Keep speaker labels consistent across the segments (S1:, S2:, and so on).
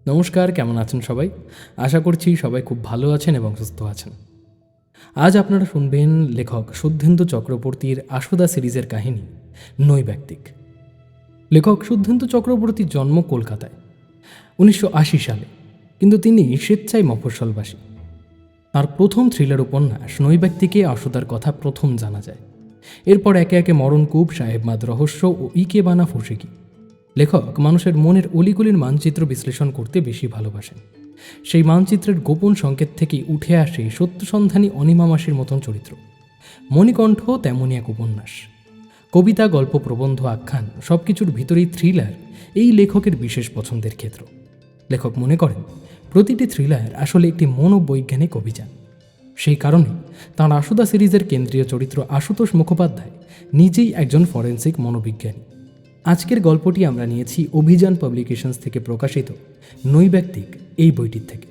S1: নমস্কার, কেমন আছেন সবাই? আশা করছি সবাই খুব ভালো আছেন এবং সুস্থ আছেন। আজ আপনারা শুনবেন লেখক শুদ্ধেন্দু চক্রবর্তীর আশুদা সিরিজের কাহিনী নৈব্যক্তিক। লেখক শুদ্ধেন্দু চক্রবর্তীর জন্ম কলকাতায় 1980 সালে, কিন্তু তিনি স্বেচ্ছায় মফস্বলবাসী। তার প্রথম থ্রিলার উপন্যাস নৈব্যক্তিকে আশুদার কথা প্রথম জানা যায়। এরপর একে একে মরণকূপ, সাহেবমাদ রহস্য ও ইকেবানা ফুসেকি। লেখক মানুষের মনের অলিগলির মানচিত্র বিশ্লেষণ করতে বেশি ভালোবাসেন। সেই মানচিত্রের গোপন সংকেত থেকেই উঠে আসে সত্যসন্ধানী অনিমা মাসির মতন চরিত্র। মণিকণ্ঠ তেমনই এক উপন্যাস। কবিতা, গল্প, প্রবন্ধ, আখ্যান সবকিছুর ভিতরেই থ্রিলার এই লেখকের বিশেষ পছন্দের ক্ষেত্র। লেখক মনে করেন প্রতিটি থ্রিলার আসলে একটি মনোবৈজ্ঞানিক অভিযান। সেই কারণে তাঁর আশুদা সিরিজের কেন্দ্রীয় চরিত্র আশুতোষ মুখোপাধ্যায় নিজেই একজন ফরেন্সিক মনোবিজ্ঞানী। আজকের গল্পটি আমরা নিয়েছি অভিযান পাবলিকেশনস থেকে প্রকাশিত নৈব্যক্তিক এই বইটির থেকে।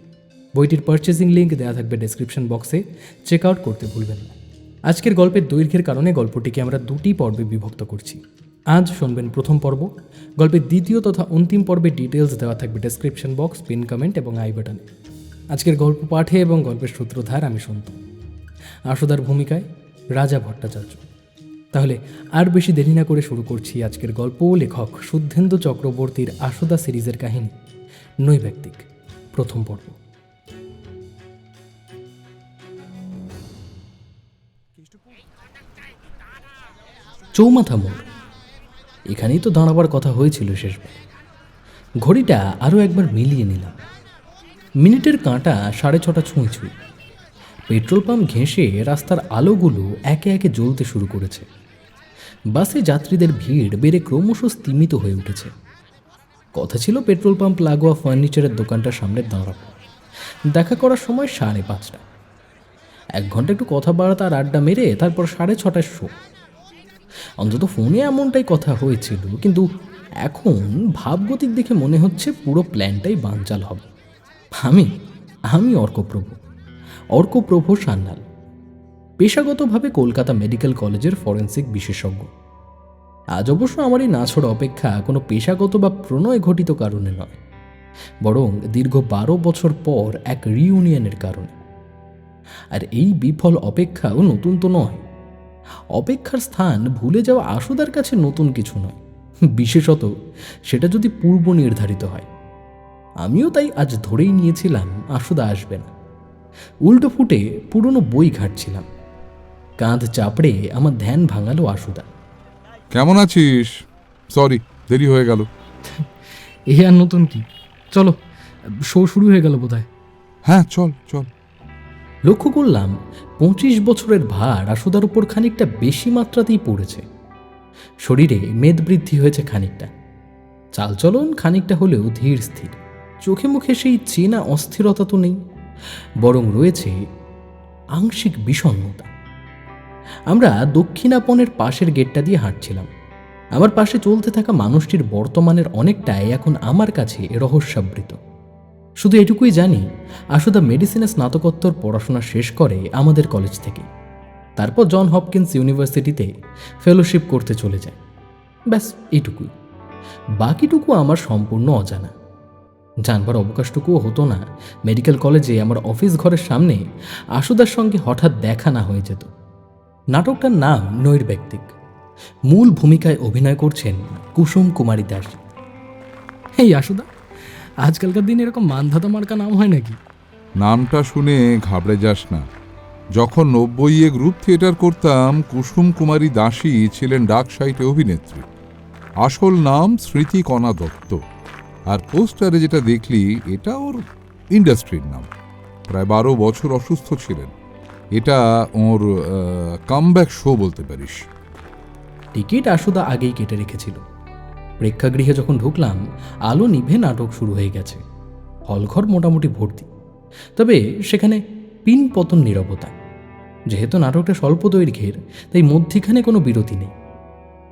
S1: বইটির পারচেজিং লিঙ্ক দেওয়া থাকবে ডেসক্রিপশন বক্সে, চেক আউট করতে ভুলবেন না। আজকের গল্পের দৈর্ঘ্যের কারণে গল্পটিকে আমরা দুটি পর্বে বিভক্ত করছি। আজ শুনবেন প্রথম পর্ব। গল্পের দ্বিতীয় তথা অন্তিম পর্বের ডিটেলস দেওয়া থাকবে ডেসক্রিপশন বক্স, পিন কমেন্ট এবং আই বাটনে। আজকের গল্প পাঠে এবং গল্পের সূত্রধার আমি সন্তু। আশুদার ভূমিকায় রাজা ভট্টাচার্য। তাহলে আর বেশি দেরি না করে শুরু করছি আজকের গল্প, লেখক শুদ্ধেন্দু চক্রবর্তীর আশুদা সিরিজের কাহিনী নৈব্যক্তিক, প্রথম পর্ব। চৌমাথা মোড়, এখানেই তো দাঁড়াবার কথা হয়েছিল শেষবার। ঘড়িটা আরও একবার মিলিয়ে নিলাম। মিনিটের কাঁটা 6:30 ছুঁই ছুঁই। পেট্রোল পাম্প ঘেঁষে রাস্তার আলোগুলো একে একে জ্বলতে শুরু করেছে। বাসে যাত্রীদের ভিড় বেড়ে ক্রমশ স্তিমিত হয়ে উঠেছে। কথা ছিল পেট্রোল পাম্প লাগোয়া ফার্নিচারের দোকানটার সামনে দাঁড়াবো। দেখা করার সময় 5:30। 1 ঘন্টা একটু কথা বাড়াতে আর আড্ডা মেরে তারপর 6:30 শো। অন্তত ফোনে এমনটাই কথা হয়েছিল, কিন্তু এখন ভাবগতিক দেখে মনে হচ্ছে পুরো প্ল্যানটাই বানচাল হবে। আমি অর্কপ্রভ সান্যাল, পেশাগতভাবে কলকাতা মেডিকেল কলেজের ফরেন্সিক বিশেষজ্ঞ। আজ অবশ্য আমার এই নাছোড় অপেক্ষা কোনো পেশাগত বা প্রণয় ঘটিত কারণে নয়, বরং দীর্ঘ 12 বছর পর এক রিইউনিয়নের কারণে। আর এই বিফল অপেক্ষাও নতুন তো নয়। অপেক্ষার স্থান ভুলে যাওয়া আশুদার কাছে নতুন কিছু নয়, বিশেষত সেটা যদি পূর্ব নির্ধারিত হয়। আমিও তাই আজ ধরেই নিয়েছিলাম আশুদা আসবে না। উল্টো ফুটে পুরনো বই ঘাটছিলাম। কাঁধ চাপড়ে আমার ধ্যান ভাঙালো আশুদা।
S2: কেমন আছিস? সরি, দেরি হয়ে গেল।
S1: এ আর নতুন কি, চলো, শো শুরু হয়ে গেল বোধহয়।
S2: হ্যাঁ, চল চল।
S1: লক্ষ্য করলাম 25 বছরের ভার আশুদার উপর খানিকটা বেশি মাত্রাতেই পড়েছে। শরীরে মেদ বৃদ্ধি হয়েছে খানিকটা, চালচলন খানিকটা হলেও ধীর স্থির। চোখে মুখে সেই চেনা অস্থিরতা তো নেই, বরং রয়েছে আংশিক বিষণ্ণতা। আমরা দক্ষিণাপনের পাশের গেটটা দিয়ে হাঁটছিলাম। আমার পাশে চলতে থাকা মানুষটির বর্তমানের অনেকটাই এখন আমার কাছে রহস্যাবৃত। শুধু এটুকুই জানি, আশুদা মেডিসিনে স্নাতকোত্তর পড়াশোনা শেষ করে আমাদের কলেজ থেকে। তারপর জন হপকিন্স ইউনিভার্সিটিতে ফেলোশিপ করতে চলে যায়। ব্যাস এইটুকুই। বাকিটুকু আমার সম্পূর্ণ অজানা। জানবার অবকাশটুকুও হতো না মেডিকেল কলেজে আমার অফিস ঘরের সামনে আশুদার সঙ্গে হঠাৎ দেখা না হয়ে যেত। নাটকটার নাম নৈর্ব্যক্তিক। মূল ভূমিকায় অভিনয় করছেন কুসুম কুমারী দাস। এই আশুদা, আজকালকার দিনে এরকম মানধাতা মার্কা নাম হয় নাকি?
S2: নামটা শুনে ঘাবড়ে যাস না। যখন 90-এ গ্রুপ থিয়েটার করতাম, কুসুম কুমারী দাসী ছিলেন ডাক সাইটে অভিনেত্রী। আসল নাম স্মৃতিকণা দত্ত। আর পোস্টারে যেটা দেখলি, এটা ওর ইন্ডাস্ট্রির নাম। প্রায় 12 বছর অসুস্থ ছিলেন। এটা ওর কামব্যাক শো বলতে পারিস।
S1: টিকিট আশুদা আগেই কেটে রেখেছিল। প্রেক্ষাগৃহে যখন ঢুকলাম, আলো নিভে নাটক শুরু হয়ে গেছে। হলঘর মোটামুটি ভর্তি, তবে সেখানে পিনপতন নীরবতা। যেহেতু নাটকটা স্বল্প দৈর্ঘ্যের, তাই মধ্যিখানে কোনো বিরতি নেই।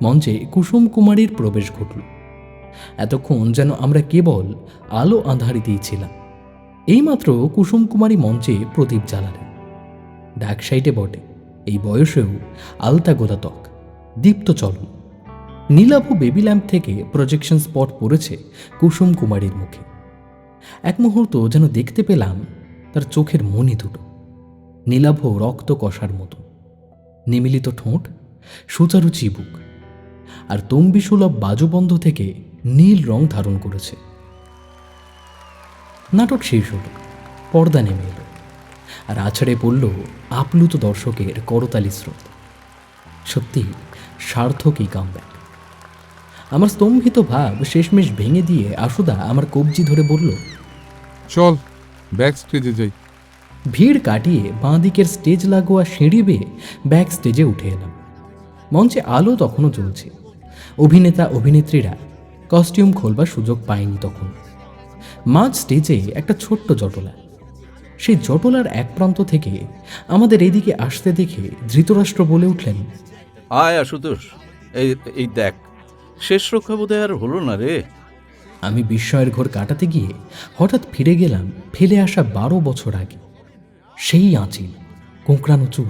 S1: মঞ্চে কুসুম কুমারীর প্রবেশ ঘটল। এতক্ষণ যেন আমরা কেবল আলো আঁধারিতেই ছিলাম। এইমাত্র কুসুম কুমারী মঞ্চে প্রদীপ জ্বালালেন। ডাক সাইটে বটে, এই বয়সেও আলতা গোদা ত্বক, দীপ্ত চলন। নীলাভ বেবি ল্যাম্প থেকে প্রজেকশন স্পট পড়েছে কুসুম কুমারীর মুখে। এক মুহূর্ত যেন দেখতে পেলাম তার চোখের মণি দুটো নীলাভ রক্ত কষার মতো, নিমিলিত ঠোঁট, সুচারু চিবুক, আর তম্বিসুলভ বাজুবন্ধ থেকে নীল রং ধারণ করেছে। নাটক শেষ হল, পর্দা নেমে এলো, আর আছড়ে পড়ল আপ্লুত দর্শকের করতালি স্রোত। সত্যি সার্থক এই কামব্যাক। আমার স্তম্ভিত ভাব শেষমেশ ভেঙে দিয়ে আশুদা আমার কবজি ধরে বলল,
S2: চল ব্যাক স্টেজে যাই।
S1: ভিড় কাটিয়ে বাঁ দিকের স্টেজ লাগোয়া সিঁড়ি বেয়ে ব্যাক স্টেজে উঠে এলাম। মঞ্চে আলো তখনও জ্বলছে। অভিনেতা অভিনেত্রীরা কস্টিউম খোলবার সুযোগ পায়নি তখন। মাঝ স্টেজে একটা ছোট্ট জটলা। সেই জটলার এক প্রান্ত থেকে আমাদের এদিকে আসতে দেখে ধৃতরাষ্ট্র বলে উঠলেন,
S3: আয় আশুতোষ, এই এই দেখ, শেষ রক্ষা বোধহয় আর হলো না রে।
S1: আমি বিস্ময়ের ঘোর কাটাতে গিয়ে হঠাৎ ফিরে গেলাম ফেলে আসা 12 বছর আগে। সেই আঁচিল, কোঁকড়ানো চুল,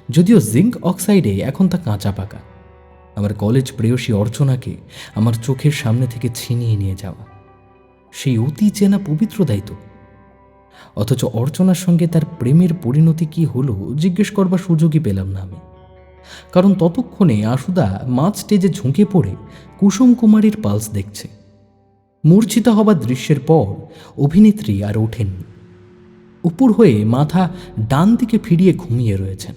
S1: যদিও জিঙ্ক অক্সাইডে এখন তা কাঁচা পাকা। আমার কলেজ প্রেয়সী অর্চনাকে আমার চোখের সামনে থেকে ছিনিয়ে নিয়ে যাওয়া, সেই অতি চেনা পবিত্র দায়িত্ব। অথচ অর্চনার সঙ্গে তার প্রেমের পরিণতি কি হলো জিজ্ঞেস করবার সুযোগই পেলাম না আমি। কারণ ততক্ষণে আশুদা মাঝ স্টেজে ঝুঁকে পড়ে কুসুম কুমারীর পালস দেখছে। মূর্ছিতা হবার দৃশ্যের পর অভিনেত্রী আর ওঠেননি। উপর হয়ে মাথা ডান দিকে ফিরিয়ে ঘুমিয়ে রয়েছেন।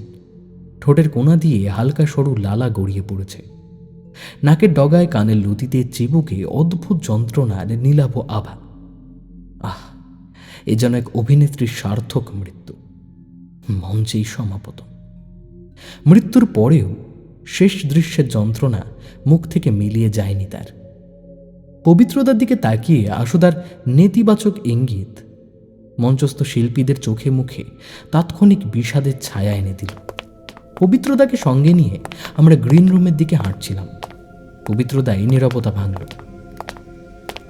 S1: ঠোঁটের কোণা দিয়ে হালকা সরু লালা গড়িয়ে পড়েছে। নাকের ডগায় কানের লতিতে চিবুকে অদ্ভুত যন্ত্রণার নীলাভ আভা। আহ, এ যেন এক অভিনেত্রীর সার্থক মৃত্যু, মঞ্চেই সমাপতন। মৃত্যুর পরেও শেষ দৃশ্যের যন্ত্রণা মুখ থেকে মিলিয়ে যায়নি তার। পবিত্রতার দিকে তাকিয়ে আশুদার নেতিবাচক ইঙ্গিত মঞ্চস্থ শিল্পীদের চোখে মুখে তাৎক্ষণিক বিষাদের ছায়া এনে দিল। পবিত্রতাকে সঙ্গে নিয়ে আমরা গ্রিন রুমের দিকে হাঁটছিলাম। পবিত্রদাই নীরবতা ভাঙল।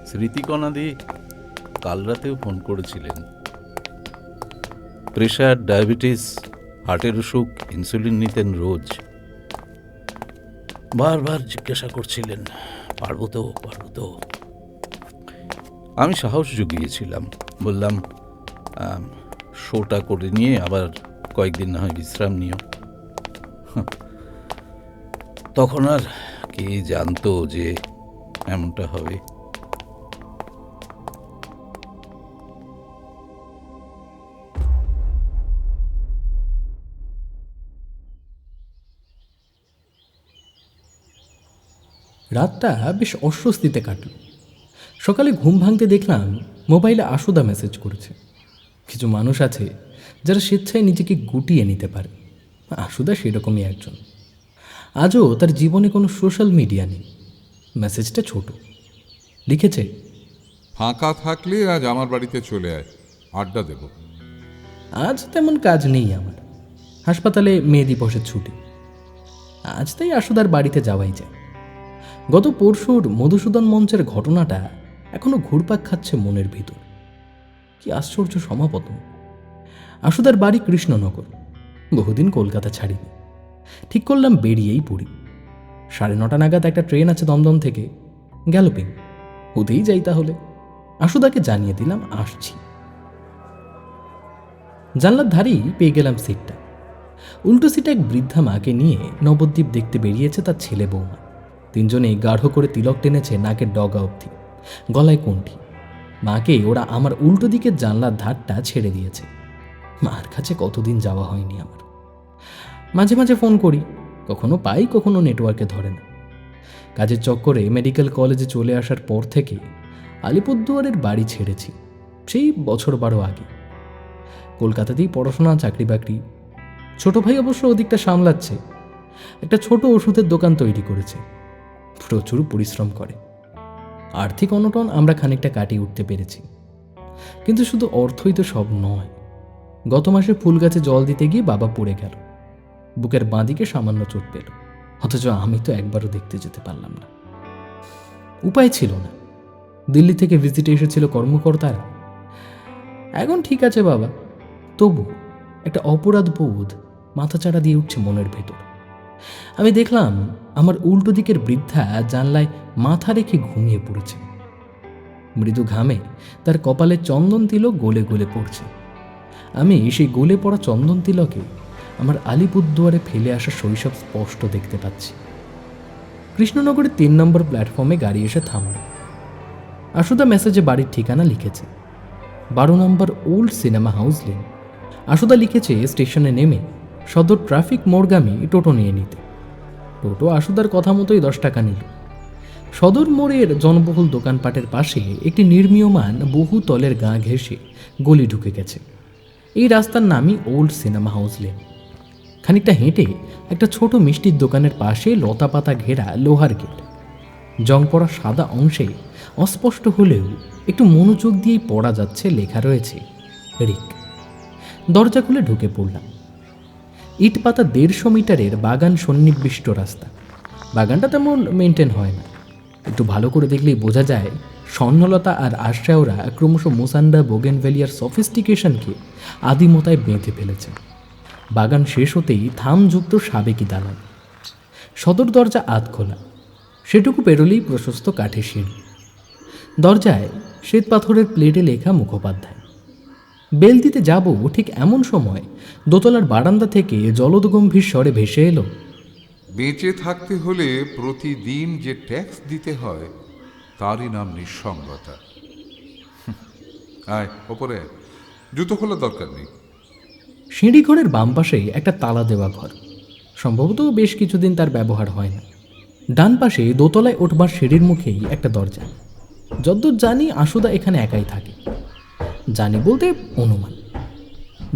S3: স্মৃতিকণাদি কাল রাতেও ফোন করেছিলেন। প্রেশার, ডায়াবেটিস, হার্টের অসুখ, ইনসুলিন নিতেন রোজ। বারবার জিজ্ঞাসা করছিলেন, পারবো তো পারবো তো। আমি সাহস জুগিয়েছিলাম, বললাম শোটা করে নিয়ে আবার কয়েকদিন না হয় বিশ্রাম নিও। তখন আর কে জানতো যে এমনটা হবে।
S1: রাতটা বেশ অস্বস্তিতে কাটল। সকালে ঘুম ভাঙতে দেখলাম মোবাইলে আশুদা মেসেজ করেছে। কিছু মানুষ আছে যারা স্বেচ্ছায় নিজেকে গুটিয়ে নিতে পারে। আশুদা সেরকমই একজন। আজও তার জীবনে কোনো সোশ্যাল মিডিয়া নেই। মেসেজটা ছোট, লিখেছে,
S2: ফাঁকা থাকলে আজ আমার বাড়িতে চলে আয়, আড্ডা দেব।
S1: আজ তেমন কাজ নেই আমার, হাসপাতালে মেয়ে দিবসের ছুটি। আজ তাই আশুদার বাড়িতে যাওয়াই যায়। গত পরশুর মধুসূদন মঞ্চের ঘটনাটা এখনো ঘুরপাক খাচ্ছে মনের ভিতর। কি আশ্চর্য সমাপতন। আশুদার বাড়ি কৃষ্ণনগর। বহুদিন কলকাতা ছাড়িনি। ঠিক করলাম বেরিয়েই পড়ি। 9:30 নাগাদ একটা ট্রেন আছে দমদম থেকে, গ্যালোপিং। ওতেই যাই তাহলে। আশুদাকে জানিয়ে দিলাম আসছি। জানলার ধারেই পেয়ে গেলাম সিটটা। উল্টো সিটে এক বৃদ্ধা মাকে নিয়ে নবদ্বীপ দেখতে বেরিয়েছে তার ছেলে বৌমা। তিনজনেই গাঢ় করে তিলক টেনেছে নাকের ডগা অবধি, গলায় কণ্ঠি। মাকে ওরা আমার উল্টো দিকের জানলার ধারটা ছেড়ে দিয়েছে। মার কাছে কতদিন যাওয়া হয়নি আমার। মাঝে মাঝে ফোন করি, কখনো পাই, কখনো নেটওয়ার্কে ধরে না। কাজের চক্করে মেডিকেল কলেজে চলে আসার পর থেকে আলিপুরদুয়ারের বাড়ি ছেড়েছি, সেই বছর 12 আগে। কলকাতাতেই পড়াশোনা, চাকরি বাকরি। ছোট ভাই অবশ্য ওদিকটা সামলাচ্ছে। একটা ছোট ওষুধের দোকান তৈরি করেছে, প্রচুর পরিশ্রম করে। আর্থিক অনটন আমরা খানিকটা কাটিয়ে উঠতে পেরেছি। কিন্তু শুধু অর্থই তো সব নয়। গত মাসে ফুল গাছে জল দিতে গিয়ে বাবা পড়ে গেল, বুকের বাঁদিকে সামান্য চোট পেল। অথচ আমি তো একবারও দেখতে যেতে পারলাম না। উপায় ছিল না। দিল্লি থেকে ভিজিটে এসেছিল কর্মকর্তারা। এখন ঠিক আছে বাবা, তবু একটা অপরাধ বোধ মাথাচাড়া দিয়ে উঠছে মনের ভেতর। আমি দেখলাম আমার উল্টো দিকের বৃদ্ধা জানলায় মাথা রেখে ঘুমিয়ে পড়েছে। মৃদু ঘামে তার কপালে চন্দন তিলক গলে গলে পড়ছে। আমি সেই গলে পড়া চন্দন তিলকে আমার আলিপুরদুয়ারে ফেলে আসা শৈশব স্পষ্ট দেখতে পাচ্ছি। কৃষ্ণনগরের 3 নম্বর প্ল্যাটফর্মে গাড়ি এসে থামল। আশুদা মেসেজে বাড়ির ঠিকানা লিখেছে 12 নম্বর ওল্ড সিনেমা হাউস লেন। আশুদা লিখেছে স্টেশনে নেমে সদর ট্রাফিক মোড়গামী টোটো নিয়ে নিতে। টোটো আশুদার কথা মতোই 10 টাকা নিল। সদর মোড়ের জনবহুল দোকানপাটের পাশে একটি নির্মীয়মান বহু তলের গা ঘেঁষে গলি ঢুকে গেছে। এই রাস্তার নামই ওল্ড সিনেমা হাউস লেন। খানিকটা হেঁটে একটা ছোট মিষ্টির দোকানের পাশে লতাপাতা ঘেরা লোহার গেট। জং পড়া সাদা অংশে অস্পষ্ট হলেও একটু মনোযোগ দিয়েই পড়া যাচ্ছে, লেখা রয়েছে রিক। দরজা খুলে ঢুকে পড়লাম। ইট পাতা 150 মিটারের বাগান সন্নিবিষ্ট রাস্তা। বাগানটা তেমন মেনটেন হয় না। একটু ভালো করে দেখলেই বোঝা যায় স্বর্ণলতা আর আশ্রায়রা ক্রমশ মোসান্ডা বোগেনভেলিয়ার সফিস্টিকেশনকে আদিমতায় বেঁধে ফেলেছে। বাগান শেষ হতেই থামযুক্ত সাবেকি দালান। সদর দরজা আধ খোলা, সেটুকু পেরোলেই প্রশস্ত কাঠের সিঁড়ি। দরজায় শ্বেত পাথরের প্লেটে লেখা মুখোপাধ্যায়। বেল দিতে যাব ঠিক এমন সময় দোতলার বারান্দা থেকে জলদগম্ভীর স্বরে ভেসে এলো,
S2: বেঁচে থাকতে হলে প্রতিদিন যে ট্যাক্স দিতে হয় তারই নাম নিঃসঙ্গতা। আয় ওপরে, জুতো খোলার দরকার নেই।
S1: সিঁড়ি ঘরের বাম পাশে একটা তালা দেওয়া ঘর। সম্ভবত বেশ কিছুদিন তার ব্যবহার হয় না। ডান পাশে দোতলায় উঠবার সিঁড়ির মুখেই একটা দরজা। যদ্দূর জানি আশুদা এখানে একাই থাকে। জানি বলতে অনুমান।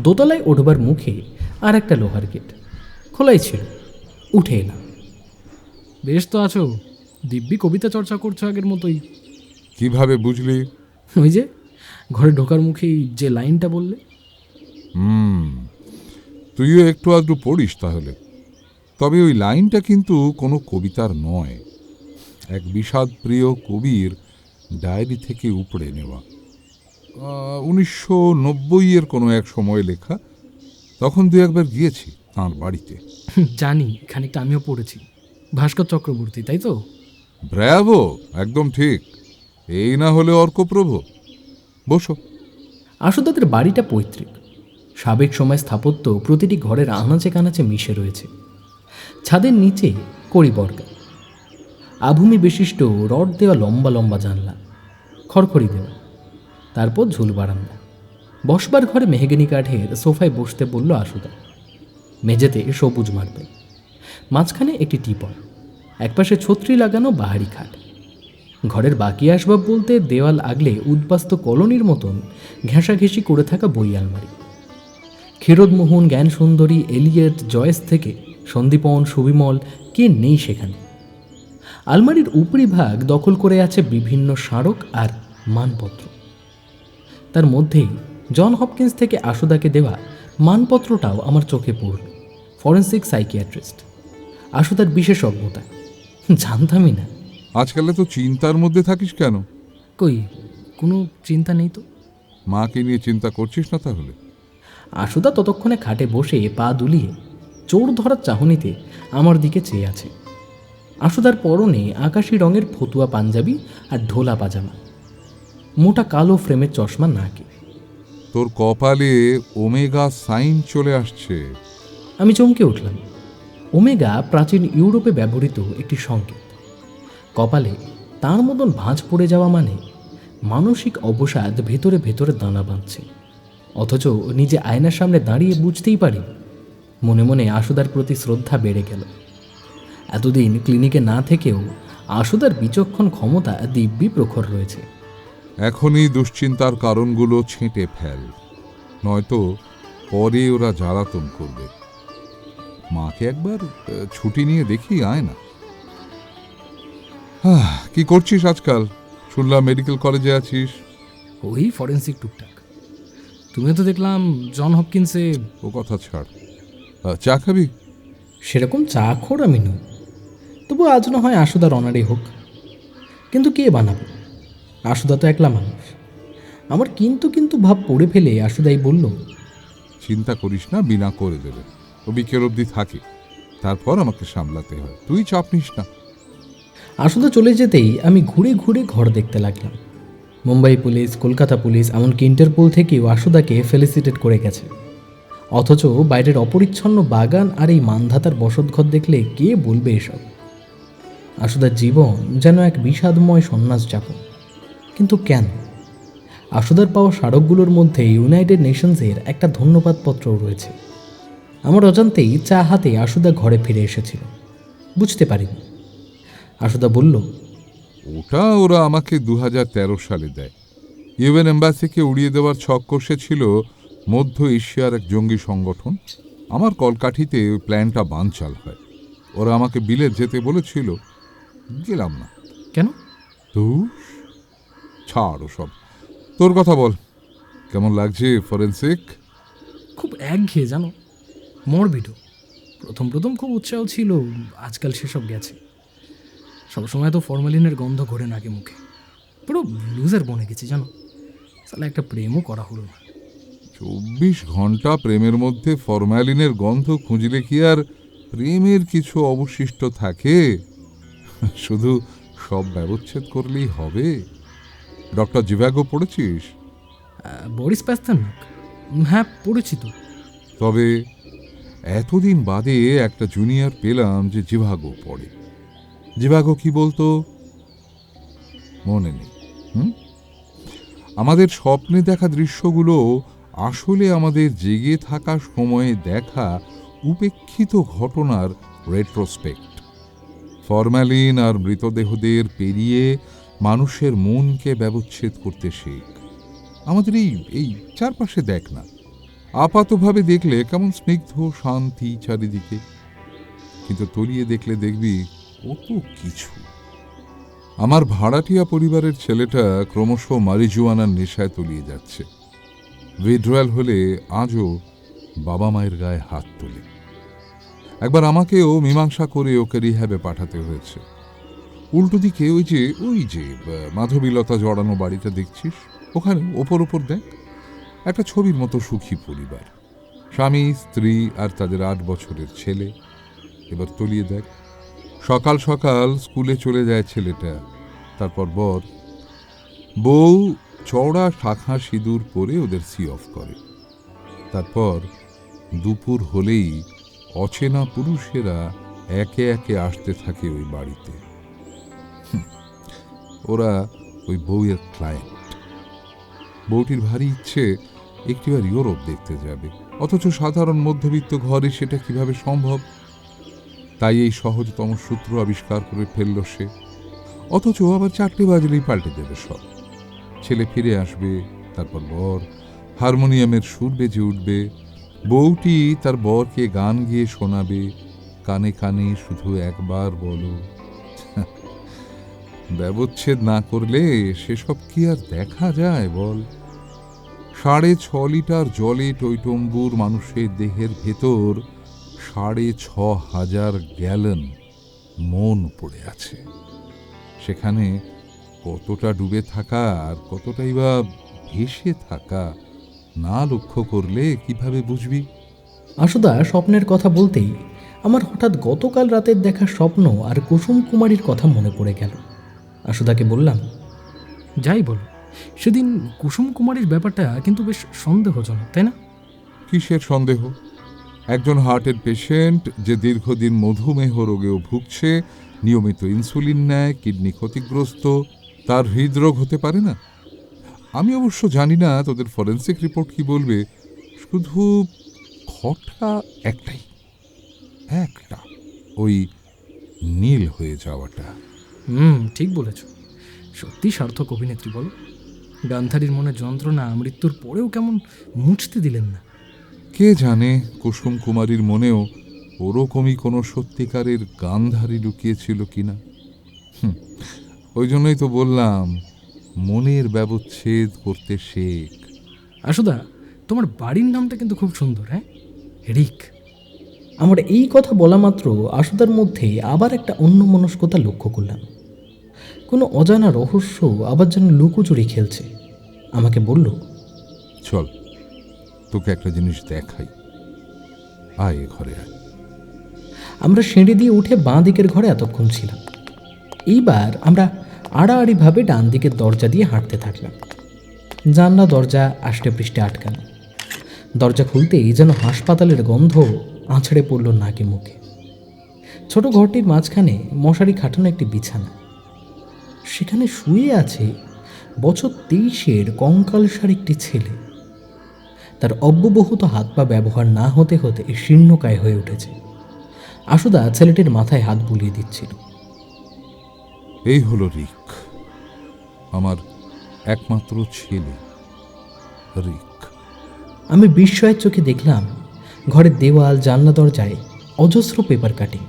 S1: দোতলায় উঠবার মুখে আর একটা লোহার গেট খোলাই ছিল। উঠে এলাম। বেশ তো আছো, দিব্যি কবিতা চর্চা করছো আগের মতোই।
S2: কিভাবে বুঝলি?
S1: ওই যে ঘরে ঢোকার মুখেই যে লাইনটা বললে।
S2: তুইও একটু আধটু পড়িস তাহলে। তবে ওই লাইনটা কিন্তু কোনো কবিতার নয়, এক বিষাদ প্রিয় কবির ডায়েরি থেকে উপড়ে নেওয়া। 1990-এর কোনো এক সময় লেখা। তখন 2-1 বার গিয়েছি তাঁর বাড়িতে।
S1: জানি, খানিকটা আমিও পড়েছি। ভাস্কর চক্রবর্তী, তাই তো?
S2: ব্র্যাভো, একদম ঠিক। এই না হলে অর্কপ্রভ। বসো।
S1: আশুদাদের বাড়িটা পৈতৃক। সাবেক সময় স্থাপত্য প্রতিটি ঘরের আনাচে কানাচে মিশে রয়েছে। ছাদের নিচে কড়িবর্গা, আভূমি বিশিষ্ট রড দেওয়া লম্বা লম্বা জানলা, খড়খড়ি দেওয়া। তারপর ঝুল বারান্দা। বসবার ঘরে মেহগিনি কাঠের সোফায় বসতে বলল আশুদা। মেঝেতে সবুজ মার্বেল, মাঝখানে একটি টিপয়, একপাশে ছত্রি লাগানো বাহারি খাট। ঘরের বাকি আসবাব বলতে দেওয়াল আগলে উদ্বাস্ত কলোনির মতন ঘেঁষাঘেঁষি করে থাকা বই আলমারি। ক্ষীরোদমোহন, জ্ঞান সুন্দরী, এলিয়েট, জয়েস থেকে সন্দীপন, সুবিমল, কে নেই সেখানে। আলমারির উপরিভাগ দখল করে আছে বিভিন্ন স্মারক আর মানপত্র। তার মধ্যেই জন হপকিন্স থেকে আশুদাকে দেওয়া মানপত্রটাও আমার চোখে পড়ল। ফরেন্সিক সাইকিয়াট্রিস্ট, আশুদার বিশেষজ্ঞতা। জানতামই না।
S2: আজকালে তো চিন্তার মধ্যে থাকিস কেন?
S1: কই, কোনো চিন্তা নেই তো।
S2: মাকে নিয়ে চিন্তা করছিস না তাহলে?
S1: আশুদা ততক্ষণে খাটে বসে পা দুলিয়ে চোর ধরার চাহনিতে আমার দিকে চেয়ে আছে। আশুদার পরনে আকাশি রঙের ফতুয়া পাঞ্জাবি আর ঢোলা পাজামা, মোটা কালো ফ্রেমের চশমা নাকে।
S2: তোর কপালে ওমেগা সাইন চলে আসছে।
S1: আমি চমকে উঠলাম। ওমেগা প্রাচীন ইউরোপে ব্যবহৃত একটি সংকেত। কপালে তার মতন ভাঁজ পড়ে যাওয়া মানে মানসিক অবসাদ ভেতরে ভেতরে দানা বাঁধছে। অথচ নিজে আয়নার সামনে দাঁড়িয়ে বুঝতেই পারি। মনে মনে আশুদার প্রতি শ্রদ্ধা বেড়ে গেল। এতদিন ক্লিনিকে না থেকেও আশুদার বিচক্ষণ ক্ষমতা দিব্যি প্রখর রয়েছে।
S2: এখনই দুশ্চিন্তার কারণগুলো ছেঁটে ফেল, নয়তো পরে ওরা জ্বালাতন করবে। মাকে একবার ছুটি নিয়ে দেখি, আয় না। কি করছিস আজকাল? শুনলাম মেডিকেল কলেজে আছিস।
S1: ওই ফরেন্সিক টুকটাক। তুমিও তো দেখলাম জন হপকিন্সে।
S2: ও কথা ছাড়, চা খাবি?
S1: সেরকম চা খোর আমি নই, তবু আজ না হয় আশুদার অনারে হোক। কিন্তু কে বানাবে? আশুদা তো একলা মানুষ। আমার কিন্তু কিন্তু ভাব পড়ে ফেলে আশুদাই বলল,
S2: চিন্তা করিস না, বিনা করে দেবে। ও বিকেল অবধি থাকে, তারপর আমাকে সামলাতে হয়, তুই চাপ নিস না।
S1: আশুদা চলে যেতেই আমি ঘুরে ঘুরে ঘর দেখতে লাগলাম। মুম্বাই পুলিশ, কলকাতা পুলিশ, এমনকি ইন্টারপোল থেকেও আশুদাকে ফেলিসিটেট করে গেছে। অথচ বাইরের অপরিচ্ছন্ন বাগান আর এই মানধাতার বসতঘর দেখলে কে বলবে এসব? আশুদার জীবন যেন এক বিষাদময় সন্ন্যাস যাপন। কিন্তু কেন? আশুদার পাওয়া স্মারকগুলোর মধ্যে ইউনাইটেড নেশনসের একটা ধন্যবাদপত্রও রয়েছে। আমার অজান্তেই চা হাতে আশুদা ঘরে ফিরে এসেছিল। বুঝতে পারিনি। আশুদা বলল,
S2: ওটা ওরা আমাকে 2013 সালে দেয়। ইউএন এম্বাসিকে উড়িয়ে দেওয়ার ছক কষেছিল মধ্য এশিয়ার এক জঙ্গি সংগঠন। আমার কলকাঠিতে ওই প্ল্যানটা বানচাল হয়। ওরা আমাকে বিলেত যেতে বলেছিল, গেলাম না।
S1: কেন?
S2: ধুস, ছাড় ওসব। তোর কথা বল, কেমন লাগছে ফরেন্সিক?
S1: খুব একঘেয়ে জানো, মরবিডো। প্রথম প্রথম খুব উৎসাহ ছিল, আজকাল সেসব গেছে। সবসময় তো ফরমালিনের গন্ধ ঘোরে নাকে মুখে। পুরো লুজার বনে গেছি জানো। সালা একটা প্রেমও করা হলো না।
S2: 24 ঘন্টা প্রেমের মধ্যে ফরম্যালিনের গন্ধ খুঁজলে কি আর প্রেমের কিছু অবশিষ্ট থাকে? শুধু সব ব্যবচ্ছেদ করলেই হবে? ডক্টর জিভাগো পড়েছিস?
S1: বরিস প্যাস্তার্নাক? হ্যাঁ, পড়েছি তো।
S2: তবে এতদিন বাদে একটা জুনিয়র পেলাম যে জিভাগো পড়ে। জিভাগো কি বলতো মনে নেই। আমাদের স্বপ্নে দেখা দৃশ্যগুলো আসলে আমাদের জেগে থাকা সময়ে দেখা উপেক্ষিত ঘটনার রেট্রোস্পেক্ট। ফরম্যালিন আর মৃতদেহদের পেরিয়ে মানুষের মনকে ব্যবচ্ছেদ করতে শেখ। আমাদের এই চারপাশে দেখ না, আপাতভাবে দেখলে কেমন স্নিগ্ধ শান্তি চারিদিকে, কিন্তু তলিয়ে দেখলে দেখবি কত কিছু। আমার ভাড়াটিয়া পরিবারের ছেলেটা ক্রমশ মারিজুয়ানার নেশায় তলিয়ে যাচ্ছে। উইথড্রয়াল হলে আজও বাবা মায়ের গায়ে হাত তোলে। একবার আমাকেও মীমাংসা করে ওকে রিহ্যাবে পাঠাতে হয়েছে। উল্টো দিকে ওই যে মাধবীলতা জড়ানো বাড়িটা দেখছিস, ওখানে ওপর দেখ, একটা ছবির মতো সুখী পরিবার, স্বামী, স্ত্রী আর তাদের 8 বছরের ছেলে। এবার তলিয়ে দেখ, সকাল সকাল স্কুলে চলে যায় ছেলেটা, তারপর বউ চওড়া শাখা সিঁদুর পরে ওদের সি অফ করে। তারপর দুপুর হলেই অচেনা পুরুষেরা একে একে আসতে থাকে ওই বাড়িতে। ওরা ওই বউয়ের ক্লায়েন্ট। বউটির ভারী ইচ্ছে একটিবার ইউরোপ দেখতে যাবে, অথচ সাধারণ মধ্যবিত্ত ঘরে সেটা কিভাবে সম্ভব? তাই এই সহজতম সূত্র আবিষ্কার করে ফেলল সে। অথচ আবার 4টে বাজলেই পাল্টে দেবে সব। ছেলে ফিরে আসবে, তারপর বর, হারমোনিয়ামের সুর বেজে উঠবে, বউটি তার বরকে গান গিয়ে শোনাবে, কানে কানে শুধু একবার বলো। ব্যবচ্ছেদ না করলে সেসব কি আর দেখা যায় বল? 6.5 লিটার জলে টইটম্বুর মানুষের দেহের ভেতর 6,500 গ্যালন মন পড়ে আছে। সেখানে কতটা ডুবে থাকা আর কতটাই বা ভেসে থাকা না লক্ষ্য করলে কিভাবে বুঝবি?
S1: আশুদা স্বপ্নের কথা বলতেই আমার হঠাৎ গতকাল রাতের দেখা স্বপ্ন আর কুসুম কুমারীর কথা মনে পড়ে গেল। আশুদাকে বললাম, যাই বলো, সেদিন কুসুম কুমারীর ব্যাপারটা কিন্তু বেশ সন্দেহজনক, তাই না?
S2: কিসের সন্দেহ? একজন হার্টের পেশেন্ট যে দীর্ঘদিন মধুমেহ রোগেও ভুগছে, নিয়মিত ইনসুলিন নেয়, কিডনি ক্ষতিগ্রস্ত, তার হৃদরোগ হতে পারে না? আমি অবশ্য জানি না তোদের ফরেন্সিক রিপোর্ট কি বলবে, শুধু ঘটনা একটাই, একটা ওই নীল হয়ে যাওয়াটা।
S1: ঠিক বলেছ। সত্যি সার্থক অভিনেত্রী বলো। গান্ধারীর মনে যন্ত্রণা মৃত্যুর পরেও কেমন মুছতে দিলেন না।
S2: কে জানে কুসুম কুমারীর মনেও ওরকমই কোনো সত্যিকারের গান্ধারী লুকিয়েছিল কিনা। ওই জন্যই তো বললাম, মনের ব্যবচ্ছেদ করতে শেখ।
S1: আশুদা, তোমার বাড়ির নামটা কিন্তু খুব সুন্দর। হ্যাঁ, রিক। আমার এই কথা বলা মাত্র আশুদার মধ্যে আবার একটা অন্যমনস্কতা লক্ষ্য করলাম। কোনো অজানা রহস্য আবার যেন লুকোচুরি খেলছে। আমাকে বলল,
S2: চল তোকে একটা জিনিস দেখাই, আয় এ ঘরে আয়।
S1: আমরা সিঁড়ি দিয়ে উঠে বাঁ দিকের ঘরে এতক্ষণ ছিলাম। এইবার আমরা আড়াআড়িভাবে ডান দিকের দরজা দিয়ে হাঁটতে থাকলাম। জানলা দরজা আষ্টে পৃষ্ঠে আটকানো। দরজা খুলতেই যেন হাসপাতালের গন্ধ আছড়ে পড়ল নাকে মুখে। ছোট ঘরটির মাঝখানে মশারি খাটানো একটি বিছানা। সেখানে শুয়ে আছে বছর 23-এর কঙ্কালসার একটি ছেলে। তার অব্যবহত হাত পা ব্যবহার না হতে হতে শীর্ণকায় হয়ে উঠেছে। আশুদা ছেলেটির মাথায় হাত বুলিয়ে দিচ্ছিল।
S2: এই হলো রিক, আমার একমাত্র ছেলে রিক।
S1: আমি বিস্ময়ের চোখে দেখলাম ঘরের দেওয়াল জানলা দরজায় অজস্র পেপার কাটিং।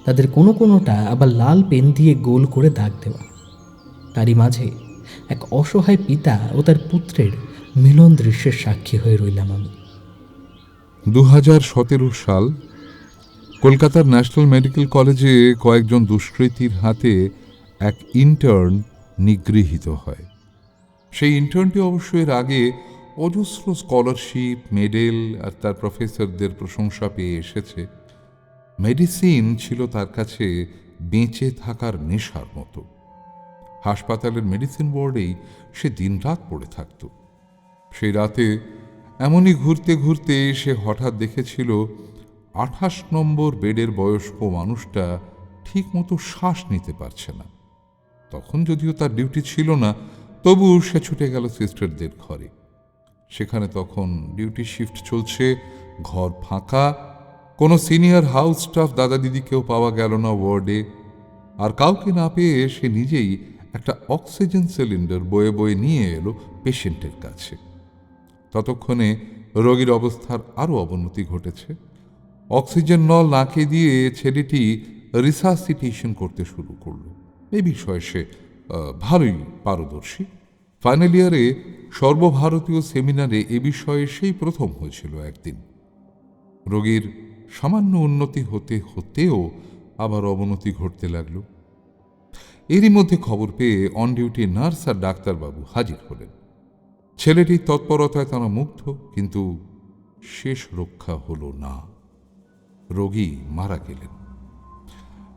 S1: তাদের কোনো কোনোটা আবার লাল পেন দিয়ে গোল করে দাগ দেওয়া। তারই মাঝে এক অসহায় পিতা ও তার পুত্রের মিলন দৃশ্যের সাক্ষী হয়ে রইলাম আমি।
S2: 2017 সাল, কলকাতার ন্যাশনাল মেডিকেল কলেজে কয়েকজন দুষ্কৃতীর হাতে এক ইন্টার্ন নিগৃহীত হয়। সেই ইন্টার্নটি অবশ্য এর আগে অজস্র স্কলারশিপ, মেডেল আর তার প্রফেসরদের প্রশংসা পেয়ে এসেছে। মেডিসিন ছিল তার কাছে বেঁচে থাকার নেশার মতো। হাসপাতালের মেডিসিন ওয়ার্ডেই সে দিনরাত পড়ে থাকত। সেই রাতে এমনই ঘুরতে ঘুরতে সে হঠাৎ দেখেছিল 28 নম্বর বেডের বয়স্ক মানুষটা ঠিকমতো শ্বাস নিতে পারছে না। তখন যদিও তার ডিউটি ছিল না, তবু সে ছুটে গেল সিস্টারদের ঘরে। সেখানে তখন ডিউটি শিফট চলছে, ঘর ফাঁকা, কোনো সিনিয়র হাউস স্টাফ দাদা দিদিকেও পাওয়া গেল না ওয়ার্ডে। আর কাউকে না পেয়ে সে নিজেই একটা অক্সিজেন সিলিন্ডার বয়ে বয়ে নিয়ে এলো পেশেন্টের কাছে। ততক্ষণে রোগীর অবস্থার আরও অবনতি ঘটেছে। অক্সিজেন নল নাকে দিয়ে ছেলেটি রিসাসিটেশন করতে শুরু করল। এই বিষয়ে সে ভালোই পারদর্শী। ফাইনাল ইয়ারে সর্বভারতীয় সেমিনারে এ বিষয়ে সেই প্রথম হয়েছিল একদিন। রোগীর সামান্য উন্নতি হতে হতেও আবার অবনতি ঘটতে লাগল। এরই মধ্যে খবর পেয়ে অন ডিউটি নার্স আর ডাক্তারবাবু হাজির হলেন। ছেলেটির তৎপরতায় তারা মুগ্ধ, কিন্তু শেষ রক্ষা হল না। রোগী মারা গেলেন।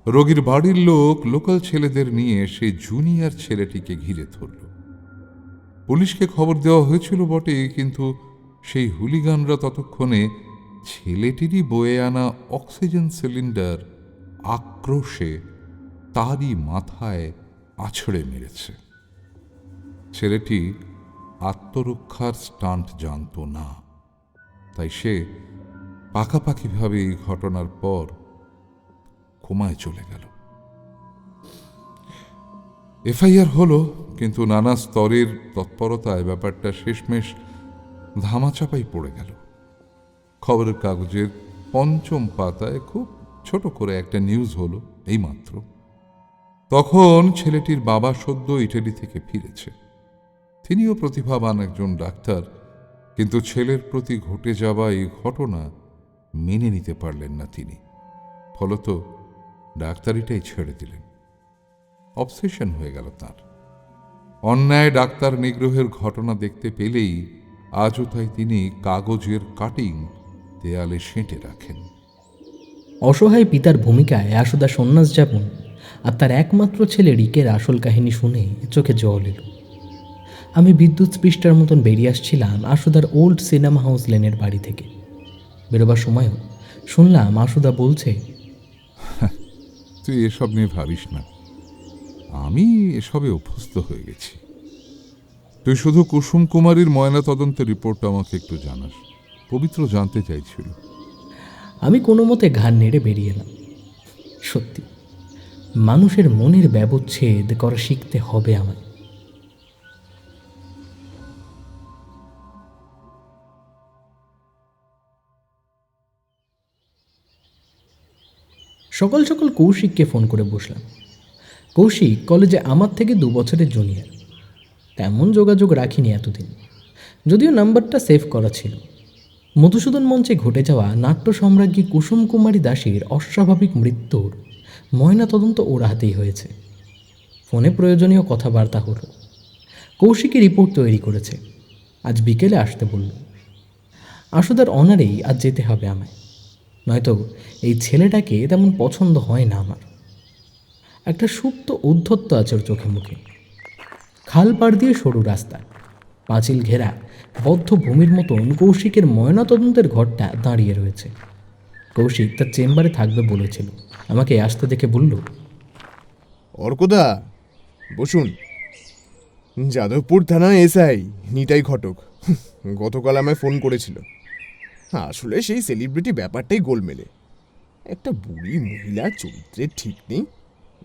S2: রোগীর বাড়ির লোক লোকাল ছেলেদের নিয়ে সেই জুনিয়র ছেলেটিকে ঘিরে ধরল। পুলিশকে খবর দেওয়া হয়েছিল বটে, কিন্তু সেই হুলিগানরা ততক্ষণে ছেলেটিরই বয়ে আনা অক্সিজেন সিলিন্ডার আক্রোশে তারই মাথায় আছড়ে মেরেছে। ছেলেটি আত্মরক্ষার স্টান্ট জানত না, তাই সে পাকাপাকিভাবে এই ঘটনার পর কোমায় চলে গেল। এফআইআর হলো, কিন্তু নানা স্তরের তৎপরতায় ব্যাপারটা শেষমেশ ধামাচাপাই পড়ে গেল। খবরের কাগজের 5ম পাতায় খুব ছোট করে একটা নিউজ হলো এইমাত্র। তখন ছেলেটির বাবা সদ্য ইটালি থেকে ফিরেছে। তিনিও প্রতিভাবান একজন ডাক্তার, কিন্তু ছেলের প্রতি ঘটে যাওয়া এই ঘটনা মেনে নিতে পারলেন না তিনি। ফলত ডাক্তারিটাই ছেড়ে দিলেন। অবসেশন হয়ে গেল তার। অন্যায় ডাক্তার নিগ্রহের ঘটনা দেখতে পেলেই আজও তাই তিনি কাগজের কাটিং দেয়ালে সেঁটে রাখেন।
S1: অসহায় পিতার ভূমিকায় আশুদা সন্ন্যাস যাপন আর তার একমাত্র ছেলে রিকের আসল কাহিনী শুনে চোখে জল এলো। আমি বিদ্যুৎ স্পৃষ্টার মতন বেরিয়ে আসছিলাম আশুদার ওল্ড সিনেমা হাউস লেনের বাড়ি থেকে। বেরোবার সময়ও শুনলাম আশুদা বলছে,
S2: তুই এসব নিয়ে ভাবিস না, আমি এসবে অভ্যস্ত হয়ে গেছি। তুই শুধু কুসুম কুমারীর ময়না তদন্তের রিপোর্টটা আমাকে একটু জানাস। পবিত্র জানতে চাইছিল।
S1: আমি কোনো মতে ঘাড় নেড়ে বেরিয়ে এলাম। সত্যি মানুষের মনের ব্যবচ্ছেদ করা শিখতে হবে আমার। সকাল সকাল কৌশিককে ফোন করে বসলাম। কৌশিক কলেজে আমার থেকে 2 বছরের জুনিয়র। তেমন যোগাযোগ রাখিনি এতদিন, যদিও নাম্বারটা সেভ করা ছিল। মধুসূদন মঞ্চে ঘটে যাওয়া নাট্য সম্রাজ্ঞী কুসুম কুমারী দাসীর অস্বাভাবিক মৃত্যুর ময়নাতদন্ত ওর হাতেই হয়েছে। ফোনে প্রয়োজনীয় কথাবার্তা হলো। কৌশিকী রিপোর্ট তৈরি করেছে, আজ বিকেলে আসতে বলল। আশুদার অনারেই আজ যেতে হবে আমায়, নয়তো এই ছেলেটাকে তেমন পছন্দ হয় না আমার। একটা সুপ্ত ঔদ্ধত্য আছে ওর চোখে মুখে। খাল পাড় দিয়ে সরু রাস্তা, পাঁচিল ঘেরা বদ্ধ ভূমির মতন কৌশিকের ময়নাতদন্তের ঘরটা দাঁড়িয়ে রয়েছে। কৌশিক তার চেম্বারে থাকবে বলেছিল। আমাকে আসতে দেখে বলল,
S4: অর্কদা, বসুন। যাদবপুর থানা এসআই নিতাই ঘটক গতকাল আমায় ফোন করেছিল। আসলে সেই সেলিব্রিটি ব্যাপারটাই গোলমেলে। একটা বুড়ি মহিলা, চরিত্রের ঠিক নেই,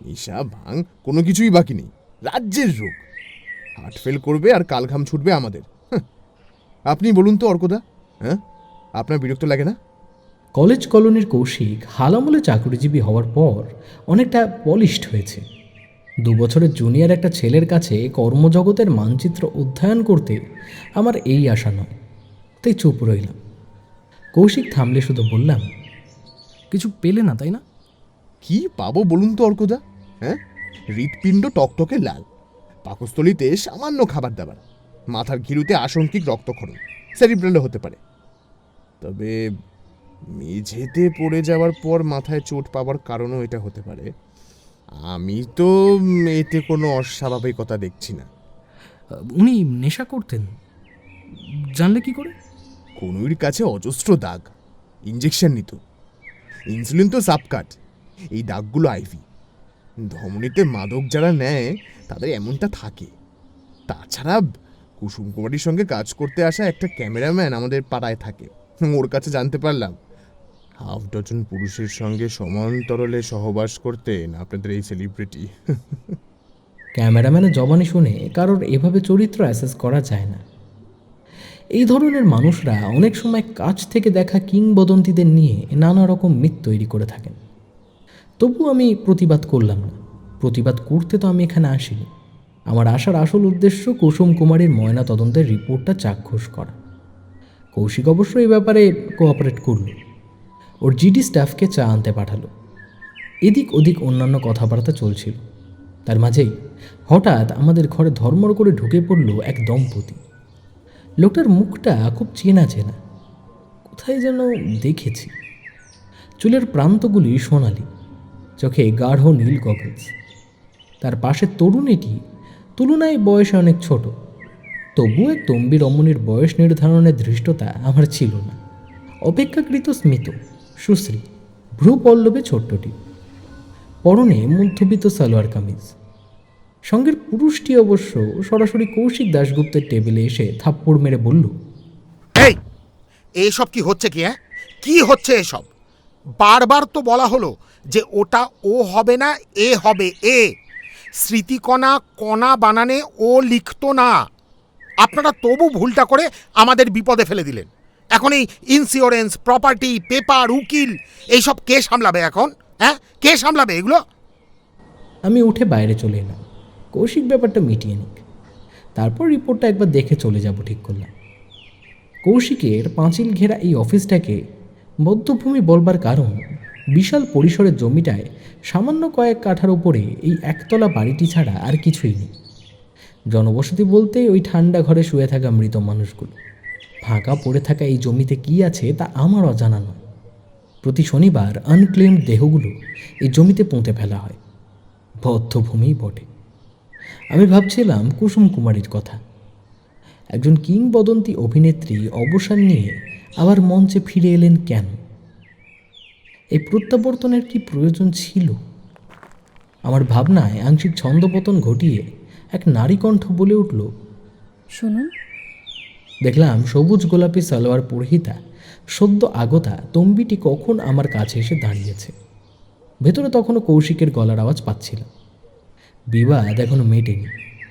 S4: নেশা ভাঙ কোনো কিছুই বাকি নেই, রাজ্যের রোগ। হার্ট ফেল করবে আর কালঘাম ছুটবে আমাদের। আপনি বলুন তো অর্কদা, হ্যাঁ, আপনার বিরক্ত লাগে না?
S1: কলেজ কলোনির কৌশিক হালামলে চাকরিজীবী হওয়ার পর অনেকটা পলিশড হয়েছে। 2 বছরের জুনিয়র একটা ছেলের কাছে কর্মজগতের মানচিত্র অধ্যয়ন করতে আমার এই আশা নয়, তাই চুপ রইলাম। কৌশিক থামলে শুধু বললাম, কিছু পেলে না তাই না?
S4: কি পাবো বলুন তো অর্কদা? হ্যাঁ, হৃৎপিণ্ড টকটকে লাল, পাকস্থলিতে সামান্য খাবার দাবার, মাথার ঘিরুতে আশঙ্কিক রক্তক্ষরণ, সেরিব্রালও হতে পারে। তবে মেঝেতে পড়ে যাওয়ার পর মাথায় চোট পাওয়ার কারণও এটা হতে পারে। আমি তো এতে কোনো অস্বাভাবিকতা দেখছি না।
S1: উনি নেশা করতেন, জানলে কি করে?
S4: কনুইর কাছে অজস্র দাগ, ইঞ্জেকশন নিত, ইনসুলিন তো সাবকাট, এই দাগগুলো আইভি। ধমনীতে মাদক যারা নেয় তাদের এমনটা থাকে। তাছাড়া কুসুম কুমারীর সঙ্গে কাজ করতে আসা একটা ক্যামেরাম্যান আমাদের পাড়ায় থাকে, ওর কাছে জানতে পারলাম হাফ ডজন পুরুষের সঙ্গে সমান্তরালে সহবাস করতেন আপনাদের এই সেলিব্রিটি।
S1: ক্যামেরাম্যানের জবানি শুনে কারোর এভাবে চরিত্র অ্যাসেস করা যায় না। এই ধরনের মানুষরা অনেক সময় কাছ থেকে দেখা কিংবদন্তিদের নিয়ে নানা রকম মিথ তৈরি করে থাকেন। তবু আমি প্রতিবাদ করলাম না। প্রতিবাদ করতে তো আমি এখানে আসিনি। আমার আসার আসল উদ্দেশ্য কুসুম কুমারীর ময়না তদন্তের রিপোর্টটা চাক্ষুষ করা। কৌশিক অবশ্য এই ব্যাপারে কোঅপারেট করল। ওর জিডি স্টাফকে চা আনতে পাঠালো। এদিক ওদিক অন্যান্য কথাবার্তা চলছিল। তার মাঝেই হঠাৎ আমাদের ঘরে ধর্মর করে ঢুকে পড়ল এক দম্পতি। লোকটার মুখটা খুব চেনা চেনা, কোথায় যেন দেখেছি। চুলের প্রান্তগুলি সোনালি, চোখে গাঢ় নীল গগলস। তার পাশে তরুণীটি তুলনায় বয়সে অনেক ছোট, তবু এক তম্বি রমণীর বয়স নির্ধারণের ধৃষ্টতা আমার ছিল না। অপেক্ষাকৃত স্মিত, সুশ্রী, ভ্রু পল্লবে ছোট্টটি, পরনে মধ্যবিত্ত সালোয়ার কামিজ। সঙ্গের পুরুষটি অবশ্য সরাসরি কৌশিক দাশগুপ্তের টেবিলে এসে থাপ্পড় মেরে বলল,
S5: এই এইসব কি হচ্ছে কি? হ্যাঁ, কি হচ্ছে এসব? বারবার তো বলা হলো যে ওটা ও হবে না, এ হবে এ। স্মৃতিকণা কণা বানানে ও লিখতো না। আপনারা তবু ভুলটা করে আমাদের বিপদে ফেলে দিলেন। এখন এই ইন্স্যুরেন্স, প্রপার্টি, পেপার, উকিল এইসব কে সামলাবে এখন? হ্যাঁ, কে সামলাবে এগুলো?
S1: আমি উঠে বাইরে চলে এলাম। কৌশিক ব্যাপারটা মিটিয়ে নিক, তারপর রিপোর্টটা একবার দেখে চলে যাব ঠিক করলাম। কৌশিকের পাঁচিল ঘেরা এই অফিসটাকে বদ্ধভূমি বলবার কারণ, বিশাল পরিসরের জমিটায় সামান্য কয়েক কাঠার উপরে এই একতলা বাড়িটি ছাড়া আর কিছুই নেই। জনবসতি বলতে ওই ঠান্ডা ঘরে শুয়ে থাকা মৃত মানুষগুলো। ফাঁকা পড়ে থাকা এই জমিতে কি আছে তা আমার অজানা নয়। প্রতি শনিবার আনক্লেমড দেহগুলো এই জমিতে পুঁতে ফেলা হয়। বদ্ধভূমিই বটে। আমি ভাবছিলাম কুসুম কুমারীর কথা। একজন কিংবদন্তি অভিনেত্রী অবসর নিয়ে আবার মঞ্চে ফিরে এলেন কেন? এই প্রত্যাবর্তনের কি প্রয়োজন ছিল? আমার ভাবনায় আংশিক ছন্দপতন ঘটিয়ে এক নারী কণ্ঠ বলে উঠল,
S6: শুনুন।
S1: দেখলাম সবুজ গোলাপি সালোয়ার পরিহিতা সদ্য আগতা তম্বিটি কখন আমার কাছে এসে দাঁড়িয়েছে। ভেতরে তখনও কৌশিকের গলার আওয়াজ পাচ্ছিলাম। বিবাদ এখনো মেটেনি।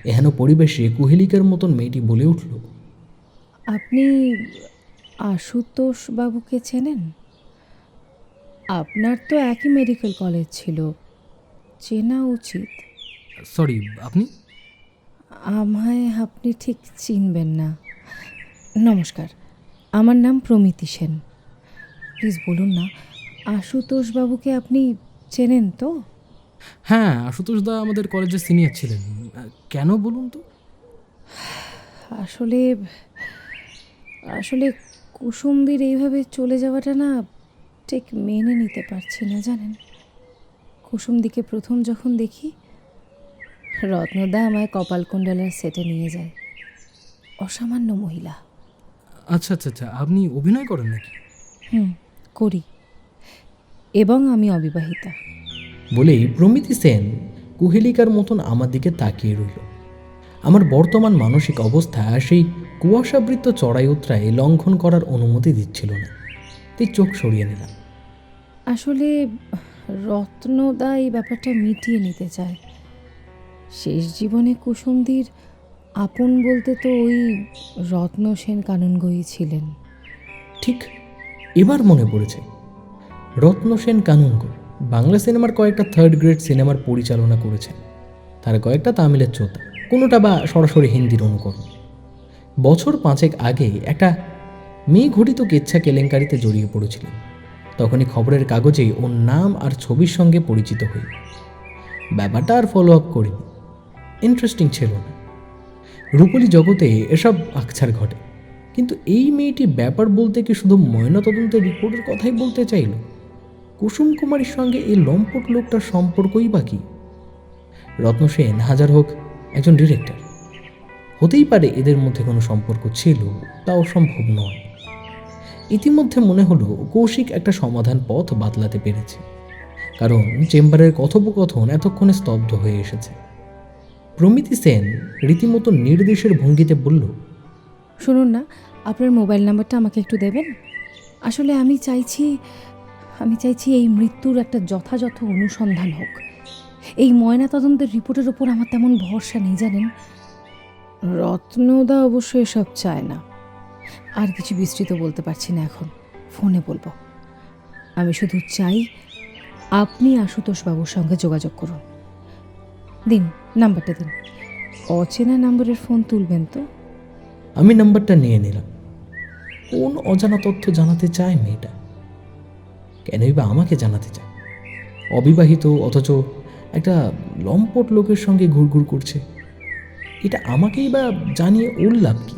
S1: এহেন পরিবেশে কুহেলিকার মতন মেয়েটি বলে উঠল,
S6: আপনি আশুতোষ বাবুকে চেনেন? আপনার তো একই মেডিকেল কলেজ ছিল, চেনা উচিত।
S1: সরি, আপনি?
S6: আমায় আপনি ঠিক চিনবেন না। নমস্কার, আমার নাম প্রমিতি সেন। প্লিজ বলুন না, আশুতোষ বাবুকে আপনি চেনেন তো?
S1: হ্যাঁ, আশুতোষ দা আমাদের কলেজের সিনিয়র ছিলেন। কেন বলুন তো?
S6: আসলে আসলে কুসুমদির এইভাবে চলে যাওয়াটা না ঠিক মেনে নিতে পারছি না, জানেন। কুসুমদিকে প্রথম যখন দেখি, রত্নদা আমায় কপালকুণ্ডলার সেটে নিয়ে যায়। অসামান্য মহিলা।
S1: আচ্ছা আচ্ছা আচ্ছা, আপনি অভিনয় করেন নাকি?
S6: করি, এবং আমি অবিবাহিতা।
S1: বলেই প্রমিতি সেন কুহেলিকার মতন আমার দিকে তাকিয়ে রইল। আমার বর্তমান মানসিক অবস্থা সেই কুয়াশাবৃত্ত চড়াই উতরায় লঙ্ঘন করার অনুমতি দিচ্ছিল না, তাই চোখ সরিয়ে নিলাম।
S6: আসলে রত্নদা এই ব্যাপারটা মিটিয়ে নিতে চায়। শেষ জীবনে কুসুমদির আপন বলতে তো ওই রত্ন সেন কানুনগোয়ী ছিলেন।
S1: ঠিক এবার মনে পড়েছে, রত্ন সেন কানুনগো বাংলা সিনেমার কয়েকটা থার্ড গ্রেড সিনেমার পরিচালনা করেছেন, তার কয়েকটা তামিলের চোতা, কোনোটা বা সরাসরি হিন্দির অনুকরণ। বছর 5 আগে একটা মেয়ে ঘটিত কেচ্ছা কেলেঙ্কারিতে জড়িয়ে পড়েছিলেন। তখনই খবরের কাগজে ওর নাম আর ছবির সঙ্গে পরিচিত হই। ব্যাপারটা আর ফলো আপ করিনি, ইন্টারেস্টিং ছিল না। রূপলী জগতে এসব আকছার ঘটে, কিন্তু এই মেয়েটি ব্যাপার বলতে কি শুধু ময়নাতদন্তের রিপোর্টের কথাই বলতে চাইল? কুসুম কুমারীর সঙ্গে এই লম্পট লোকটার সম্পর্কই বা কি? রত্ন সেন হাজার হোক একজন ডিরেক্টর, হতেই পারে এদের মধ্যে কোনো সম্পর্ক ছিল, তা অসম্ভব নয়। ইতিমধ্যে মনে হলো কৌশিক একটা সমাধান পথ বাতলাতে পেরেছে, কারণ চেম্বারের কথোপকথন এতক্ষণে স্তব্ধ হয়ে এসেছে। প্রমিতি সেন রীতিমতো নির্দেশের ভঙ্গিতে বলল,
S6: শুনুন না, আপনার মোবাইল নাম্বারটা আমাকে একটু দেবেন? আসলে আমি চাইছি এই মৃত্যুর একটা যথাযথ অনুসন্ধান হোক। এই ময়নাতদন্তের রিপোর্টের ওপর আমার তেমন ভরসা নেই, জানেন। রত্নদা অবশ্য এসব চায় না। আর কিছু বিস্তৃত বলতে পারছি না এখন, ফোনে বলবো। আমি শুধু চাই আপনি আশুতোষবাবুর সঙ্গে যোগাযোগ করুন। দিন, নাম্বারটা দিন। অচেনা নাম্বারের ফোন তুলবেন তো?
S1: আমি নাম্বারটা নিয়ে নিলাম। কোন অজানা তথ্য জানাতে চায় মেয়েটা? কেনই বা আমাকে জানাতে চায়? অবিবাহিত, অথচ একটা লম্পট লোকের সঙ্গে ঘুরঘুর করছে। এটা আমাকেই বা জানিয়ে ওর লাভ কি?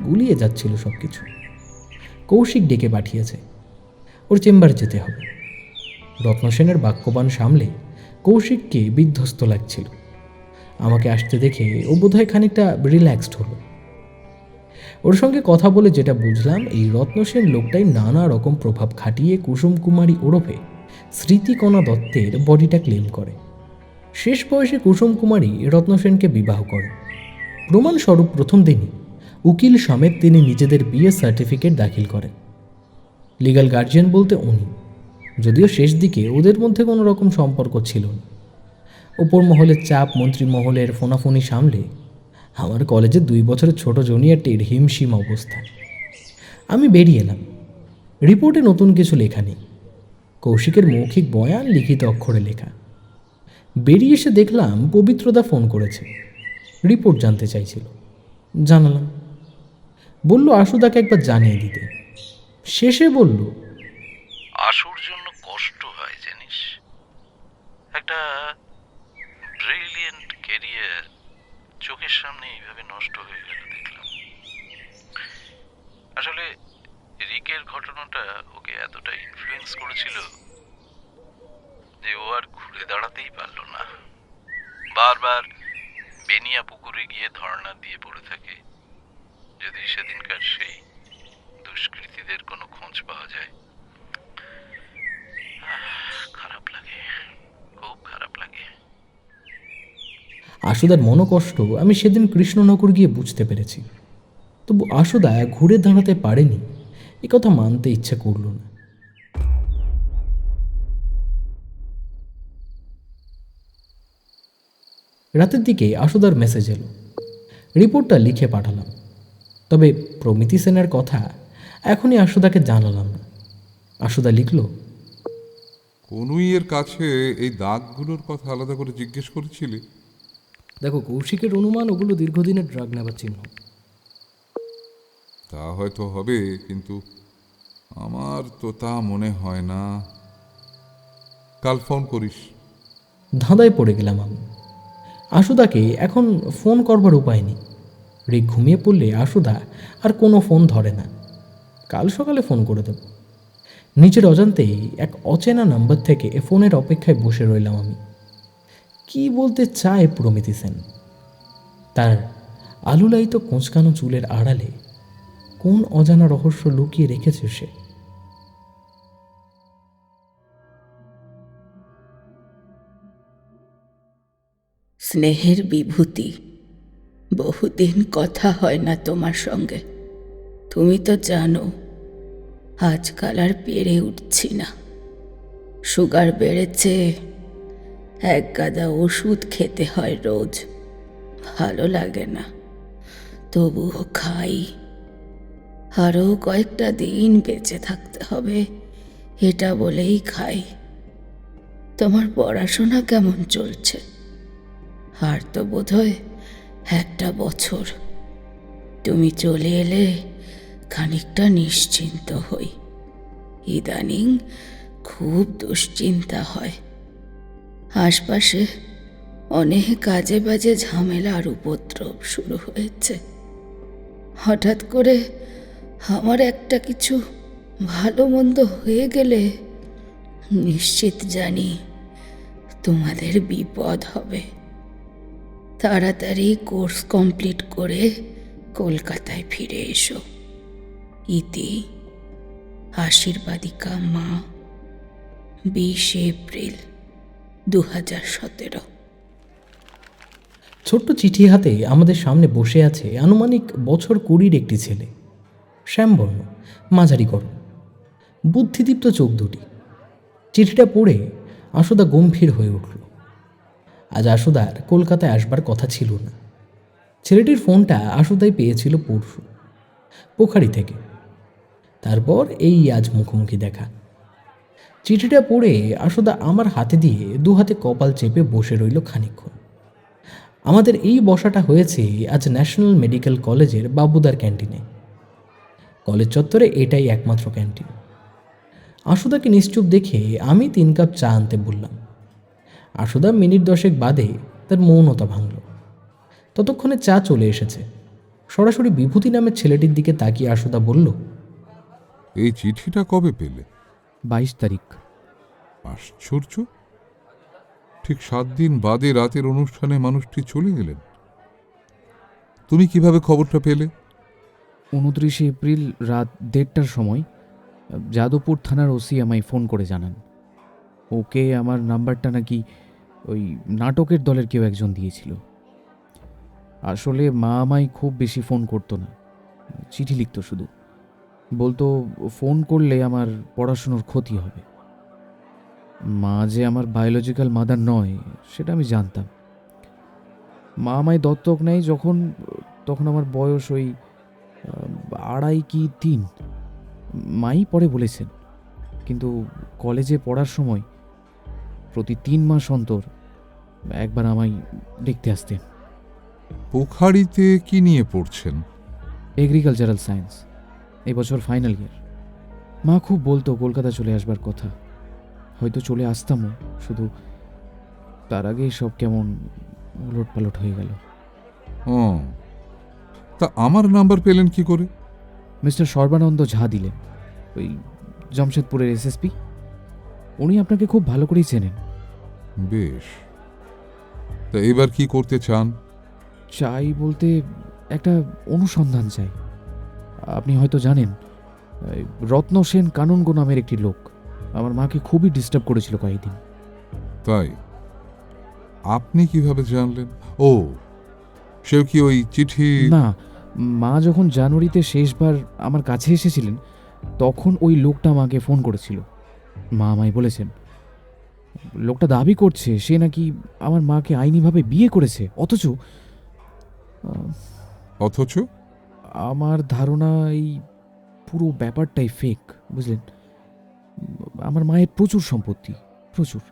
S1: গুলিয়ে যাচ্ছিল সব কিছু। কৌশিক ডেকে পাঠিয়েছে, ওর চেম্বারে যেতে হবে। রত্নসেনের বাক্যবান সামলে কৌশিককে বিধ্বস্ত লাগছিল। আমাকে আসতে দেখে ও বোধহয় খানিকটা রিল্যাক্সড হলো। ওর সঙ্গে কথা বলে যেটা বুঝলাম, এই রত্নসেন লোকটাই নানা রকম প্রভাব খাটিয়ে কুসুম কুমারী ওরফে স্মৃতিকণা দত্তের বডিটা ক্লেম করে। শেষ বয়সে কুসুম কুমারী রত্নসেনকে বিবাহ করে। প্রমাণস্বরূপ প্রথম দিনই উকিল সমেত তিনি নিজেদের বিয়ে সার্টিফিকেট দাখিল করেন। লিগ্যাল গার্জিয়ান বলতে উনি, যদিও শেষ দিকে ওদের মধ্যে কোনো রকম সম্পর্ক ছিল না। ওপর মহলের চাপ, মন্ত্রী মহলের ফোনাফোনি সামলে আমার কলেজে 2 বছরের ছোট জুনিয়রটির হিমশিম অবস্থা। আমি বেরিয়ে এলাম। রিপোর্টে নতুন কিছু লেখা নেই, কৌশিকের মৌখিক বয়ান লিখিত অক্ষরে লেখা। বেরিয়ে এসে দেখলাম পবিত্রদা ফোন করেছে, রিপোর্ট জানতে চাইছিল। জানালাম। বলল আশুদাকে একবার জানিয়ে দিতে। শেষে বলল,
S3: আশুর জন্য কষ্ট হয় জানিস। একটা ব্রিলিয়েন্ট ক্যারিয়ার চোখের সামনে এইভাবে নষ্ট হয়ে গেল দেখলাম। আসলে রিকের ঘটনাটা ওকে এতটা ইনফ্লুয়েন্স করেছিল যে ও আর ঘুরে দাঁড়াতেই পারল না। বারবার বেনিয়া পুকুরে গিয়ে ধর্ণা দিয়ে পড়ে থাকে যদি সেদিনকার সেই দুষ্কৃতীদের কোনো খোঁজ পাওয়া যায়। খারাপ লাগে, খুব খারাপ লাগে।
S1: আশুদার মনোকষ্ট আমি সেদিন কৃষ্ণনগর গিয়ে বুঝতে পেরেছি। তবু আশুদা ঘুরে দাঁড়াতে পারেনি, এ কথা মানতে ইচ্ছে করল না। রাতের দিকে আশুদার মেসেজ এলো, রিপোর্টটা লিখে পাঠালাম। তবে প্রমিতি সেনের কথা এখনই আশুদাকে জানালাম না। আশুদা লিখল,
S2: কনুইয়ের কাছে এই দাগগুলোর কথা আলাদা করে জিজ্ঞেস করেছিলি?
S1: দেখো, কৌশিকের অনুমান ওগুলো দীর্ঘদিনের ড্রাগ নেবার চিহ্ন।
S2: তা হয়তো হবে, কিন্তু আমার তো তা মনে হয় না। কাল ফোন করিস।
S1: ধাঁধায় পড়ে গেলাম আমি। আশুদাকে এখন ফোন করবার উপায় নেই। রিক ঘুমিয়ে পড়লে আশুদা আর কোনো ফোন ধরে না। কাল সকালে ফোন করে দেব। নিজের অজান্তেই এক অচেনা নাম্বার থেকে ফোনের অপেক্ষায় বসে রইলাম আমি। কি বলতে চায় প্রমিতি সেন? তার আলুলায়িত কোঁচকানো চুলের আড়ালে কোন অজানা রহস্য লুকিয়ে রেখেছে সে?
S7: স্নেহের বিভূতি, বহুদিন কথা হয় না তোমার সঙ্গে। তুমি তো জানো আজকাল আর পেরে উঠছি না। সুগার বেড়েছে, এক গাদা ওষুধ খেতে হয় রোজ। ভালো লাগে না, তবুও খাই। আরও কয়েকটা দিন বেঁচে থাকতে হবে এটা বলেই খাই। তোমার পড়াশোনা কেমন চলছে? আর তো বোধহয় 1 বছর। তুমি চলে এলে খানিকটা নিশ্চিন্ত হই। ইদানিং খুব দুশ্চিন্তা হয়। আশপাশে অনেক কাজে বাজে ঝামেলার উপদ্রব শুরু হয়েছে। হঠাৎ করে আমার একটা কিছু ভালো মন্দ হয়ে গেলে নিশ্চিত জানি তোমাদের বিপদ হবে। তাড়াতাড়ি কোর্স কমপ্লিট করে কলকাতায় ফিরে এসো। ইতি, আশীর্বাদিকা মা, 20 এপ্রিল 2017।
S1: ছোট্ট চিঠি হাতে আমাদের সামনে বসে আছে আনুমানিক বছর 20 একটি ছেলে। শ্যামবর্ণ, মাঝারি গড়ন, বুদ্ধিদীপ্ত চোখ দুটি। চিঠিটা পড়ে আশুদা গম্ভীর হয়ে উঠল। আজ আশুদার কলকাতায় আসবার কথা ছিল না। ছেলেটির ফোনটা আশুদাই পেয়েছিল পরশু, পোখারি থেকে। তারপর এই আজ মুখোমুখি দেখা। চিঠিটা পড়ে আশুদা আমার হাতে দিয়ে 2 হাতে কপাল চেপে বসে রইল খানিকক্ষণ। আমাদের এই বসাটা হয়েছে আজ ন্যাশনাল মেডিকেল কলেজের বাবুদার ক্যান্টিনে। কলেজ চত্বরে এটাই একমাত্র ক্যান্টিন। আশুদাকে নিশ্চুপ দেখে আমি 3 কাপ চা আনতে বললাম। আশুদা মিনিট 10 বাদে তার মৌনতা ভাঙল। ততক্ষণে চা চলে এসেছে। সরাসরি বিভূতি নামের ছেলেটির দিকে তাকিয়ে আশুদা বলল,
S2: এই চিঠিটা কবে পেলে?
S8: 22 তারিখ।
S2: আশ্চর্য, ঠিক 7 দিন বাদে রাতের অনুষ্ঠানে মানুষটি চলে গেলেন। তুমি কিভাবে খবরটা পেলে?
S8: 29 এপ্রিল রাত 1:30টার সময় যাদবপুর থানার ওসি আমায় ফোন করে জানান ওকে আমার নাম্বারটা নাকি ওই নাটকের দলের কেউ একজন দিয়েছিল। আসলে মা আমায় খুব বেশি ফোন করতো না, চিঠি লিখতো শুধু। বলতো ফোন করলে আমার পড়াশুনোর ক্ষতি হবে। মা যে আমার বায়োলজিক্যাল মাদার নয় সেটা আমি জানতাম। মা আমায় দত্তক নেয় তখন আমার বয়স ওই 2.5 কি 3। মাই পরে বলেছেন, কিন্তু কলেজে পড়ার সময় প্রতি 3 মাস অন্তর একবার আমায় দেখতে আসতেন।
S2: পোখারিতে কি নিয়ে পড়ছেন?
S8: এগ্রিকালচারাল সায়েন্স, এবছর ফাইনাল ইয়ার। মা খুব বলতো কলকাতা চলে আসবার কথা। হয়তো চলে আসতামও, শুধু তার আগেই সব কেমন উলটপালট হয়ে গেল।
S2: ও, তা আমার নাম্বার পেলেন কি করে?
S8: মিস্টার সর্বানন্দ ঝা দিলেন, ওই জামশেদপুরের এসএসপি। উনি আপনাকে খুব ভালো করেই চেনেন।
S2: বেশ, তা এবার কি করতে চান?
S8: চাই বলতে একটা অনুসন্ধান চাই। আপনি হয়তো জানেন, রত্ন সেন কানুনগো নামের একটি লোক আমার মাকে খুবই ডিস্টার্ব করেছিল কয়েকদিন।
S2: তাই? আপনি কিভাবে জানলেন? ও, সেও কি ওই চিঠি?
S8: না, মা যখন জানুয়ারিতে শেষবার আমার কাছে এসেছিলেন তখন ওই লোকটা আমাকে ফোন করেছিল। মা আমায় বলেছেন লোকটা দাবি করছে সে নাকি আমার মাকে আইনিভাবে বিয়ে করেছে,
S2: অথচ
S8: আমার ধারণা এই পুরো ব্যাপারটাই ফেক, বুঝলেন। আমার মায়ের প্রচুর সম্পত্তি, প্রচুর।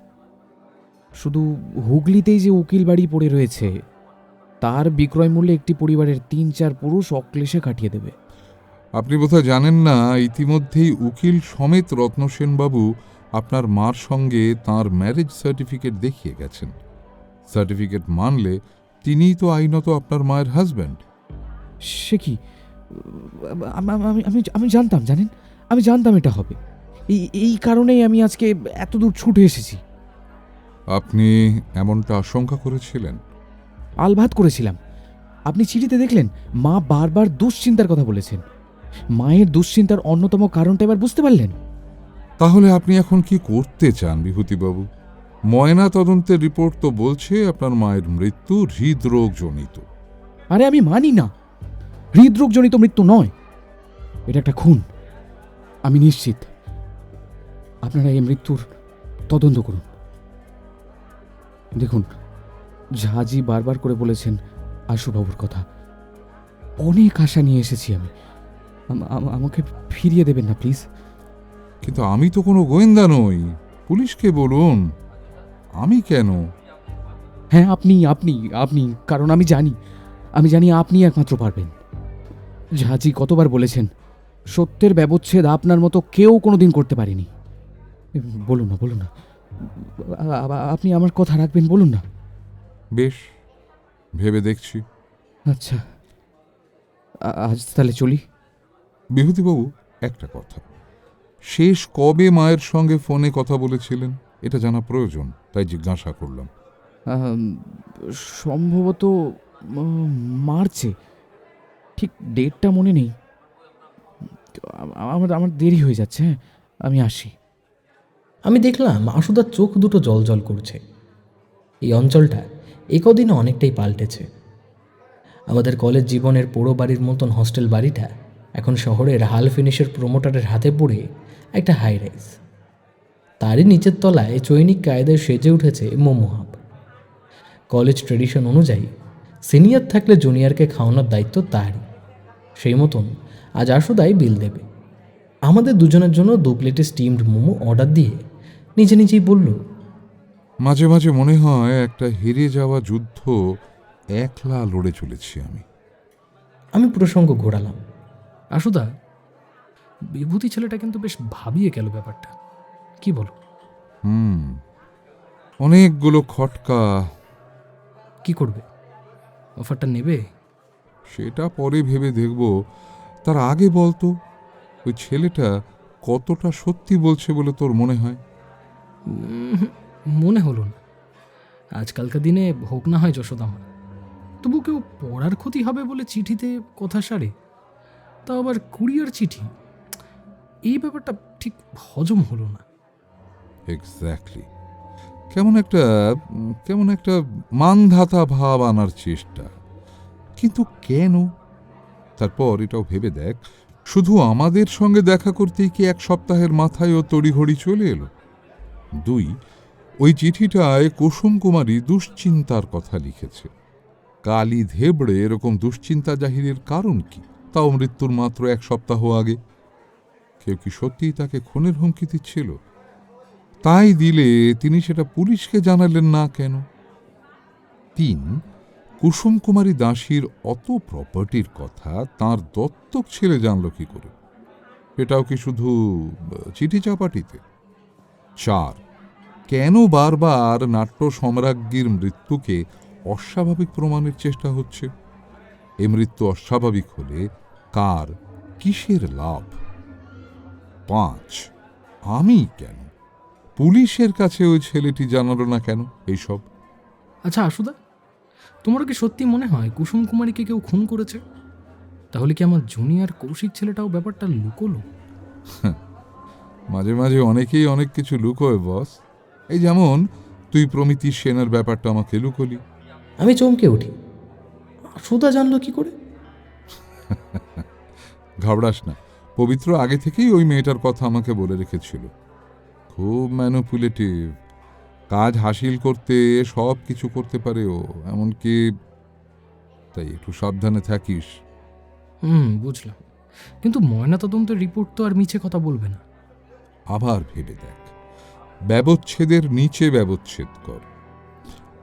S8: শুধু হুগলিতেই যে উকিল বাড়ি পড়ে রয়েছে তার বিক্রয় মূল্যে একটি পরিবারের 3-4 পুরুষ অক্লেশে কাটিয়ে দেবে।
S2: আপনি বোধহয় জানেন না, ইতিমধ্যেই উকিল সমেত রত্নসেনবাবু আপনার মার সঙ্গে তার ম্যারেজ সার্টিফিকেট দেখিয়ে গেছেন। সার্টিফিকেট মানলে তিনিই তো আইনত আপনার মায়ের হাজব্যান্ড।
S8: সে কি? আমি জানতাম, জানেন, আমি জানতাম এটা হবে, এই কারণেই আমি আজকে এত দূর ছুটে এসেছি।
S2: আপনি এমনটা আশঙ্কা করেছিলেন?
S8: আলবাত করেছিলাম। আপনি চিঠিতে দেখলেন মা বারবার দুশ্চিন্তার কথা বলেছেন। মায়ের দুশ্চিন্তার অন্যতম কারণটা এবার বুঝতে পারলেন?
S2: তাহলে আপনি এখন কি করতে চান বিভূতিবাবু? ময়না তদন্তের রিপোর্ট তো বলছে আপনার মায়ের মৃত্যু হৃদরোগ জনিত।
S8: আরে আমি মানি না, হৃদরোগজনিত মৃত্যু নয়, এটা একটা খুন। আমি নিশ্চিত। আপনারা এই মৃত্যুর তদন্ত করুন। দেখুন, ঝাজি বারবার করে বলেছেন আশুবাবুর কথা। অনেক আশা নিয়ে এসেছি আমি। আমাকে ফিরিয়ে দেবেন না প্লিজ।
S2: কিন্তু আমি তো কোনো গোয়েন্দা নই। পুলিশকে বলুন। আমি কেন?
S8: হ্যাঁ, আপনি আপনি আপনি কারণ আমি জানি আপনি একমাত্র পারবেন। ঝাজি কতবার বলেছেন সত্যের ব্যবচ্ছেদ আপনার মতো কেউ কোনোদিন করতে পারেনি। বলুন না, আপনি আমার কথা রাখবেন, বলুন না।
S2: বেশ, ভেবে দেখছি।
S8: আচ্ছা, আজ তাহলে চলি।
S2: বিভূতিবাবু, একটা কথা, শেষ কবে মায়ের সঙ্গে ফোনে কথা বলেছিলেন এটা জানা প্রয়োজন, তাই জিজ্ঞাসা করলাম।
S8: সম্ভবত মার্চে, ঠিক ডেটটা মনে নেই। আমার দেরি হয়ে যাচ্ছে। হ্যাঁ, আমি আসি।
S1: আমি দেখলাম আশুদার চোখ দুটো জল জল করছে। এই অঞ্চলটা একদিনে অনেকটাই পাল্টেছে। আমাদের কলেজ জীবনের পোড়ো বাড়ির মতন হস্টেল বাড়িটা এখন শহরের হাল ফিনিশের প্রমোটারের হাতে পড়ে একটা হাই রাইজ। তারই নিচের তলায় চৈনিক কায়দায় সেজে উঠেছে মোমো হাব। কলেজ ট্রেডিশন অনুযায়ী সিনিয়র থাকলে জুনিয়রকে খাওয়ানোর দায়িত্ব তারই। সেই মতন আজ আশুদাই বিল দেবে। আমাদের দুজনের জন্য 2 প্লেটে স্টিমড মোমো অর্ডার দিয়ে নিজেই বলল,
S2: মাঝে মাঝে মনে হয় একটা হেরে যাওয়া যুদ্ধ একলা লড়ে চলেছি আমি।
S1: আমি প্রসঙ্গ ঘোরালাম, আশুদা, বিভূতি ছেলেটা কিন্তু বেশ ভাবিয়ে গেল ব্যাপারটা, কি বলো?
S2: অনেকগুলো খটকা।
S1: কি করবে? অফারটা নেবে?
S2: সেটা পরে ভেবে দেখব। তার আগে বলতো, ওই ছেলেটা কতটা সত্যি বলছে বলে তোর মনে হয়?
S1: মনে হলো না। আজকালকার দিনে হোক না হয় যশোদামা, তবু কেউ পড়ার ক্ষতি হবে বলে চিঠিতে কথা সারে, তা আবার কুরিয়ার চিঠি। এই ব্যাপারটা ঠিক হজম হলো না।
S2: এক্স্যাক্টলি। কেমন একটা মানধাতা ভাব আনার চেষ্টা। কিন্তু কেন? তারপর এটাও ভেবে দেখ, শুধু আমাদের সঙ্গে দেখা করতেই কি 1 সপ্তাহের মাথায় ও তড়িঘড়ি চলে এলো? 2, ওই চিঠিটায় কুসুম কুমারী দুশ্চিন্তার কথা লিখেছে। কালী ধেবড়ে এরকম দুশ্চিন্তা জাহিরের কারণ কি, তাও মৃত্যুর মাত্র 1 সপ্তাহ আগে? কেউ কি সত্যিই তাকে খুনের হুমকি দিচ্ছিল? তাই দিলে তিনি সেটা পুলিশকে জানালেন না কেন? 3, কুসুম কুমারী দাসীর অত প্রপার্টির কথা তার দত্তক ছেলে জানল কি করে? এটাও কি শুধু চিঠি চাপাটিতে? 4, কেন বারবার নাট্য সম্রাজ্ঞীর মৃত্যুকে অস্বাভাবিক প্রমাণের চেষ্টা হচ্ছে? এ মৃত্যু অস্বাভাবিক হলে কার, কিসের লাভ? 5, আমি কেন? পুলিশের কাছে ওই ছেলেটি জানালো না কেন এইসব?
S1: আচ্ছা আশুদা, তোমারও কি সত্যি মনে হয় কুসুম কুমারীকে কেউ খুন করেছে? তাহলে কি আমার জুনিয়র কৌশিক ছেলেটাও ব্যাপারটা লুকোলো?
S2: মাঝে মাঝে অনেকেই অনেক কিছু লুকোয় বস। এই যেমন তুই প্রমিতি সেনের ব্যাপারটা আমাকে লুকোলি।
S1: আমি চমকে উঠি, আশুদা জানলো কি করে?
S2: ঘাবড়াস না, পবিত্র আগে থেকেই ওই মেয়েটার কথা আমাকে বলে রেখেছিল। খুব ম্যানুপুলেটিভ, কাজ হাসিল করতে সব কিছু করতে পারে ও, এমনকি, তাই একটু সাবধানে থাকিস।
S1: বুঝলাম, কিন্তু ময়নাতদন্তের রিপোর্ট তো আর মিছে কথা বলবে না।
S2: আবার ভেবে দেখ, ব্যবচ্ছেদের নিচে ব্যবচ্ছেদ কর।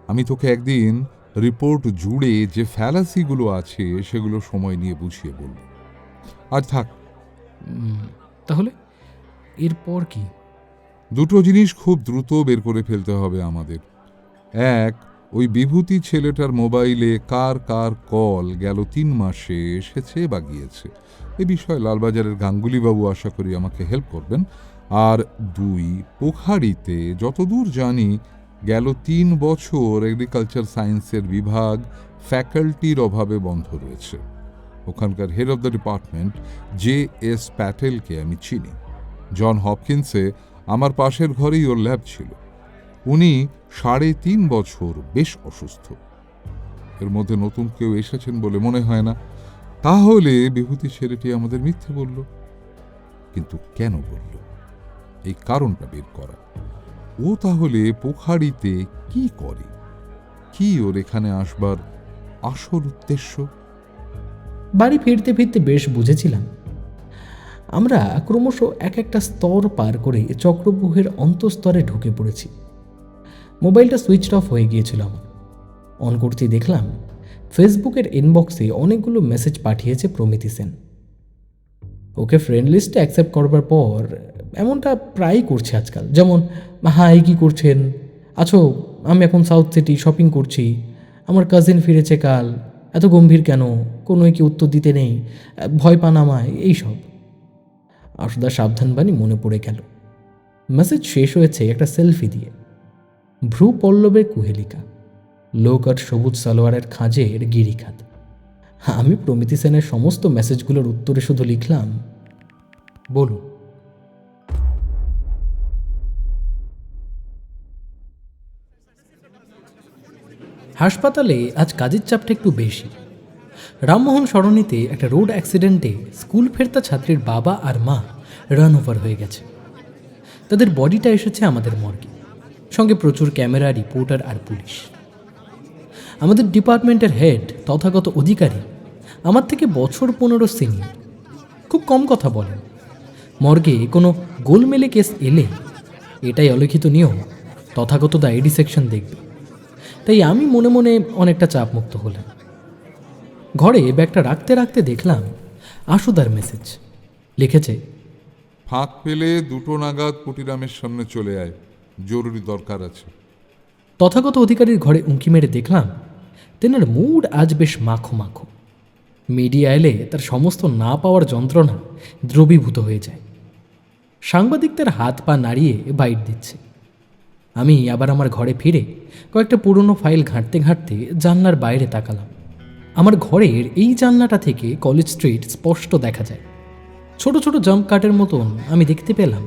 S2: আমি তোকে একদিন রিপোর্ট জুড়ে যে ফ্যালাসিগুলো আছে সেগুলো সময় নিয়ে বুঝিয়ে বলব। আজ থাক।
S1: তাহলে এরপর কি?
S2: 2টো জিনিস খুব দ্রুত বের করে ফেলতে হবে আমাদের। 1, ওই বিভূতি ছেলেটার মোবাইলে কার কার কল গেল 3 মাসে এসেছে বা গিয়েছে, এ বিষয়ে লালবাজারের গাঙ্গুলিবাবু আশা করি আমাকে হেল্প করবেন। আর 2 পোখাড়িতে যতদূর জানি গেল 3 বছর এগ্রিকালচার সায়েন্সের বিভাগ ফ্যাকাল্টির অভাবে বন্ধ রয়েছে। ওখানকার head of the department JS প্যাটেলকে আমি চিনি। জন হপকিন্সে আমার পাশের ঘরেই ওর ল্যাব ছিল। উনি 3.5 বছর বেশ অসুস্থ। এর মধ্যে নতুন কেউ এসেছেন বলে মনে হয় না। তাহলে বিভূতি ছেলেটি আমাদের মিথ্যে বলল। কিন্তু কেন বলল, এই কারণটা বের করা। ও তাহলে পোখাড়িতে কি করে? কি ওর এখানে আসবার আসল উদ্দেশ্য?
S1: বাড়ি ফিরতে ফিরতে বেশ বুঝেছিলাম আমরা ক্রমশ এক একটা স্তর পার করে চক্রব্যূহের অন্তঃস্তরে ঢুকে পড়েছি। মোবাইলটা সুইচ অফ হয়ে গিয়েছিল আমার। অন করতেই দেখলাম ফেসবুকের ইনবক্সে অনেকগুলো মেসেজ পাঠিয়েছে প্রমিতি সেন। ওকে ফ্রেন্ড লিস্টে অ্যাকসেপ্ট করবার পর এমনটা প্রায়ই করছে আজকাল। যেমন, হাই কী করছেন, আছো, আমি এখন সাউথ সিটি শপিং করছি, আমার কাজিন ফিরেছে কাল, এত গম্ভীর কেন, কোনোই কি উত্তর দিতে নেই, ভয় পান আমায়, এইসব। আশুদার সাবধানবাণী মনে পড়ে গেল। মেসেজ শেষ হয়েছে একটা সেলফি দিয়ে। ভ্রু পল্লবের কুহেলিকা, লোক আর সবুজ সালোয়ারের খাঁজের গিরিখাত। আমি প্রমিতি সেনের সমস্ত মেসেজগুলোর উত্তরে শুধু লিখলাম, বলুন। হাসপাতালে আজ কাজের চাপটা একটু বেশি। রামমোহন সরণিতে একটা রোড অ্যাক্সিডেন্টে স্কুল ফেরতা ছাত্রীর বাবা আর মা রান ওভার হয়ে গেছে। তাদের বডিটা এসেছে আমাদের মর্গে, সঙ্গে প্রচুর ক্যামেরা, রিপোর্টার আর পুলিশ। আমাদের ডিপার্টমেন্টের হেড তথাগত অধিকারী আমার থেকে বছর 15 সিনিয়র, খুব কম কথা বলেন। মর্গে কোনো গোলমেলে কেস এলে এটাই অলিখিত নিয়ম, তথাগত দা এডি সেকশন দেখবে। তাই আমি মনে মনে অনেকটা চাপমুক্ত হলাম। ঘরে ব্যাগটা রাখতে রাখতে দেখলাম আশুদার মেসেজ। লিখেছে,
S2: ফাঁক পেলে 2টো নাগাদ পুটিরামের সামনে চলে আয়, জরুরি দরকার আছে।
S1: তথাগত অধিকারীর ঘরে উঁকি মেরে দেখলাম তেনার মুড আজ বেশ মাখো মাখো। মিডিয়া এলে তার সমস্ত না পাওয়ার যন্ত্রণা দ্রবীভূত হয়ে যায়। সাংবাদিক তার হাত পা নাড়িয়ে বাইট দিচ্ছে। আমি আবার আমার ঘরে ফিরে কয়েকটা পুরনো ফাইল ঘাঁটতে ঘাঁটতে জানলার বাইরে তাকালাম। আমার ঘরের এই জানলাটা থেকে কলেজ স্ট্রিট স্পষ্ট দেখা যায়। ছোট ছোট জাম্প কাটের মতন আমি দেখতে পেলাম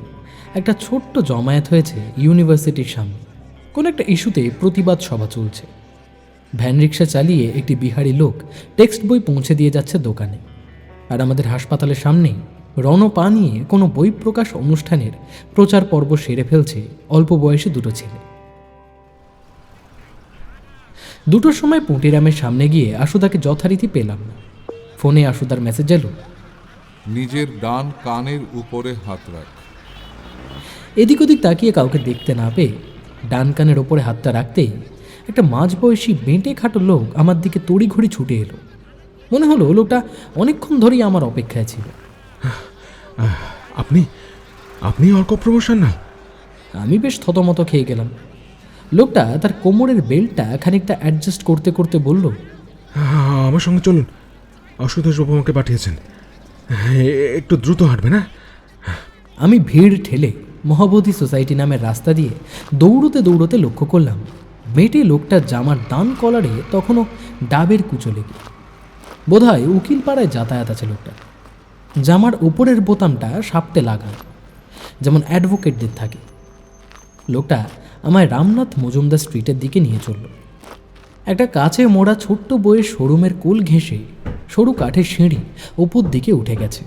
S1: একটা ছোট্ট জমায়েত হয়েছে ইউনিভার্সিটির সামনে। কোন একটা ইস্যুতে প্রতিবাদ সভা চলছে। ভ্যান রিক্সা চালিয়ে একটি বিহারি লোক টেক্সট বই পৌঁছে দিয়ে যাচ্ছে দোকানে। আর আমাদের হাসপাতালের সামনেই রণপা নিয়ে কোনো বই প্রকাশ অনুষ্ঠানের প্রচার পর্ব সেরে ফেলছে অল্প বয়সী 2টো ছেলে। 2টোর সময় পুটিরামের সামনে গিয়ে আশুদাকে যথারীতি পেলাম না। ফোনে আশুদার মেসেজ এলো,
S2: নিজের ডান কানের উপরে হাত রাখ।
S1: এদিক ওদিক তাকিয়ে কাউকে দেখতে না পেয়ে ডান কানের ওপরে হাতটা রাখতেই একটা মাঝবয়সী বেঁটে খাটো লোক আমার দিকে তড়িঘড়ি ছুটে এলো। মনে হলো লোকটা অনেকক্ষণ ধরেই আমার অপেক্ষায় ছিল।
S9: আপনি অর্ক প্রমোশন না?
S1: আমি বেশ থতমত খেয়ে গেলাম। লোকটা তার কোমরের বেল্টটা খানিকটা অ্যাডজাস্ট করতে করতে বলল,
S9: আমার সঙ্গে চলুন, আশুতোষবাবু আমাকে পাঠিয়েছেন, একটু দ্রুত হাঁটবে না?
S1: আমি ভিড় ঠেলে মহাবোধি সোসাইটি নামের রাস্তা দিয়ে দৌড়তে দৌড়তে লক্ষ্য করলাম বেটে লোকটার জামার ডান কলারে তখনও ডাবের কুচো লেগে। বোধহয় উকিল পাড়ায় যাতায়াত আছে লোকটা। জামার উপরের বোতামটা সাপটে লাগানো, যেমন অ্যাডভোকেটদের থাকে। লোকটা আমায় রামনাথ মজুমদার স্ট্রিটের দিকে নিয়ে চলল। একটা কাছে মোড়া ছোট্ট বইয়ের শোরুমের কোল ঘেঁষে সরু কাঠের সিঁড়ি ওপর দিকে উঠে গেছে।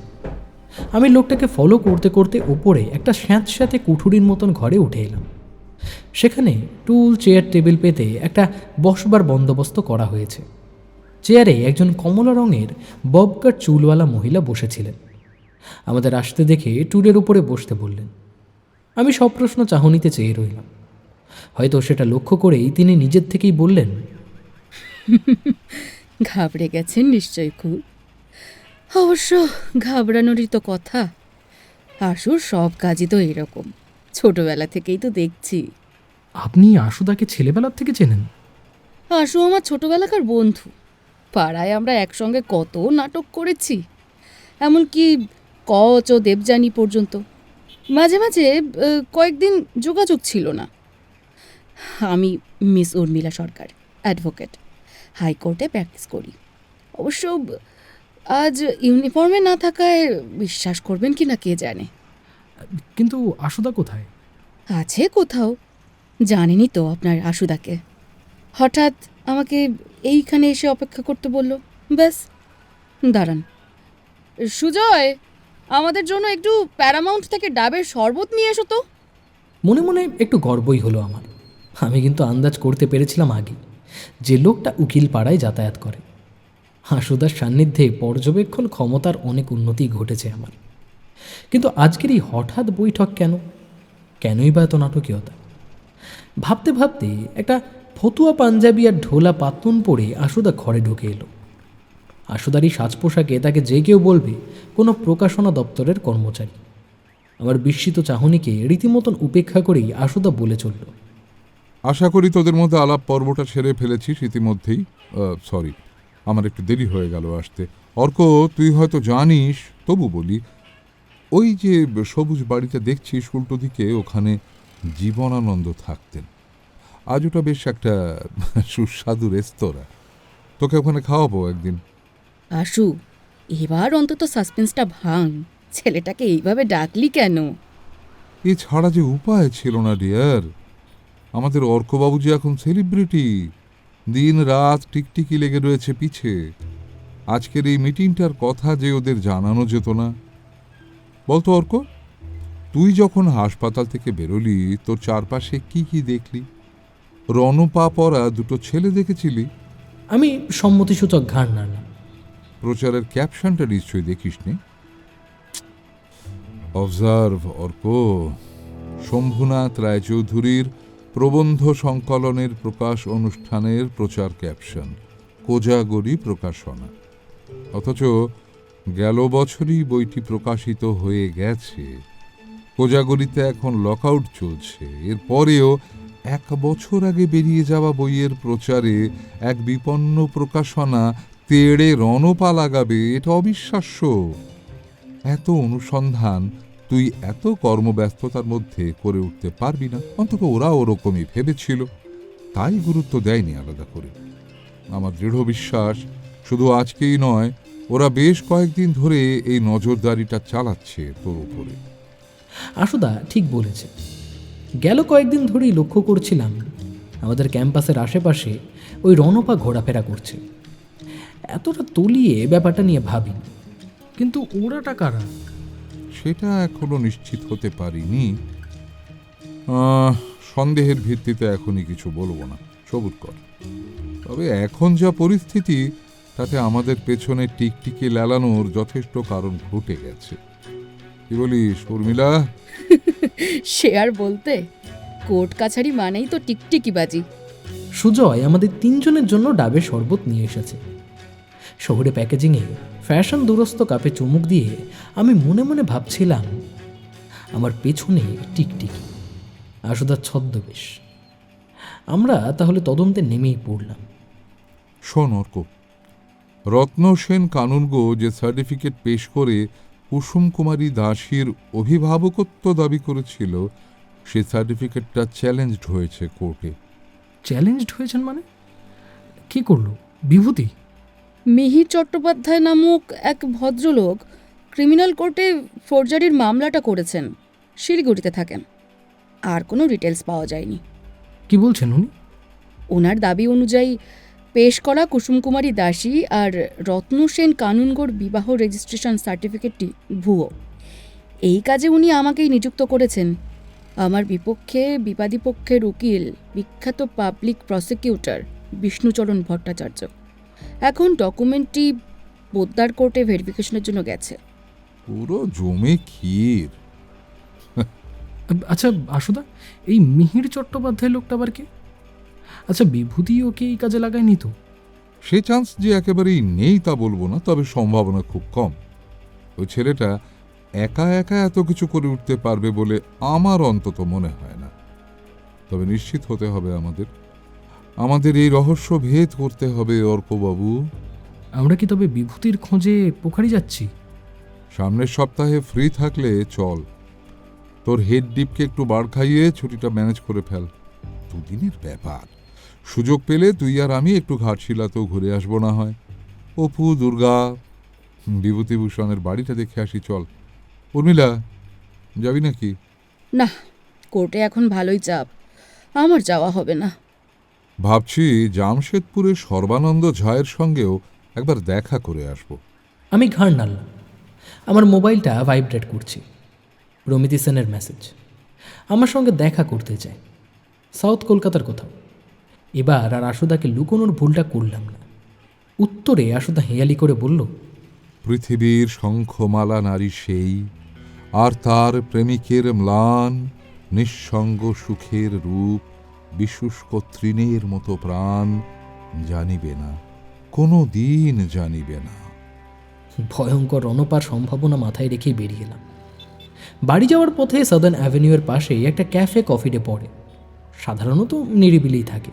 S1: আমি লোকটাকে ফলো করতে করতে ওপরে একটা স্যাঁতস্যাঁতে কুঠুরির মতন ঘরে উঠে এলাম। সেখানে টুল, চেয়ার, টেবিল পেতে একটা বসবার বন্দোবস্ত করা হয়েছে। চেয়ারে একজন কমলা রঙের ববকাট চুলওয়ালা মহিলা বসেছিলেন। আমাদের আসতে দেখে টুলের উপরে বসতে বললেন। আমি সপ্রশ্ন চাহনিতে চেয়ে রইলাম। হয়তো সেটা লক্ষ্য করেই তিনি নিজের থেকেই বললেন,
S7: ঘাবড়ে গেছেন নিশ্চয় খুব। অবশ্য ঘাবড়ানোরই তো কথা। আশুর সব কাজই তো এরকম, ছোটবেলা থেকেই তো দেখছি।
S1: আপনি আশুদাকে ছেলেবেলার থেকে চেনেন?
S7: আশু আমার ছোটবেলাকার বন্ধু। পাড়ায় আমরা একসঙ্গে কত নাটক করেছি, এমনকি কচ ও দেবযানী পর্যন্ত। মাঝে মাঝে কয়েকদিন যোগাযোগ ছিল না। আমি মিস উর্মিলা সরকার, অ্যাডভোকেট, হাইকোর্টে প্র্যাকটিস করি। অবশ্য আজ ইউনিফর্মে না থাকায় বিশ্বাস করবেন কি না কে জানে।
S1: কিন্তু আশুদা কোথায়?
S7: আছে কোথাও, জানেনই তো আপনার আশুদাকে। হঠাৎ আমাকে এইখানে এসে অপেক্ষা করতে বলল। ব্যাস, দাঁড়ান। সুজয়, আমাদের জন্য একটু প্যারামাউন্ট থেকে ডাবের শরবত নিয়ে এসো তো।
S1: মনে মনে একটু গর্বই হলো আমার। আমি কিন্তু আন্দাজ করতে পেরেছিলাম আগে যে লোকটা উকিল পাড়ায় যাতায়াত করে। হাসুদার সান্নিধ্যে পর্যবেক্ষণ ক্ষমতার অনেক উন্নতি ঘটেছে আমার। কিন্তু আজকের এই হঠাৎ বৈঠক কেনই বা এত নাটকীয়তা? ভাবতে ভাবতে একটা ফতুয়া পাঞ্জাবি আর ঢোলা পাতুন পরে আশুদা ঘরে ঢুকে এলো। আশুদারই সাজ পোশাকে তাকে যে কেউ বলবে কোনো প্রকাশনা দপ্তরের কর্মচারী। আমার বিস্মিত চাহনিকে রীতিমতন উপেক্ষা করেই আশুদা বলে চলল,
S2: আশা করি তোদের মধ্যে আলাপ পর্বটা সেরে ফেলেছিস ইতিমধ্যেই। সরি, আমার একটু দেরি হয়ে গেল আসতে। অর্ক, তুই হয়তো জানিস, তবু বলি, ওই যে সবুজ বাড়িতে দেখছিস উল্টো দিকে, ওখানে জীবনানন্দ থাকতেন। আজ ওটা বেশ একটা সুস্বাদু রেস্তোরাঁ। তোকে ওখানে খাওয়াবো একদিন।
S7: আশু, এবার অন্তত সাসপেন্সটা ভাঙ। ছেলেটাকে এইভাবে ডাকলি কেন?
S2: এ ছাড়া যে উপায় ছিল না ডিয়ার। আমাদের অর্কবাবু যে এখন সেলিব্রিটি, দিন রাত টিকটিকি লেগে রয়েছে পিছে। আজকের এই মিটিংটার কথা যে ওদের জানানো যেত না? বলতো অর্ক, তুই যখন হাসপাতাল থেকে বেরোলি তোর চারপাশে কি কি দেখলি? রণপা পরা দুটো ছেলে দেখেছিলি?
S1: আমি সম্মতিসূচক ঘাড় নাড়লাম।
S2: প্রচারের ক্যাপশনটা নিশ্চয়ই দেখিসনি। অবজার্ভ অর্ক, শম্ভুনাথ রায়চৌধুরীর প্রবন্ধ সংকলনের প্রকাশ অনুষ্ঠানের প্রচার ক্যাপশন, কোজাগরি প্রকাশনা। অথচ গেল বছরই বইটি প্রকাশিত হয়ে গেছে। কোজাগরিতে এখন লকআউট চলছে। এরপরেও 1 বছর আগে বেরিয়ে যাওয়া বইয়ের প্রচারে এক বিপন্ন প্রকাশনা তেড়ে রণপা লাগাবে, এটা অবিশ্বাস্য। এত অনুসন্ধান তুই এত কর্মব্যস্ততার মধ্যে করে উঠতে পারবি না। অন্তত ওরা ওরকমই ভেবেছিল, তাই গুরুত্ব দেয়নি আলাদা করে। আমার দৃঢ় বিশ্বাস শুধু আজকেই নয়, ওরা বেশ কয়েকদিন ধরে এই নজরদারিটা চালাচ্ছে তোর উপরে।
S1: আশুদা ঠিক বলেছে। গেল কয়েকদিন ধরেই লক্ষ্য করছিলাম আমাদের ক্যাম্পাসের আশেপাশে ওই রণপা ঘোরাফেরা করছে। এতটা তলিয়ে ব্যাপারটা নিয়ে ভাবিনি। কিন্তু ওরাটা কারা?
S2: সেটা এখনো নিশ্চিত হতে পারিনি। সন্দেহের ভিত্তিতে এখনই কিছু বলবো না, সবুর কর। তবে এখন যা পরিস্থিতি, তাতে আমাদের পেছনে টিকটিকি লেলানোর যথেষ্ট কারণ ঘটে গেছে। কি বলিস উর্মিলা?
S7: সে আর বলতে, কোর্ট কাছারি মানেই তো টিকটিকি বাজি।
S1: সুজয় আমাদের 3 জনের জন্য ডাবের শরবত নিয়ে এসেছে। শহরে প্যাকেজিংয়ে ফ্যাশন দুরস্ত কাপে চুমুক দিয়ে আমি মনে মনে ভাবছিলাম আমার পেছনে টিকটিকি, আশুদার ছদ্মবেশ। আমরা তাহলে তদন্তে নেমেই পড়লাম।
S2: শোন অর্ক, রত্ন সেন কানুনগো যে সার্টিফিকেট পেশ করে কুসুম কুমারী দাসীর অভিভাবকত্ব দাবি করেছিল, সে সার্টিফিকেটটা চ্যালেঞ্জড হয়েছে কোর্টে।
S1: চ্যালেঞ্জড হয়েছেন মানে? কি করলো বিভূতি?
S7: মিহির চট্টোপাধ্যায় নামক এক ভদ্রলোক ক্রিমিনাল কোর্টে ফোর্জারির মামলাটা করেছেন। শিলিগুড়িতে থাকেন। আর কোনো ডিটেলস পাওয়া যায়নি।
S1: কি বলছেন উনি?
S7: ওনার দাবি অনুযায়ী পেশ করা কুসুম কুমারী দাসী আর রত্ন সেন কানুনগোর বিবাহ রেজিস্ট্রেশন সার্টিফিকেটটি ভুয়ো। এই কাজে উনি আমাকেই নিযুক্ত করেছেন। আমার বিপক্ষে বিবাদী পক্ষের উকিল বিখ্যাত পাবলিক প্রসিকিউটর বিষ্ণুচরণ ভট্টাচার্য। এখন ডকুমেন্টটি পোদ্দার কোর্টে ভেরিফিকেশনের জন্য গেছে।
S2: পুরো জমে ক্ষীর।
S1: আচ্ছা আশুদা, এই মিহির চট্টোপাধ্যায় লোকটা আবার কে? আচ্ছা, বিভূতি ওকে এই কাজে লাগায়নি তো?
S2: সে চান্স যে একেবারেই নেই তা বলবো না, তবে সম্ভাবনা খুব কম। ওই ছেলেটা একা একা এত কিছু করে উঠতে পারবে বলে আমার অন্তত মনে হয় না। তবে নিশ্চিত হতে হবে আমাদের এই রহস্য ভেদ করতে হবে অর্কবাবু।
S1: আমরা কি তবে বিভূতির খোঁজে পোখারি যাচ্ছি?
S2: সামনের সপ্তাহে ফ্রি থাকলে চল। তোর হেড ডিপকে একটু বার খাইয়ে ছুটিটা ম্যানেজ করে ফেল। দুদিনের ব্যাপার, সুযোগ পেলে তুই আর আমি একটু ঘাটশিলাতেও ঘুরে আসবো না হয়। অপু, দুর্গা, বিভূতিভূষণের বাড়িটা দেখে আসি চল। উর্মিলা, যাবি নাকি?
S7: না, কোর্টে এখন ভালোই চাপ, আমার যাওয়া হবে না।
S2: ভাবছি জামশেদপুরের সর্বানন্দ ঝায়ের সঙ্গেও একবার দেখা করে আসব।
S1: আমি ঘাড় নাড়লাম। আমার মোবাইলটা ভাইব্রেট করছি। প্রমিতি সেনের মেসেজ। আমার সঙ্গে দেখা করতে চায়, সাউথ কলকাতার কোথাও। এবার আর আশুদাকে লুকোনোর ভুলটা করলাম না। উত্তরে আশুদা হেয়ালি করে বলল,
S2: পৃথিবীর শঙ্খমালা নারী সেই, আর তার প্রেমিকের ম্লান নিঃসঙ্গ সুখের রূপ বিশুষ্ক তৃণের মতো প্রাণ জানিবে না, কোনো দিন জানিবে না।
S1: ভয়ঙ্কর রণপার সম্ভাবনা মাথায় রেখেই বেরিয়ে এলাম। বাড়ি যাওয়ার পথে সাদার্ন অ্যাভিনিউয়ের পাশে একটা ক্যাফে কফি ডে পড়ে। সাধারণত নিরিবিলিই থাকে।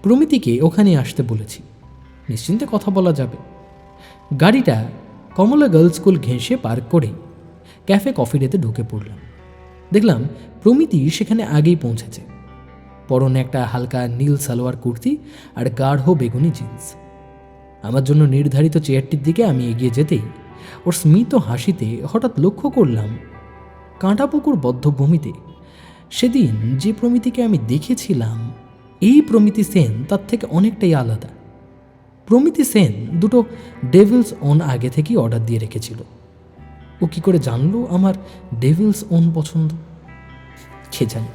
S1: প্রমিতিকে ওখানে আসতে বলেছি, নিশ্চিন্তে কথা বলা যাবে। গাড়িটা কমলা গার্লস স্কুল ঘেঁষে পার্ক করে ক্যাফে কফি ডেতে ঢুকে পড়লাম। দেখলাম প্রমিতি সেখানে আগেই পৌঁছেছে। পরনে একটা হালকা নীল সালোয়ার কুর্তি আর গাঢ় বেগুনি জিন্স। আমার জন্য নির্ধারিত চেয়ারটির দিকে আমি এগিয়ে যেতেই ওর স্মিত হাসিতে হঠাৎ লক্ষ্য করলাম কাঁটাপুকুর বদ্ধভূমিতে সেদিন যে প্রমিতিকে আমি দেখেছিলাম, এই প্রমিতি সেন তার থেকে অনেকটাই আলাদা। প্রমিতি সেন দুটো ডেভিলস ওন আগে থেকেই অর্ডার দিয়ে রেখেছিল। ও কী করে জানলো আমার ডেভিলস ওন পছন্দ? কে জানে।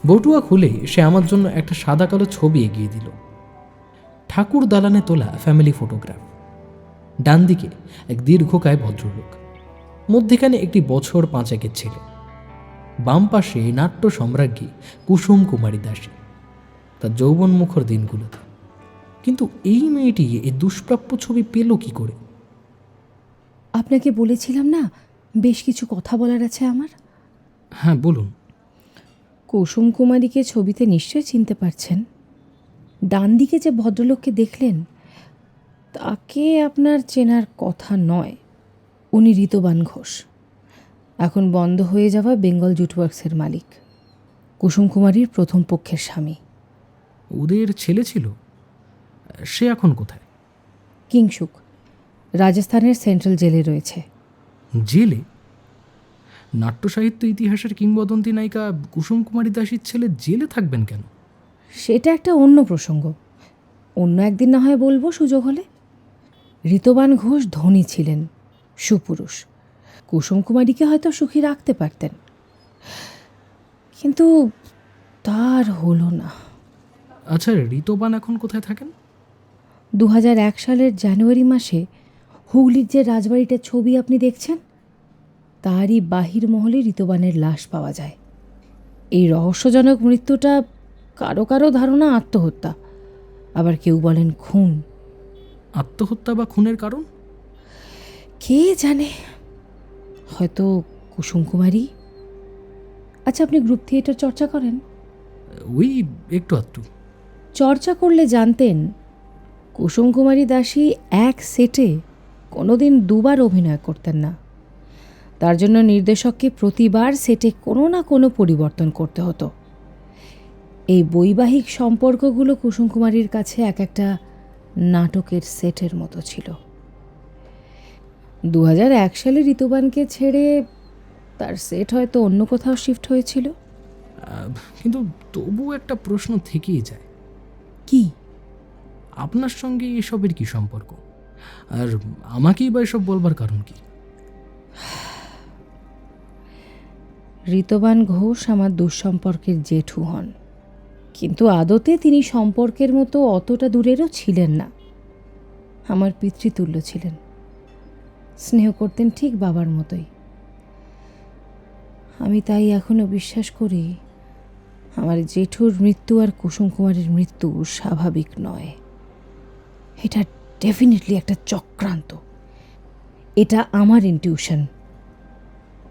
S1: বটুয়া খুলে সে আমার জন্য একটা সাদা কালো ছবি এগিয়ে দিল। ঠাকুর দালানে তোলা ফ্যামিলি ফটোগ্রাফ। ডান দিকে এক দীর্ঘকায় ভদ্রলোক, মধ্যেখানে একটি বছর 5 ছেলে, বাম পাশে নাট্য সম্রাজ্ঞী কুসুম কুমারী দাসী তার যৌবনমুখর দিনগুলোতে। কিন্তু এই মেয়েটি এই দুষ্প্রাপ্য ছবি পেল কি করে?
S6: আপনাকে বলেছিলাম না, বেশ কিছু কথা বলার আছে আমার।
S1: হ্যাঁ বলুন।
S6: কুসুম কুমারীকে ছবিতে নিশ্চয় চিনতে পারছেন। ডান দিকে যে ভদ্রলোককে দেখলেন, তাকে আপনার চেনার কথা নয়। উনি ঋতবান ঘোষ, এখন বন্ধ হয়ে যাওয়া বেঙ্গল জুট ওয়ার্কসের মালিক, কুসুম কুমারীর প্রথম পক্ষের স্বামী।
S1: ওদের ছেলে ছিল? সে এখন কোথায়?
S6: কিংসুক, রাজস্থানের সেন্ট্রাল জেলে রয়েছে।
S1: জেলে? নাট্য সাহিত্য ইতিহাসের কিংবদন্তি নায়িকা কুসুম কুমারী দাসীর ছেলে জেলে থাকবেন কেন?
S6: সেটা একটা অন্য প্রসঙ্গ, অন্য একদিন না হয় বলবো সুযোগ হলে। ঋতবান ঘোষ ধনী ছিলেন, সুপুরুষ। কুসুম কুমারীকে হয়তো সুখী রাখতে পারতেন, কিন্তু তার হলো না।
S1: আচ্ছা, ঋতবান এখন কোথায় থাকেন?
S6: 2001 সালের জানুয়ারি মাসে হুগলির যে রাজবাড়িটার ছবি আপনি দেখছেন, তারই বাহির মহলে ঋতবানের লাশ পাওয়া যায়। এই রহস্যজনক মৃত্যুটা কারো কারো ধারণা আত্মহত্যা, আবার কেউ বলেন খুন।
S1: আত্মহত্যা বা খুনের কারণ
S6: কে জানে, হয়তো কুসুম কুমারী। আচ্ছা, আপনি গ্রুপ থিয়েটার চর্চা করেন?
S1: ওই একটু আধটু।
S6: চর্চা করলে জানতেন কুসুম কুমারী দাসী এক সেটে কোনোদিন দুবার অভিনয় করতেন না। তার জন্য নির্দেশককে প্রতিবার সেটে কোনো না কোনো পরিবর্তন করতে হতো। এই বৈবাহিক সম্পর্কগুলো কুসুম কুমারীর কাছে এক একটা নাটকের সেটের মতো ছিল। 2001 সালে ঋতুবানকে ছেড়ে তার সেট হয়তো অন্য কোথাও শিফট হয়েছিল।
S1: কিন্তু তবু একটা প্রশ্ন থেকেই যায়।
S6: কি?
S1: আপনার সঙ্গে এসবের কি সম্পর্ক? আর আমাকেই বা এসব বলবার কারণ কি?
S6: ঋতবান ঘোষ আমার দুঃসম্পর্কের জেঠু হন, কিন্তু আদতে তিনি সম্পর্কের মতো অতটা দূরেরও ছিলেন না। আমার পিতৃতুল্য ছিলেন, স্নেহ করতেন ঠিক বাবার মতোই। আমি তাই এখনো বিশ্বাস করি আমার জেঠুর মৃত্যু আর কুসুম কুমারের মৃত্যু স্বাভাবিক নয়। এটা ডেফিনেটলি একটা চক্রান্ত। এটা আমার ইনটিউশন,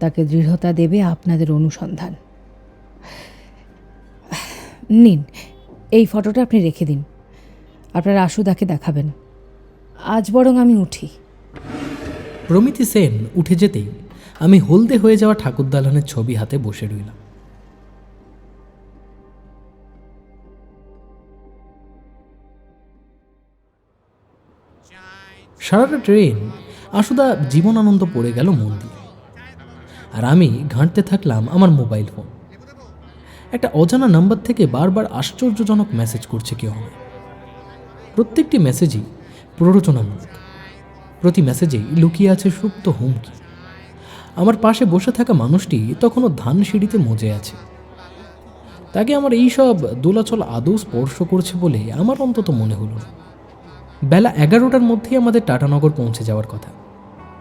S6: তাকে দৃঢ়তা দেবে আপনাদের অনুসন্ধান। নিন, এই ফটোটা আপনি রেখে দিন, আপনার আশুদাকে দেখাবেন। আজ বরং আমি উঠি।
S1: প্রমিতি সেন উঠে যেতেই আমি হলদে হয়ে যাওয়া ঠাকুর দালানের ছবি হাতে বসে রইলাম। সারাটা ট্রেন আশুদা জীবনানন্দ পড়ে গেল মন দিয়ে, আর আমি ঘাঁটতে থাকলাম আমার মোবাইল ফোন। একটা অজানা নাম্বার থেকে বারবার আশ্চর্যজনক মেসেজ করছে কেউ আমায়। প্রত্যেকটি মেসেজই প্ররোচনামূলক, প্রতি মেসেজেই লুকিয়ে আছে সুপ্ত হুমকি। আমার পাশে বসে থাকা মানুষটি তখনও ধান সিঁড়িতে মজে আছে। তাকে আমার এইসব দোলাচল আদৌ স্পর্শ করছে বলে আমার অন্তত মনে হলো না। বেলা 11টার মধ্যেই আমাদের টাটানগর পৌঁছে যাওয়ার কথা।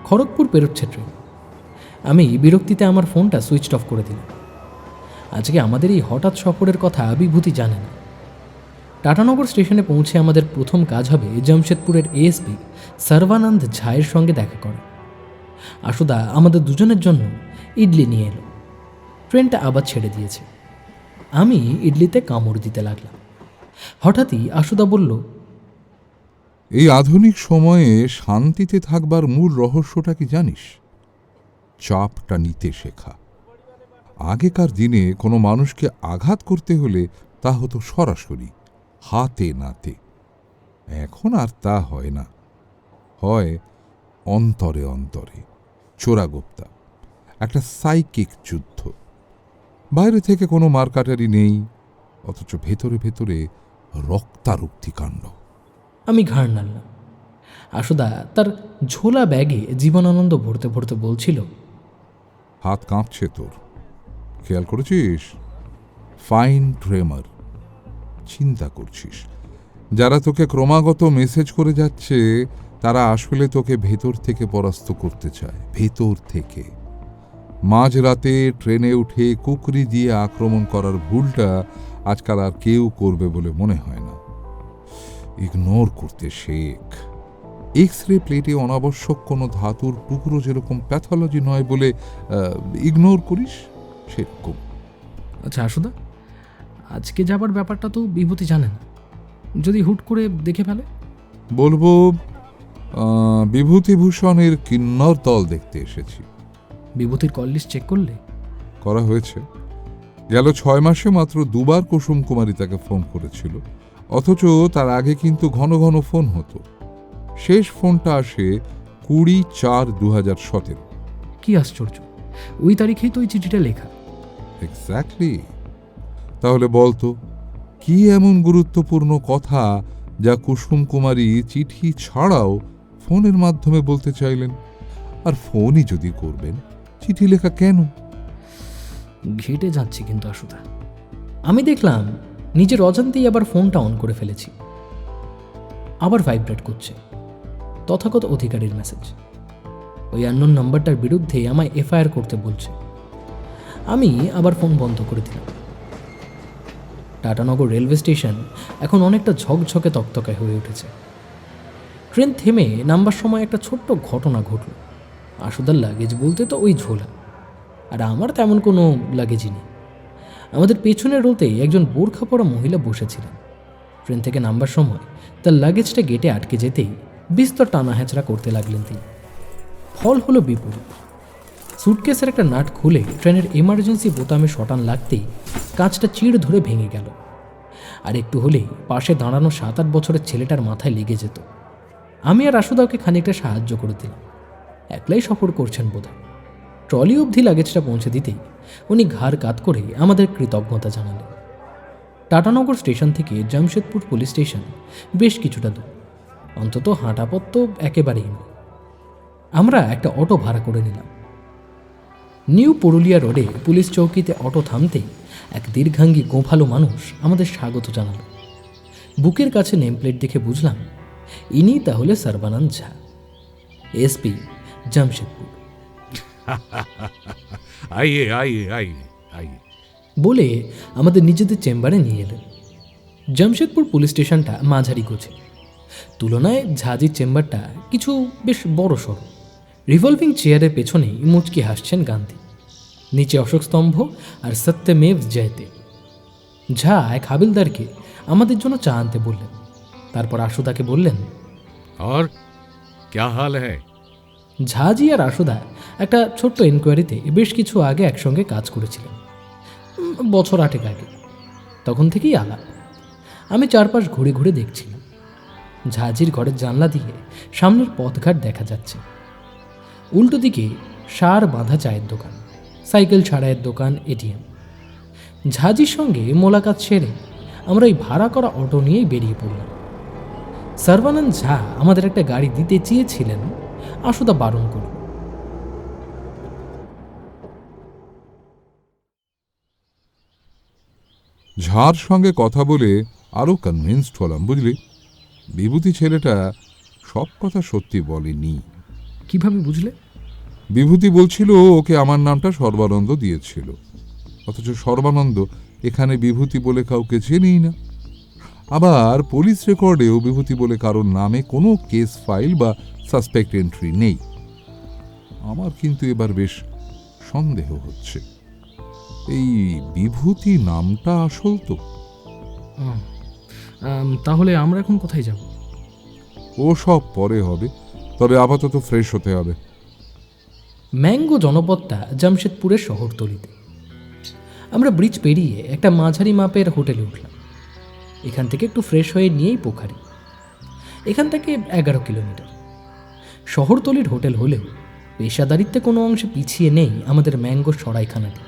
S1: খড়গপুর পেরোচ্ছে ট্রেন। আমি বিরক্তিতে আমার ফোনটা সুইচ অফ করে দিলাম। আজকে আমাদের এই হঠাৎ সফরের কথা বিভূতি জানে না। টাটানগর স্টেশনে পৌঁছে আমাদের প্রথম কাজ হবে জামশেদপুরের এএসপি সর্বানন্দ ঝায়ের সঙ্গে দেখা করা। আশুদা আমাদের দুজনের জন্য ইডলি নিয়ে এলো। ট্রেনটা আবার ছেড়ে দিয়েছে। আমি ইডলিতে কামড় দিতে লাগলাম। হঠাৎই আশুদা বলল,
S2: এই আধুনিক সময়ে শান্তিতে থাকবার মূল রহস্যটা কি জানিস? চাপটা নিতে শেখা। আগেকার দিনে কোনো মানুষকে আঘাত করতে হলে তা হতো সরাসরি, হাতে নাতে। এখন আর তা হয় না, হয় অন্তরে অন্তরে, চোরাগোপ্তা, একটা সাইকিক যুদ্ধ। বাইরে থেকে কোনো মারকাটারি নেই, অথচ ভেতরে ভেতরে রক্তারক্তি কাণ্ড।
S1: আমি ঘাড় নাড়লাম। আশুদা তার ঝোলা ব্যাগে জীবনানন্দ ভরতে ভরতে বলছিল,
S2: হাত কাঁপছে তোর, খেয়াল করেছিস? ফাইন ট্রেমার। চিন্তা করছিস, যারা তোকে ক্রমাগত মেসেজ করে যাচ্ছে তারা আসলে তোকে ভেতর থেকে পরাস্ত করতে চায়, ভেতর থেকে। মাঝরাতে ট্রেনে উঠে কুকরি দিয়ে আক্রমণ করার ভুলটা আজকাল আর কেউ করবে বলে মনে হয় না। ইগনোর করতে শেখ। এক্স রে প্লেটে অনাবশ্যক কোনো ধাতুর টুকরো যেরকম প্যাথোলজি নয় বলে ইগনোর করিস, সেরকম।
S1: আচ্ছা আশুদা, আজকে যাবার ব্যাপারটা তো বিভূতি জানে না। যদি হুট করে দেখে ফেলে?
S2: বলবো বিভূতিভূষণের কিন্নর দল দেখতে এসেছি।
S1: বিভূতির কল লিস্ট চেক করলে?
S2: করা হয়েছে। গেল 6 মাসে মাত্র 2বার কুসুম কুমারী তাকে ফোন করেছিল, অথচ তার আগে কিন্তু ঘন ঘন ফোন হতো। শেষ ফোনটা আসে 20/4/2017।
S1: কি আশ্চর্য, ওই তারিখেই তো ওই চিঠিটা লেখা।
S2: এক্স্যাক্টলি। তাহলে বলতো, কি এমন গুরুত্বপূর্ণ কথা যা কুসুম কুমারী চিঠি ছাড়াও ফোনের মাধ্যমে বলতে চাইলেন? আর ফোনই যদি করবেন, চিঠি লেখা কেন?
S1: ঘেটে যাচ্ছি কিন্তু আশুদা। আমি দেখলাম নিজের অজান্তেই আবার ফোনটা অন করে ফেলেছি। আবার ভাইব্রেট করছে, তথাগত অধিকারীর মেসেজ। ওই আননোন নাম্বারটার বিরুদ্ধে আমায় এফআইআর করতে বলছে। আমি আবার ফোন বন্ধ করে দিলাম। টাটানগর রেলওয়ে স্টেশন এখন অনেকটা ঝকঝকে তকতকায় হয়ে উঠেছে। ট্রেন থেমে নামবার সময় একটা ছোট্ট ঘটনা ঘটল। আশুদার লাগেজ বলতে তো ওই ঝোলা, আর আমার তেমন কোনো লাগেজই নেই। আমাদের পেছনের রোতেই একজন বোরখা পরা মহিলা বসেছিলেন। ট্রেন থেকে নামবার সময় তার লাগেজটা গেটে আটকে যেতেই বিস্তর টানা হ্যাচড়া করতে লাগলেন তিনি। ফল হলো বিপরীত। সুটকেসের একটা নাট খুলে ট্রেনের এমার্জেন্সি বোতামে শটান লাগতেই কাঁচটা চিড় ধরে ভেঙে গেল। আর একটু হলেই পাশে দাঁড়ানো 7-8 বছরের ছেলেটার মাথায় লেগে যেত। আমি আর আশুদাকে খানিকটা সাহায্য করে দিলাম। একলাই সফর করছেন বোধহয়। ট্রলি অবধি লাগেজটা পৌঁছে দিতেই উনি ঘাড় কাত করে আমাদের কৃতজ্ঞতা জানালেন। টাটানগর স্টেশন থেকে জামশেদপুর পুলিশ স্টেশন বেশ কিছুটা দূর, অন্তত হাঁটা পথ তো একেবারেই নয়। আমরা একটা অটো ভাড়া করে নিলাম। নিউ পুরুলিয়া রোডে পুলিশ চৌকিতে অটো থামতেই এক দীর্ঘাঙ্গী গোঁফালো মানুষ আমাদের স্বাগত জানাল। বুকের কাছে নেমপ্লেট দেখে বুঝলাম ইনি তাহলে সর্বানন্দ ঝা, এসপি জামশেদপুর।
S10: आइए आइए आइए आइए।
S1: বলে আমাদের নিজেদের চেম্বারে নিয়ে এলেন। জামশেদপুর পুলিশ স্টেশনটা মাঝারি গোছে, তুলনায় ঝাঁজির চেম্বারটা কিছু বেশ বড় সড়ো। রিভলভিং চেয়ারের পেছনেই মুচকি হাসছেন গান্ধী, নিচে অশোক স্তম্ভ আর সত্যমেব জয়তে। ঝা এক হাবিলদারকে আমাদের জন্য চা আনতে বললেন। তারপর আশুদাকে বললেন,
S10: और क्या हाल है?
S1: ঝাঁজি আর আশুদা একটা ছোট্ট এনকোয়ারিতে বেশ কিছু আগে একসঙ্গে কাজ করেছিলেন, বছর 8 আগে। তখন থেকেই আলাপ। আমি চারপাশ ঘুরে ঘুরে দেখছিলাম। ঝাঁজির ঘরের জানলা দিয়ে সামনের পথঘাট দেখা যাচ্ছে। উল্টো দিকে সার বাঁধা চায়ের দোকান, সাইকেল ছাড়াইয়ের দোকান, এটিএম। ঝাঁজির সঙ্গে মোলাকাত সেরে আমরা এই ভাড়া করা অটো নিয়েই বেরিয়ে পড়লাম। সর্বানন্দ ঝা আমাদের একটা গাড়ি দিতে চেয়েছিলেন, আশুদা বারণ করল।
S2: ঝাড় সঙ্গে কথা বলে আরও কনভিন্সড হলাম, বুঝলি। বিভূতি ছেলেটা সব কথা সত্যি বলেনি।
S1: কিভাবে বুঝলে?
S2: বিভূতি বলছিল ওকে আমার নামটা সর্বানন্দ দিয়েছিল, অথচ সর্বানন্দ এখানে বিভূতি বলে কাউকে চেনেই না। আবার পুলিশ রেকর্ডেও বিভূতি বলে কারোর নামে কোনো কেস ফাইল বা সাসপেক্ট এন্ট্রি নেই। আমার কিন্তু এবার বেশ সন্দেহ হচ্ছে, এই বিভূতি নামটা আসল তো?
S1: তাহলে আমরা এখন কোথায় যাব?
S2: ও সব পরে হবে, তবে আপাতত ফ্রেশ হতে হবে।
S1: ম্যাঙ্গো জনপদটা জামশেদপুরের শহরতলিতে। আমরা ব্রিজ পেরিয়ে একটা মাঝারি মাপের হোটেলে উঠলাম। এখান থেকে একটু ফ্রেশ হয়ে নিয়েই পোখারি। এখান থেকে 11 কিলোমিটার। শহরতলির হোটেল হলেও পেশাদারিত্বে কোনো অংশে পিছিয়ে নেই আমাদের ম্যাঙ্গো সরাইখানাটি।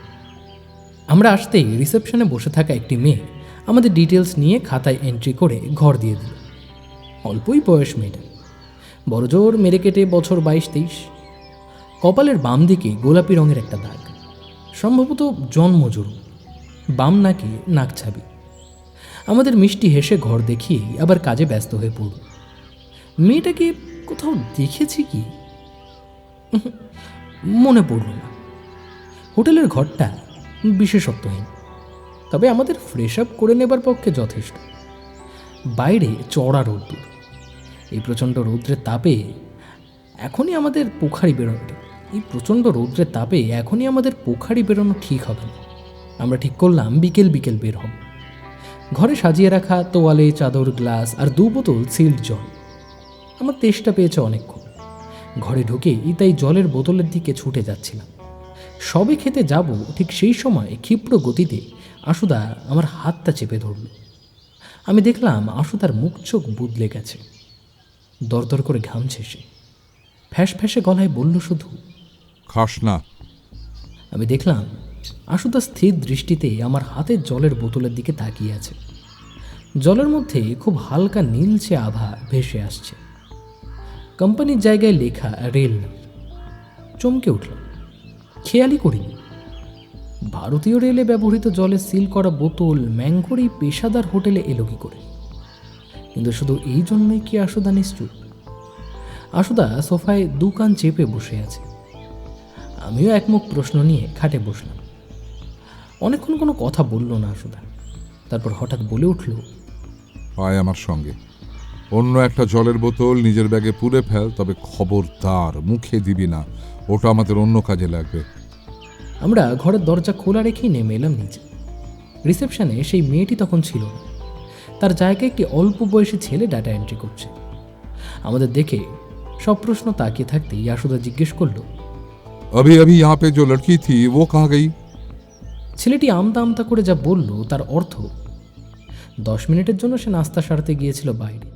S1: আমরা আসতেই রিসেপশনে বসে থাকা একটি মেয়ে আমাদের ডিটেলস নিয়ে খাতায় এন্ট্রি করে ঘর দিয়ে দিল। অল্পই বয়স মেয়েটা, বড়জোর মেরে কেটে বছর 22-23। কপালের বাম দিকে গোলাপি রঙের একটা দাগ, সম্ভবত জন্মজরু। বাম নাকে নাকছাবি। আমাদের মিষ্টি হেসে ঘর দেখিয়েই আবার কাজে ব্যস্ত হয়ে পড়ল। মেয়েটাকে কোথাও দেখেছি কি মনে পড়ল না। হোটেলের ঘরটা বিশেষত্বহীন, তবে আমাদের ফ্রেশ আপ করে নেবার পক্ষে যথেষ্ট। বাইরে চড়া রোদ্দুর। এই প্রচণ্ড রৌদ্রের তাপে এখনই আমাদের পোখারি বেরোনো ঠিক হবে না। আমরা ঠিক করলাম বিকেল বের হব। ঘরে সাজিয়ে রাখা তোয়ালে, চাদর, গ্লাস আর 2 বোতল সিল্ড জল। আমার তেষ্টা পেয়েছে অনেকক্ষণ। ঘরে ঢুকেই তাই জলের বোতলের দিকে ছুটে যাচ্ছিলাম। সবে খেতে যাব, ঠিক সেই সময় ক্ষিপ্র গতিতে আশুদা আমার হাতটা চেপে ধরল। আমি দেখলাম আশুদার মুখ চোখ বুদলে গেছে, দরদর করে ঘামছে সে। ফ্যাঁসে গলায় বলল শুধু,
S2: খাস না।
S1: আমি দেখলাম আশুদা স্থির দৃষ্টিতে আমার হাতের জলের বোতলের দিকে তাকিয়ে আছে। জলের মধ্যে খুব হালকা নীলচে আভা ভেসে আসছে। কোম্পানির জায়গায় লেখা রেল নাম। চমকে উঠলাম, খেয়ালই করিনি। ভারতীয় রেলে ব্যবহৃত জলে সিল করা বোতল ম্যাঙ্গোর এই পেশাদার হোটেলে এলো কি করে? কিন্তু শুধু এই জন্যই কি আশুদা নিশ্চুপ? আশুদা সোফায় 2 কান চেপে বসে আছে। আমিও একমুখ প্রশ্ন নিয়ে খাটে বসলাম। অনেকক্ষণ কোনো কথা বলল না আশুদা। তারপর হঠাৎ বলে উঠল,
S2: আয় আমার সঙ্গে। অন্য একটা জলের বোতল নিজের ব্যাগে পুরে ফেল, তবে খবরদার মুখে দিবি না, ওটা আমাদের অন্য কাজে লাগবে।
S1: আমরা ঘরের দরজা খোলা রেখেই নেমে এলাম নিচে। রিসেপশনে সেই মেয়েটি তখন ছিল না। তার জায়গায় একটি অল্প বয়সী ছেলে ডাটা এন্ট্রি করছে। আমাদের দেখে সব প্রশ্ন তাকিয়ে থাকতেই আশুদা জিজ্ঞেস করল,
S2: अभी यहाँ पे जो लड़की थी वो कहाँ गई?
S1: ছেলেটি আমতা করে যা বলল তার অর্থ 10 মিনিটের জন্য সে নাস্তা সারতে গিয়েছিল বাইরে,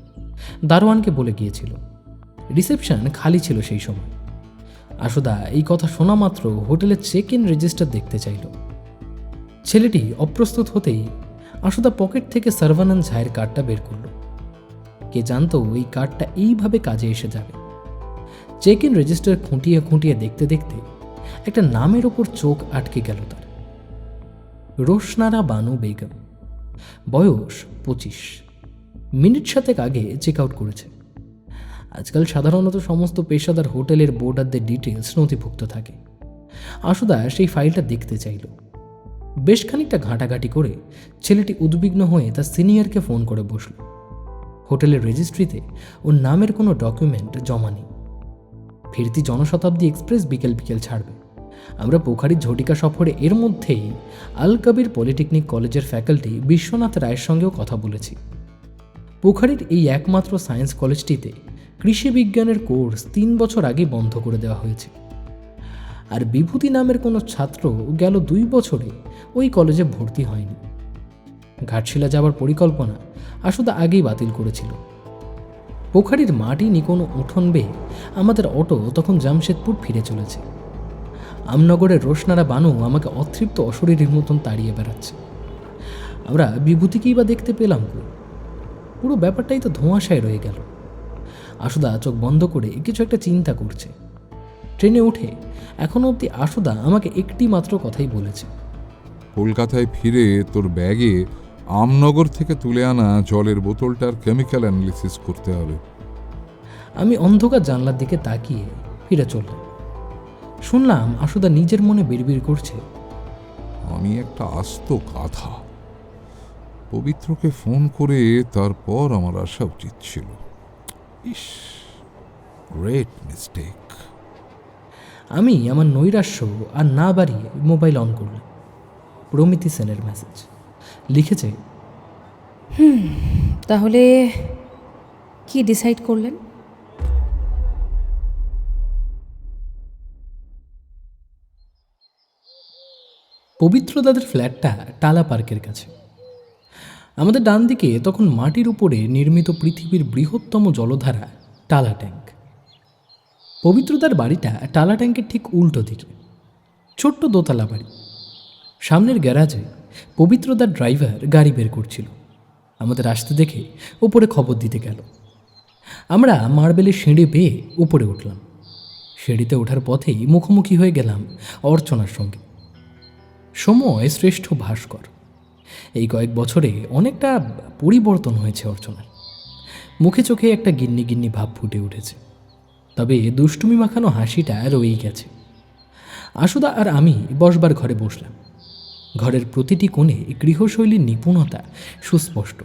S1: দারোয়ানকে বলে গিয়েছিল। রিসেপশন খালি ছিল সেই সময়। আশুদা এই কথা শোনা মাত্র হোটেলের চেক ইন রেজিস্টার দেখতে চাইল। ছেলেটি অপ্রস্তুত হতেই আশুদা পকেট থেকে সর্বানন্দ ঝায়ের কার্ডটা বের করল। কে জানতো এই কার্ডটা এইভাবে কাজে এসে যাবে। চেক ইন রেজিস্টার খুঁটিয়ে দেখতে একটা নামের ওপর চোখ আটকে গেল তার। রোশনারা বানু বেগম, বয়স 25, মিনিট 7 আগে চেক আউট করেছে। আজকাল সাধারণত সমস্ত পেশাদার হোটেলের বোর্ডারদের ডিটেলস নথিভুক্ত থাকে। আশুদা সেই ফাইলটা দেখতে চাইল। বেশ খানিকটা ঘাঁটাঘাঁটি করে ছেলেটি উদ্বিগ্ন হয়ে তার সিনিয়রকে ফোন করে বসল। হোটেলের রেজিস্ট্রিতে ওর নামের কোনো ডকুমেন্ট জমা নেই। ফিরতি জনশতাব্দী এক্সপ্রেস বিকেল ছাড়বে। আমরা পোখারির ঝটিকা সফরে এর মধ্যেই আল কবির পলিটেকনিক কলেজের ফ্যাকাল্টি বিশ্বনাথ রায়ের সঙ্গেও কথা বলেছি। পোখারির এই একমাত্র সায়েন্স কলেজটিতে কৃষি বিজ্ঞানের কোর্স 3 বছর আগে বন্ধ করে দেওয়া হয়েছে। আর বিভূতি নামের কোনো ছাত্র গেল 2 বছরে ওই কলেজে ভর্তি হয়নি। ঘাটশিলা যাওয়ার পরিকল্পনা আশুদা আগেই বাতিল করেছিল। পোখারির মাটি নিকোনো উঠোন বেয়ে আমাদের অটো তখন জামশেদপুর ফিরে চলেছে। আমনগরের রোশনারা বানু আমাকে অতৃপ্ত অশরীরীর মতন তাড়িয়ে বেড়াচ্ছে। আমরা বিভূতিকেই বা দেখতে পেলাম কই? পুরো ব্যাপারটাই তো ধোঁয়াশায় রয়ে গেল। আশুদা চোখ বন্ধ করে কিছু একটা চিন্তা করছে। ট্রেনে উঠে এখনো অবধি আশুদা আমাকে একটি মাত্র কথাই বলেছে,
S2: কলকাতায় ফিরে তোর ব্যাগে আমনগর থেকে তুলে আনা জলের বোতলটার কেমিক্যাল অ্যানালিসিস করতে হবে।
S1: আমি অন্ধকার জানলার দিকে তাকিয়ে ফিরে চললাম। শুনলাম আশুদা নিজের মনে বিড়বিড় করছে,
S2: আমি একটা আস্ত গাধা। পবিত্রকে ফোন করে তারপর আমার আসা উচিত ছিল। ইস, গ্রেট মিস্টেক।
S1: আমি আমার নৈরাশ্য আর না বাড়িয়ে মোবাইল অন করলাম। প্রমিতি সেনের মেসেজ লিখেছে,
S6: তাহলে কি ডিসাইড করলেন?
S1: পবিত্র দাদের ফ্ল্যাটটা টালা পার্কের কাছে। আমাদের ডান দিকে তখন মাটির উপরে নির্মিত পৃথিবীর বৃহত্তম জলধারা টালা ট্যাঙ্ক। পবিত্রদার বাড়িটা টালা ট্যাঙ্কের ঠিক উল্টো দিকে, ছোট্ট দোতলা বাড়ি। সামনের গ্যারাজে পবিত্রদার ড্রাইভার গাড়ি বের করছিল। আমাদের আসতে দেখে উপরে খবর দিতে গেল। আমরা মার্বেলের সিঁড়ি বেয়ে উপরে উঠলাম। সিঁড়িতে ওঠার পথেই মুখোমুখি হয়ে গেলাম অর্চনার সঙ্গে। সময় শ্রেষ্ঠ ভাস্কর। এই কয়েক বছরে অনেকটা পরিবর্তন হয়েছে অর্চনার। মুখে চোখে একটা গিন্নি গিন্নি ভাব ফুটে উঠেছে, তবে দুষ্টুমি মাখানো হাসিটা রয়েই গেছে। আশুদা আর আমি বসবার ঘরে বসলাম। ঘরের প্রতিটি কোণে গৃহশৈলীর নিপুণতা সুস্পষ্ট।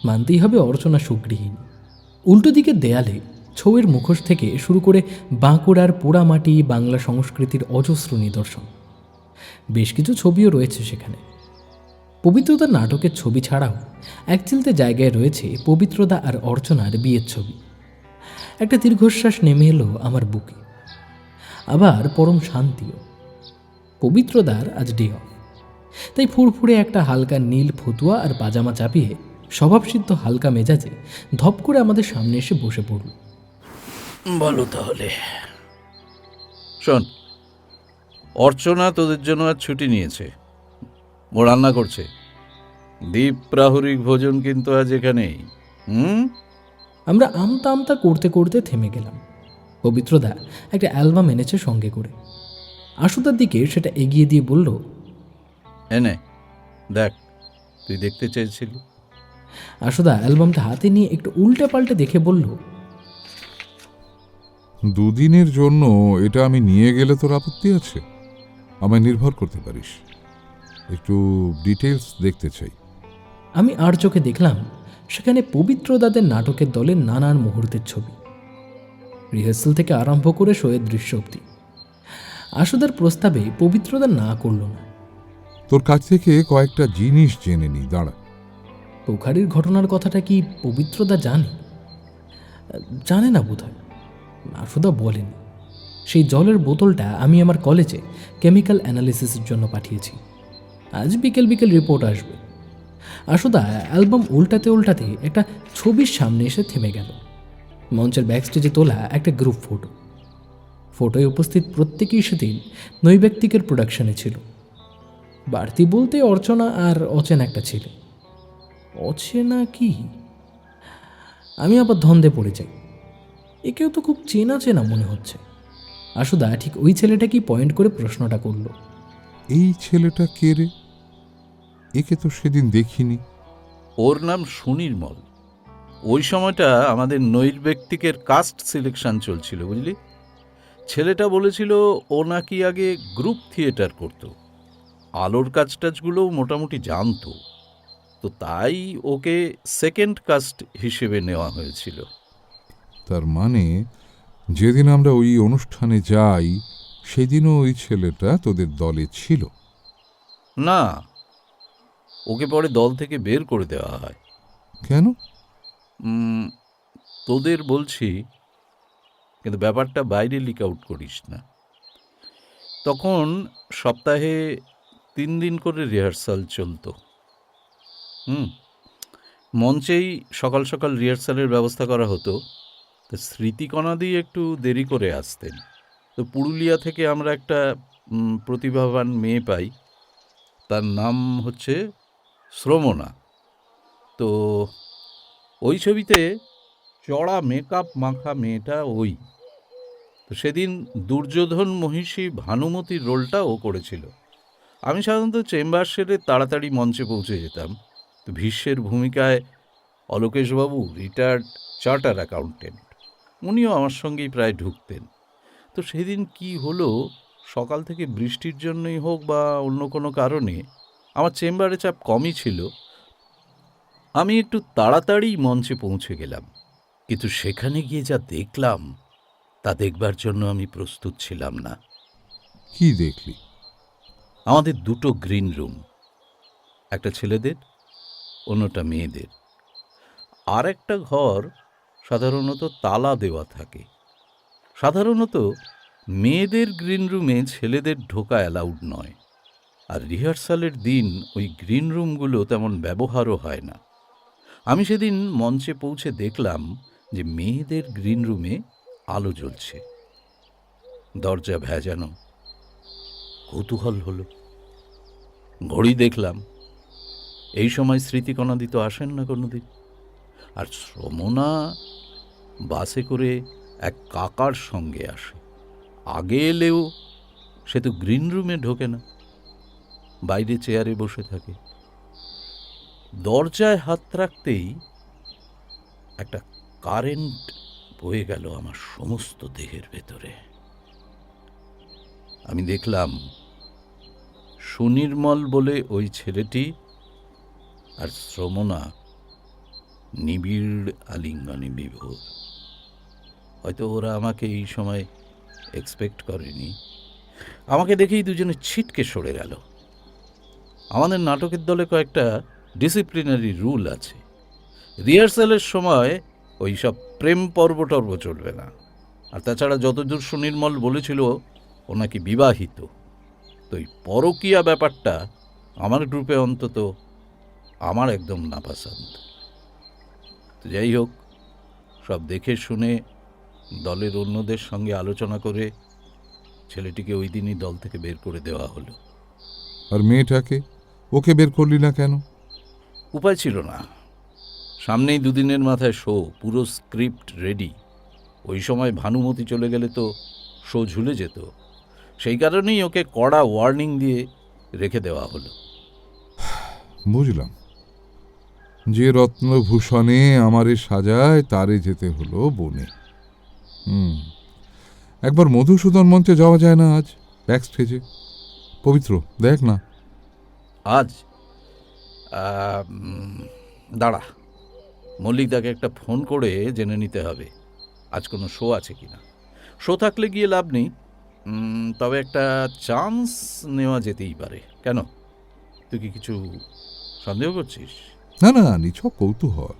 S1: মানতেই হবে অর্চনা সুগৃহিণী। উল্টো দিকের দেয়ালে ছৌয়ের মুখোশ থেকে শুরু করে বাঁকুড়ার পোড়ামাটি বাংলা সংস্কৃতির অজস্র নিদর্শন। বেশ কিছু ছবিও রয়েছে সেখানে। পবিত্রদার নাটকের ছবি ছাড়াও একচিলতে জায়গায় রয়েছে পবিত্রদা আর অর্চনার বিয়ের ছবি। একটা দীর্ঘশ্বাস নেমে এলো আমার বুকে, আবার পরম শান্তিও। পবিত্রদার আজ ডে অফ, তাই ফুরফুরে একটা হালকা নীল ফতুয়া আর পাজামা চাপিয়ে স্বভাবসিদ্ধ হালকা মেজাজে ধপ করে আমাদের সামনে এসে বসে পড়ল।
S3: বলো তাহলে। শোন, অর্চনা তোদের জন্য আজ ছুটি নিয়েছে, ও রান্না করছে। দ্বীপ প্রাহরিক ভোজন কিন্তু আজ এখানেই।
S1: আমরা আমতা আমতা করতে করতে থেমে গেলাম। পবিত্রদা একটা অ্যালবাম এনেছে সঙ্গে করে। আশুদার দিকে সেটা এগিয়ে দিয়ে বলল,
S3: এনে দেখ, তুই দেখতে চেয়েছিলি।
S1: আশুদা অ্যালবামটা হাতে নিয়ে একটু উল্টে পাল্টে দেখে বলল,
S2: দুদিনের জন্য এটা আমি নিয়ে গেলে তোর আপত্তি আছে? আমায় নির্ভর করতে পারিস। একটু ডিটেলস দেখতে চাই।
S1: আমি আর চোখে দেখলাম সেখানে পবিত্রদাদের নাটকের দলের নানান মুহূর্তের ছবি, রিহার্সাল থেকে আরম্ভ করে শোয়ের দৃশ্য অবধি। আশুদার প্রস্তাবে পবিত্রদা না করল না।
S2: তোর কাছ থেকে কয়েকটা জিনিস জেনে নি, দাঁড়া।
S1: পোখারির ঘটনার কথাটা কি পবিত্রদা জানে? জানে না বোধহয়, আশুদা বলেনি। সেই জলের বোতলটা আমি আমার কলেজে কেমিক্যাল অ্যানালিসিসের জন্য পাঠিয়েছি। আজ বিকেল বিকেল রিপোর্ট আসবে। আশুদা অ্যালবাম উল্টাতে উল্টাতে একটা ছবির সামনে এসে থেমে গেল। মঞ্চের ব্যাকস্টেজে তোলা একটা গ্রুপ ফটো। ফটোয় উপস্থিত প্রত্যেকেই সেদিন নৈব্যক্তিকের প্রোডাকশনে ছিল। বাড়তি বলতে অর্চনা আর অচেনা একটা ছিল। অচেনা কি? আমি আবার ধন্দে পড়ে যাই। একেও তো খুব চেনা চেনা মনে হচ্ছে। আশুদা ঠিক ওই ছেলেটাকেই পয়েন্ট করে প্রশ্নটা করল,
S2: এই ছেলেটা কে রে? একে তো সেদিন দেখিনি।
S3: ওর নাম সুনির্মল। ওই সময়টা আমাদের নৈর্ব্যক্তিকের কাস্ট সিলেকশন চলছিল, বুঝলি। ছেলেটা বলেছিল ও নাকি আগে গ্রুপ থিয়েটার করত, আলোর কাজ টাজগুলোও মোটামুটি জানতো, তো তাই ওকে সেকেন্ড কাস্ট হিসেবে নেওয়া হয়েছিল।
S2: তার মানে যেদিন আমরা ওই অনুষ্ঠানে যাই সেদিনও ওই ছেলেটা তোদের দলে ছিল?
S3: না, ওকে পরে দল থেকে বের করে দেওয়া হয়।
S2: কেন?
S3: তোদের বলছি, কিন্তু ব্যাপারটা বাইরে লিক আউট করিস না। তখন সপ্তাহে 3 দিন করে রিহার্সাল চলতো। মঞ্চেই সকাল সকাল রিহার্সালের ব্যবস্থা করা হতো। তো স্মৃতিকণাদি একটু দেরি করে আসতেন। তো পুরুলিয়া থেকে আমরা একটা প্রতিভাবান মেয়ে পাই, তার নাম হচ্ছে শ্রমণা। তো ওই ছবিতে চড়া মেকআপ মাখা মেয়েটা ওই। তো সেদিন দুর্যোধন মহিষী ভানুমতির রোলটা ও করেছিল। আমি সাধারণত চেম্বার সেরে তাড়াতাড়ি মঞ্চে পৌঁছে যেতাম। তো ভীষ্মের ভূমিকায় অলোকেশবাবু রিটায়ার্ড চার্টার অ্যাকাউন্টেন্ট, উনিও আমার সঙ্গেই প্রায় ঢুকতেন। তো সেদিন কি হলো, সকাল থেকে বৃষ্টির জন্যই হোক বা অন্য কোনো কারণে আমার চেম্বারে চাপ কমই ছিল। আমি একটু তাড়াতাড়ি মঞ্চে পৌঁছে গেলাম, কিন্তু সেখানে গিয়ে যা দেখলাম তা দেখবার জন্য আমি প্রস্তুত ছিলাম না।
S2: কি দেখলি?
S3: আমাদের 2টো গ্রিন রুম, একটা ছেলেদের, অন্যটা মেয়েদের। আর একটা ঘর সাধারণত তালা দেওয়া থাকে। সাধারণত মেয়েদের গ্রিন রুমে ছেলেদের ঢোকা অ্যালাউড নয়, আর রিহার্সালের দিন ওই গ্রিন রুমগুলো তেমন ব্যবহারও হয় না। আমি সেদিন মঞ্চে পৌঁছে দেখলাম যে মেয়েদের গ্রিন রুমে আলো জ্বলছে, দরজা ভেজানো। কৌতূহল হলো, ঘড়ি দেখলাম, এই সময় স্মৃতিকণাদি তো আসেন না কোনোদিন। আর শ্রমণা বাসে করে এক কাকার সঙ্গে আসে। আগে এলেও সে তো গ্রিন রুমে ঢোকে না, বাইরে চেয়ারে বসে থাকে। দরজায় হাত রাখতেই একটা কারেন্ট বয়ে গেল আমার সমস্ত দেহের ভেতরে। আমি দেখলাম সুনির্মল বলে ওই ছেলেটি আর শ্রমণা নিবিড় আলিঙ্গনে বিভোর। হয়তো ওরা আমাকে এই সময় এক্সপেক্ট করেনি। আমাকে দেখেই দুজনে ছিটকে সরে গেল। আমাদের নাটকের দলে কয়েকটা ডিসিপ্লিনারি রুল আছে। রিহার্সালের সময় ওই সব প্রেম পর্ব টর্ব চলবে না। আর তাছাড়া যতদূর সুনির্মল বলেছিল ও নাকি বিবাহিত, তো এই পরকীয়া ব্যাপারটা আমার গ্রুপে অন্তত আমার একদম নাপছন্দ। তো যাই হোক, সব দেখে শুনে দলের অন্যদের সঙ্গে আলোচনা করে ছেলেটিকে ওই দিনই দল থেকে বের করে দেওয়া হলো।
S2: আর মেয়েটাকে, ওকে বের করলি না কেন?
S3: উপায় ছিল না। সামনেই 2 দিনের মাথায় শো, পুরো স্ক্রিপ্ট রেডি। ওই সময় ভানুমতি চলে গেলে তো শো ঝুলে যেত। সেই কারণেই ওকে কড়া ওয়ার্নিং দিয়ে রেখে দেওয়া হলো।
S2: বুঝলাম, যে রত্নভূষণে আমারে সাজায় তারে যেতে হলো বনে। একবার মধুসূদন মঞ্চে যাওয়া যায় না আজ, ব্যাক স্টেজে? পবিত্র, দেখ না।
S3: আজ দাঁড়া, মল্লিকদাকে একটা ফোন করে জেনে নিতে হবে আজ কোনো শো আছে কিনা। শো থাকলে গিয়ে লাভ নেই, তবে একটা চান্স নেওয়া যেতেই পারে। কেন, তুই কি কিছু সন্দেহ করছিস?
S2: না না, নিছক কৌতূহল।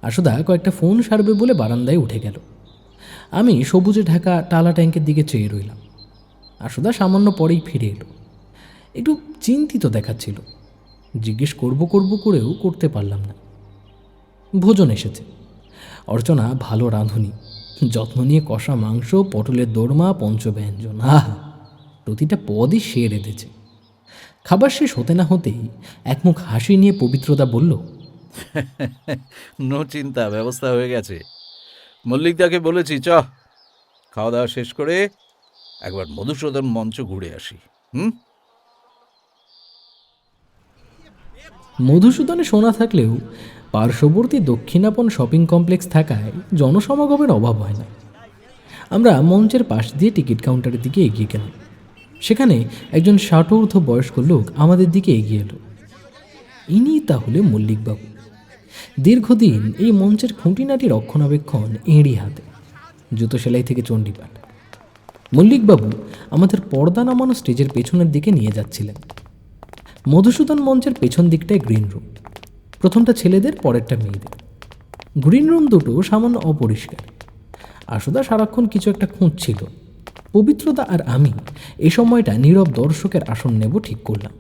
S1: আশুদা কয়েকটা ফোন সারবে বলে বারান্দায় উঠে গেল। আমি সবুজে ঢাকা টালা ট্যাঙ্কের দিকে চেয়ে রইলাম। আশুদা সামান্য পরেই ফিরে এলো। একটু চিন্তিত দেখাচ্ছিল। জিজ্ঞেস করব করেও করতে পারলাম না। ভোজন এসেছে। অর্চনা ভালো রাঁধুনি, যত্ন নিয়ে কষা মাংস, পটলের দোরমা, পঞ্চব্যঞ্জন, আহা, প্রতিটা পদই সে রেঁধেছে। খাবার শেষ হতে না হতেই একমুখ হাসি নিয়ে পবিত্রদা বলল,
S3: নো চিন্তা, ব্যবস্থা হয়ে গেছে। মল্লিকদাকে বলেছি, খাওয়া দাওয়া শেষ করে একবার মধুসূদন মঞ্চ ঘুরে আসি।
S1: মধুসূদনে শোনা থাকলেও পার্শ্ববর্তী দক্ষিণাপন শপিং কমপ্লেক্স থাকায় জনসমাগমের অভাব হয় না। আমরা মঞ্চের পাশ দিয়ে টিকিট কাউন্টারের দিকে এগিয়ে গেলাম। সেখানে একজন ষাটোর্ধ্ব বয়স্ক লোক আমাদের দিকে এগিয়ে এলো। ইনি তাহলে মল্লিকবাবু। দীর্ঘদিন এই মঞ্চের খুঁটিনাটি রক্ষণাবেক্ষণ এঁড়ি হাতে, জুতো সেলাই থেকে চণ্ডীপাঠ। মল্লিকবাবু আমাদের পর্দা নামানো স্টেজের পেছনের দিকে নিয়ে যাচ্ছিলেন। মধুসূদন মঞ্চের পেছন দিকটায় গ্রিন রুম, প্রথমটা ছেলেদের, পরেরটা মেয়েদের। গ্রিন রুম দুটো সামান্য অপরিষ্কার। আশুদা সারাক্ষণ কিছু একটা খুঁজছিল। পবিত্রদা আর আমি এ সময়টা নীরব দর্শকের আসন নেব ঠিক করলাম।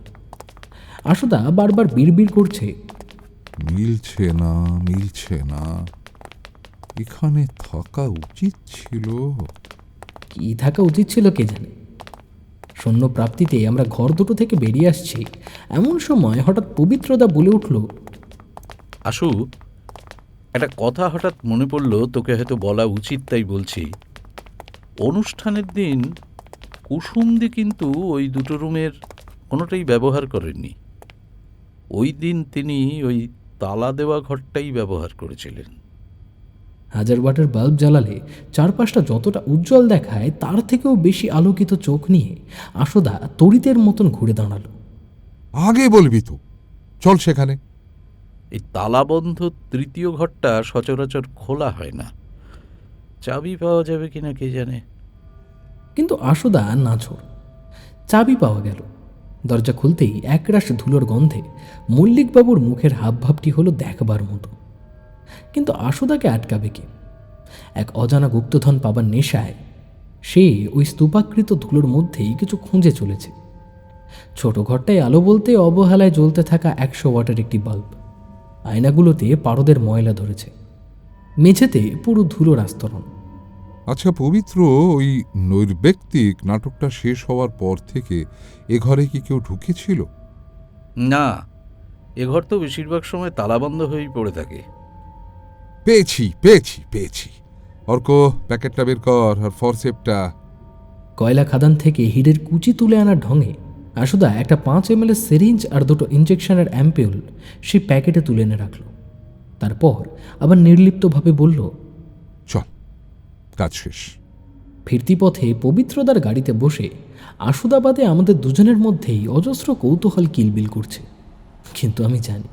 S1: আশুদা বারবার বিড়বিড় করছে,
S2: মিলছে না, মিলছে না, এখানে থাকা উচিত ছিল।
S1: কি থাকা উচিত ছিল কে জানে। শূন্য প্রাপ্তিতে আমরা ঘর দুটো থেকে বেরিয়ে আসছি, এমন সময় হঠাৎ পবিত্রদা বলে উঠল,
S3: আশু, একটা কথা হঠাৎ মনে পড়লো, তোকে হয়তো বলা উচিত তাই বলছি। অনুষ্ঠানের দিন কুসুমদি কিন্তু ওই দুটো রুমের কোনোটাই ব্যবহার করেননি। ওই দিন তিনি ওই তালা দেওয়া ঘরটাই ব্যবহার করেছিলেন।
S1: 1000 ওয়াটের বাল্ব জ্বালালে চারপাশটা যতটা উজ্জ্বল দেখায় তার থেকেও বেশি আলোকিত চোখ নিয়ে আশুদা তড়িতের মতন ঘুরে দাঁড়ালো।
S2: আগে বলবি তো, চল সেখানে।
S3: এই তালাবন্ধ তৃতীয় ঘরটা সচরাচর খোলা হয় না, চাবি পাওয়া যাবে কিনা কে জানে।
S1: কিন্তু আশুদা নাছোড়, চাবি পাওয়া গেল। দরজা খুলতেই একরাশ ধুলোর গন্ধে মল্লিকবাবুর মুখের হাবভাবটি হলো দেখবার মতো। কিন্তু আশুদাকে আটকাবে কে? এক অজানা গুপ্তধন পাবার নেশায় সে ওই স্তূপাকৃত ধুলোর মধ্যেই কিছু খুঁজে চলেছে। ছোট ঘরটায় আলো বলতে অবহেলায় জ্বলতে থাকা 100 ওয়াটের একটি বাল্ব। আয়নাগুলোতে পারদের ময়লা ধরেছে, মেঝেতে পুরো ধুলোর আস্তরণ।
S2: আচ্ছা পবিত্র, ওই নৈর্ব্যক্তিক নাটকটা শেষ হওয়ার পর থেকে এ ঘরে কি কেউ ঢুকেছিল?
S3: না, এ ঘর তো বেশিরভাগ সময় তালাবন্ধ হয়েই পড়ে থাকে।
S2: পেয়েছি পেয়েছি পেয়েছি। অর্ক, প্যাকেটটা বের কর, আর ফরসেপটা।
S1: কয়লা খাদান থেকে হীরের কুচি তুলে আনার ঢঙে আশুদা একটা 5 ml সিরিঞ্জ আর দুটো ইঞ্জেকশনের অ্যাম্পিউল সেই প্যাকেটে তুলে এনে রাখল। তারপর আবার নির্লিপ্তভাবে বলল,
S2: চল, কাজ শেষ।
S1: ফিরতি পথে পবিত্রদার গাড়িতে বসে আশুদাবাদে আমাদের দুজনের মধ্যেই অজস্র কৌতূহল কিলবিল করছে। কিন্তু আমি জানি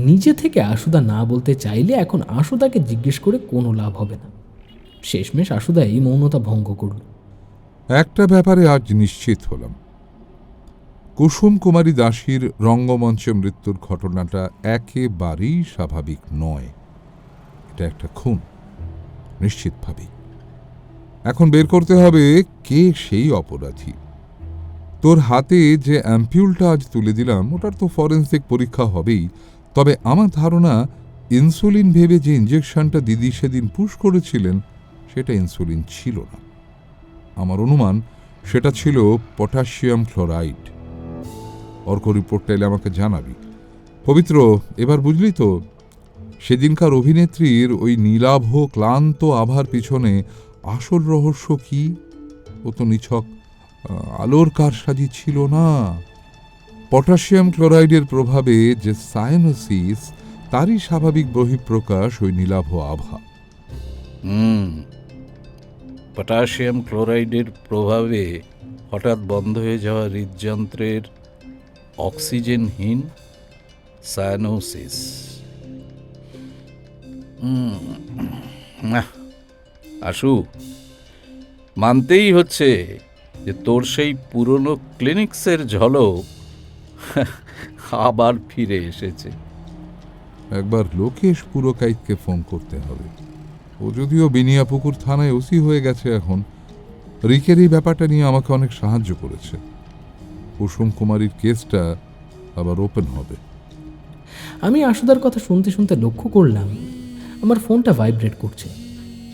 S1: নিজে থেকে আশুদা না বলতে চাইলে এখন আশুদাকে জিজ্ঞেস করে কোনো লাভ হবে না। শেষমেশ আশুদা এই মৌনতা ভঙ্গ করল।
S2: একটা ব্যাপারে আজ নিশ্চিত হলাম, কুসুম কুমারী দাসীর রঙ্গমঞ্চে মৃত্যুর ঘটনাটা একেবারেই স্বাভাবিক নয়। এটা একটা খুন, নিশ্চিতভাবেই। এখন বের করতে হবে কে সেই অপরাধী। তোর হাতে যে অ্যাম্পিউলটা আজ তুলে দিলাম, ওটার তো ফরেন্সিক পরীক্ষা হবেই। তবে আমার ধারণা ইনসুলিন ভেবে যে ইঞ্জেকশনটা দিদি সেদিন পুশ করেছিলেন সেটা ইনসুলিন ছিল না। আমার অনুমান সেটা ছিল পটাশিয়াম ক্লোরাইড। অর্ক রিপোর্টটা এলে আমাকে জানাবি। পবিত্র, এবার বুঝলি তো সেদিনকার অভিনেত্রীর ওই নীলাভ ক্লান্ত আভার পিছনে আসল রহস্য কি? ও তো নিছক আলোর কারসাজি ছিল না। পটাশিয়াম ক্লোরাইডের প্রভাবে যে সায়ানোসিস, তারই স্বাভাবিক বহিঃপ্রকাশ ওই নীলাভ আভা।
S3: পটাশিয়াম ক্লোরাইডের প্রভাবে হঠাৎ বন্ধ হয়ে যাওয়া হৃদযন্ত্রের অক্সিজেনহীন সায়ানোসিস। আশু, মানতেই হচ্ছে যে তোর সেই পুরনো ক্লিনিক্সের ঝলক আবার ফিরে এসেছে।
S2: একবার লোকেশ পুরকাইতকে ফোন করতে হবে। ও যদিও বিনিয়াপুকুর থানায় ওসি হয়ে গেছে এখন, রিকের এই ব্যাপারটা নিয়ে আমাকে অনেক সাহায্য করেছে। কুসুম কুমারীর কেসটা আবার ওপেন হবে।
S1: আমি আশুদার কথা শুনতে শুনতে লক্ষ্য করলাম আমার ফোনটা ভাইব্রেট করছে।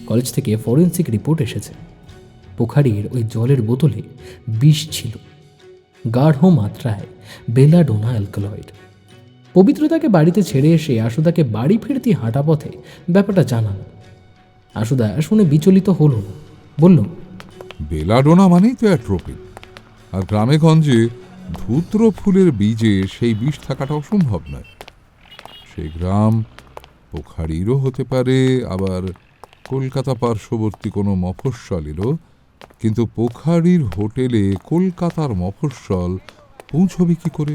S1: কলেজ থেকে ফরেন্সিক রিপোর্ট এসেছে। পোখারির ওই জলের বোতলে বিষ ছিল, গাঢ় মাত্রায় বেলাডোনা অ্যালকালয়েড। পবিত্রতাকে বাড়িতে ছেড়ে এসে আশুদাকে বাড়ি ফিরতি হাঁটা পথে ব্যাপারটা জানানো। আশুদা শুনে বিচলিত হলো না, বলল,
S2: বেলাডোনা মানেই তো অ্যাট্রোপিন, আর গ্রামে গঞ্জে ধূত্র ফুলের বীজে সেই বিষ থাকাটা অসম্ভব নয়। সেই গ্রাম পোখারিরও হতে পারে, আবার কলকাতা পার্শ্ববর্তী কোনো মফস্বলেরও। কিন্তু পোখারির হোটেলে কলকাতার মফস্বল পৌঁছবে কি করে?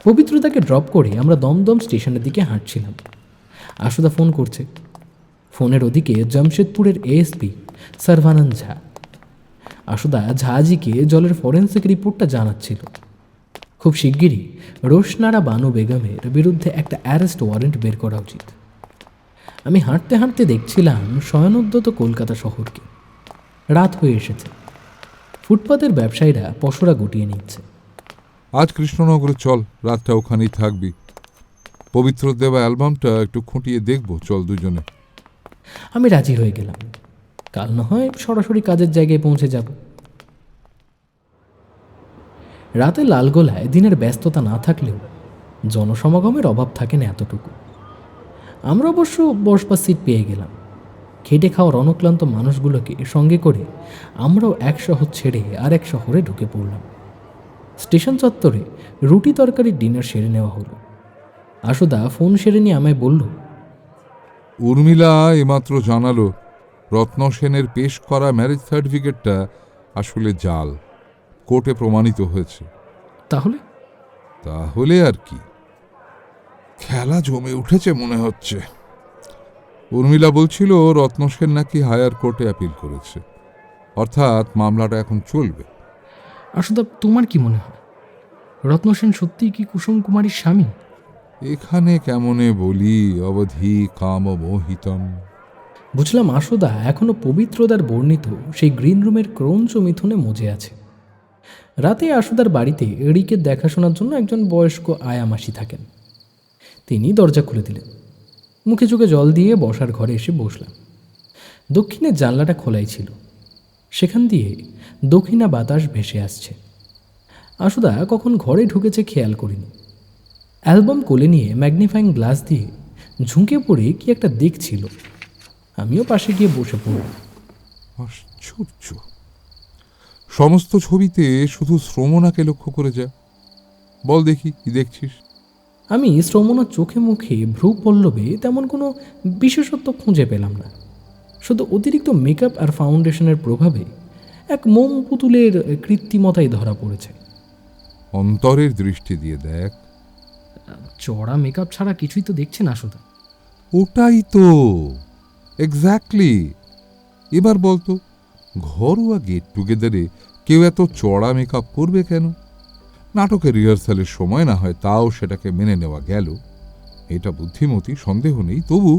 S1: পবিত্রতাকে ড্রপ করে আমরা দমদম স্টেশনের দিকে হাঁটছিলাম। আশুদা ফোন করছে। ফোনের ওদিকে জামশেদপুরের এএসপি সর্বানন্দ ঝা। আশুদা ঝাজিকে জলের ফরেন্সিক রিপোর্টটা জানাচ্ছিল। খুব শিগগিরই রোশনারা বানু বেগমের বিরুদ্ধে একটা অ্যারেস্ট ওয়ারেন্ট বের করা উচিত। আমি হাঁটতে হাঁটতে দেখছিলাম শয়নোদ্যত কলকাতা শহরকে। রাত হয়ে এসেছে, ফুটপাতের ব্যবসায়ীরা পসরা গুটিয়ে নিচ্ছে।
S2: আজ কৃষ্ণনগরে চল, রাতটা ওখানেই থাকবি। পবিত্র দেবা অ্যালবামটা একটু খুঁটিয়ে দেখব, চল দুজনে।
S1: আমি রাজি হয়ে গেলাম। কাল না হয় সরাসরি কাজের জায়গায় পৌঁছে যাব। রাতে লালগোলায় দিনের ব্যস্ততা না থাকলেও জনসমাগমের অভাব থাকে না এতটুকু। আমরা অবশ্য বসবার সিট পেয়ে গেলাম। খেটে খাওয়ার অনুক্লান্ত মানুষগুলোকে সঙ্গে করে আমরাও এক শহর ছেড়ে আর এক শহরে ঢুকে পড়লাম। স্টেশন চত্বরে রুটি তরকারির ডিনার সেরে নেওয়া হলো। আশুদা ফোন সেরে নিয়ে আমায় বলল,
S2: উর্মিলা এমাত্র জানালো রত্ন সেনের পেশ করা ম্যারেজ সার্টিফিকেটটা আসলে জাল, কোর্টে প্রমাণিত হয়েছে।
S1: তাহলে?
S2: তাহলে আর কি, খেলা জমে উঠেছে মনে হচ্ছে। উর্মিলা বলছিল রত্ন সেন নাকি হায়ার কোর্টে অ্যাপিল করেছে, অর্থাৎ মামলাটা এখন চলবে।
S1: আশুদা, তোমার কি মনে হয় রত্ন সেন সত্যিই কি কুসুম কুমারীর স্বামী?
S2: এখানে কেমনে বলি অবধি কাম মোহিতম।
S1: বুঝলাম আশুদা এখনো পবিত্রদার বর্ণিত সেই গ্রিন রুমের ক্রৌঞ্চ মিথুনে মজে আছে। রাতে আশুদার বাড়িতে রিকের দেখাশোনার জন্য একজন বয়স্ক আয়ামাসি থাকেন। তিনি দরজা খুলে দিলেন। মুখে চোখে জল দিয়ে বসার ঘরে এসে বসলাম। দক্ষিণের জানলাটা খোলাই ছিল, সেখান দিয়ে দক্ষিণা বাতাস ভেসে আসছে। আশুদা কখন ঘরে ঢুকেছে খেয়াল করিনি। অ্যালবাম কোলে নিয়ে ম্যাগনিফাইং গ্লাস দিয়ে ঝুঁকে পড়ে কি একটা দেখছিল। আমিও পাশে গিয়ে বসে পড়লাম।
S2: আশ্চর্য, সমস্ত ছবিতে শুধু শ্রমণাকে লক্ষ্য করে যা। বল দেখি কি দেখছিস?
S1: আমি শ্রমণার চোখে মুখে ভ্রু পল্লবে তেমন কোনো বিশেষত্ব খুঁজে পেলাম না। শুধু অতিরিক্ত মেকআপ আর ফাউন্ডেশনের প্রভাবে এক মোম পুতুলের কৃত্রিমতাই ধরা পড়েছে।
S2: অন্তরের দৃষ্টি দিয়ে দেখ।
S1: চড়া মেকআপ ছাড়া কিছুই তো দেখছে না শুধু।
S2: ওটাই তো, এক্স্যাক্টলি। এবার বলতো, ঘরোয়া গেট টুগেদারে কেউ এত চড়া মেকআপ করবে কেন? নাটকের রিহার্সালের সময় না হয় তাও সেটাকে মেনে নেওয়া গেল, এটা বুদ্ধিমতী, সন্দেহ নেই। তবু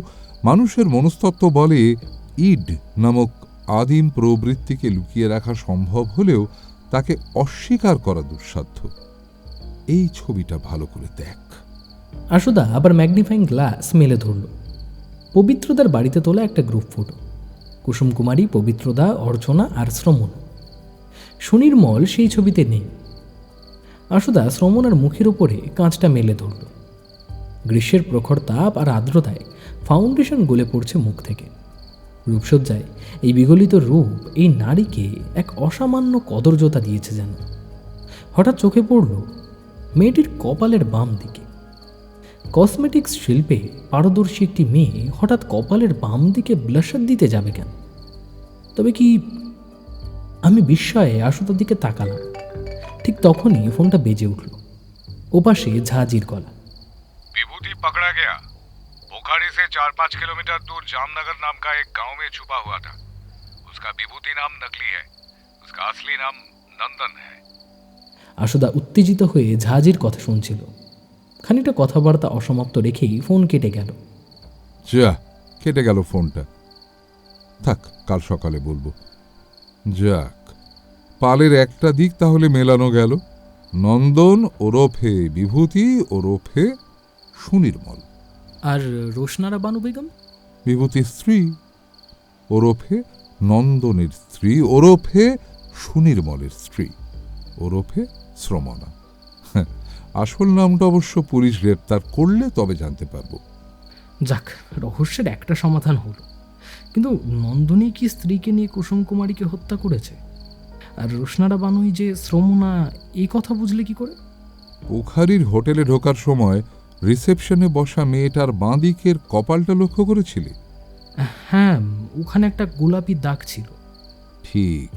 S2: মানুষের মনস্তত্ত্ব বলে ইড নামক আদিম প্রবৃত্তিকে লুকিয়ে রাখা সম্ভব হলেও তাকে অস্বীকার করা দুঃসাধ্য। এই ছবিটা ভালো করে দেখ।
S1: আশুদা আবার ম্যাগনিফাইং গ্লাস মেলে ধরল। পবিত্রদার বাড়িতে তোলা একটা গ্রুপ ফটো। কুসুম কুমারী, পবিত্রদা, অর্চনা আর শ্রমণ। সুনির্মল সেই ছবিতে নেই। আশুদা শ্রমণার মুখের উপরে কাঁচটা মেলে ধরল। গ্রীষ্মের প্রখর তাপ আর আর্দ্রতায় ফাউন্ডেশন গলে পড়ছে মুখ থেকে। রূপসজ্জায় এই বিগলিত রূপ এই নারীকে এক অসামান্য কদর্যতা দিয়েছে যেন। হঠাৎ চোখে পড়ল মেয়েটির কপালের বাম দিকে। কসমেটিক্স শিল্পে পারদর্শী একটি মেয়ে হঠাৎ কপালের বাম দিকে ব্লাশার দিতে যাবে কেন? তবে কি? আমি বিস্ময়ে আশুদার দিকে তাকালাম। ঠিক তখনই ফোনটা বেজে উঠল। ওপাশে ঝাঁঝির গলা।
S10: विभूति पकड़ा गया। बुखारी से 4-5 किलोमीटर दूर जामनगर नाम का एक गांव में छुपा हुआ था। उसका विभूति नाम नकली है, उसका असली नाम नंदन है।
S1: আশুদা উত্তেজিত হয়ে ঝাঁঝির কথা শুনছিল। খানিকটা কথাবার্তা অসমাপ্ত রেখেই ফোন কেটে গেল।
S2: যা, কেটে গেল ফোনটা। থাক, কাল সকালে বলবো। যাক, পালের একটা দিক তাহলে মেলানো গেল। নন্দন ওরফে বিভূতি ওরফে সুনির্মল,
S1: আর রোশনারা বানু বেগম?
S2: বিভূতির স্ত্রী ওরফে নন্দনের স্ত্রী ওরফে সুনির্মলের স্ত্রী ওরফে শ্রমণা। আসল নামটা অবশ্য পুলিশ গ্রেপ্তার করলে তবে জানতে পারবো।
S1: যাক, রহস্যের একটা সমাধান হলো। কিন্তু নন্দনী কি স্ত্রীকে নিয়ে কুসুম কুমারীকে হত্যা করেছে? আর রোশনারা বানুই যে শ্রমণা, এই কথা বুঝলে কি করে?
S2: বুখারির হোটেলে ঢোকার সময় রিসেপশনে বসা মেয়েটার বাঁ দিকের কপালটা লক্ষ্য করেছিলে?
S1: হ্যাঁ, ওখানে একটা গোলাপি দাগ ছিল।
S2: ঠিক,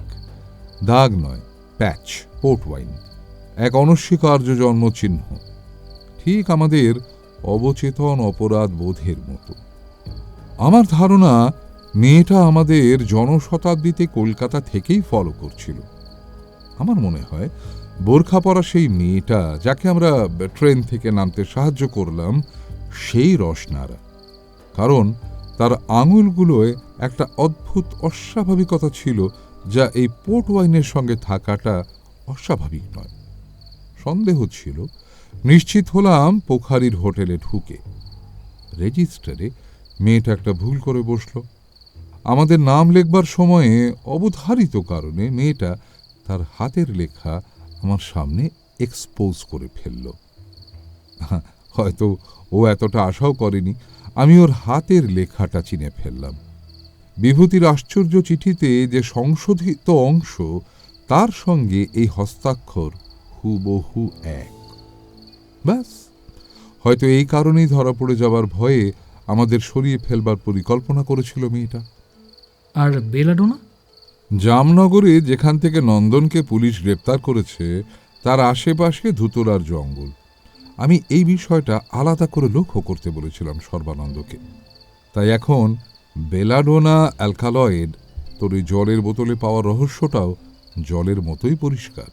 S2: দাগ নয়, প্যাচ, পোর্ট ওয়াইন, এক অনস্বীকার্য জন্মচিহ্ন। ঠিক আমাদের অবচেতন অপরাধ বোধের মতো। আমার ধারণা মেয়েটা আমাদের জনশতাব্দীতে কলকাতা থেকেই ফলো করছিল। আমার মনে হয় বোরখা পরা সেই মেয়েটা, যাকে আমরা ট্রেন থেকে নামতে সাহায্য করলাম, সেই রসনারা। কারণ তার আঙুলগুলোয় একটা অদ্ভুত অস্বাভাবিকতা ছিল, যা এই পোর্ট ওয়াইনের সঙ্গে থাকাটা অস্বাভাবিক নয়। সন্দেহ ছিল, নিশ্চিত হলাম পোখারির হোটেলে ঢুকে। রেজিস্টারে মেয়েটা একটা ভুল করে বসল। আমাদের নাম লেখবার সময়ে অবধারিত কারণে মেয়েটা তার হাতের লেখা আমার সামনে এক্সপোজ করে ফেলল। হয়তো ও এতটা আশাও করেনি আমি ওর হাতের লেখাটা চিনে ফেললাম। বিভূতির আশ্চর্য চিঠিতে যে সংশোধিত অংশ, তার সঙ্গে এই হস্তাক্ষর হুবহু এক। ব্যাস, হয়তো এই কারণেই ধরা পড়ে যাবার ভয়ে আমাদের সরিয়ে ফেলবার পরিকল্পনা করেছিল মেয়েটা।
S1: আর বেলাডোনা?
S2: জামনগরে যেখান থেকে নন্দনকে পুলিশ গ্রেপ্তার করেছে তার আশেপাশে ধুতরার জঙ্গল। আমি এই বিষয়টা আলাদা করে লক্ষ্য করতে বলেছিলাম সর্বানন্দকে। তাই এখন বেলাডোনা অ্যালকালয়েড তোর এই জলের বোতলে পাওয়ার রহস্যটাও জলের মতোই পরিষ্কার।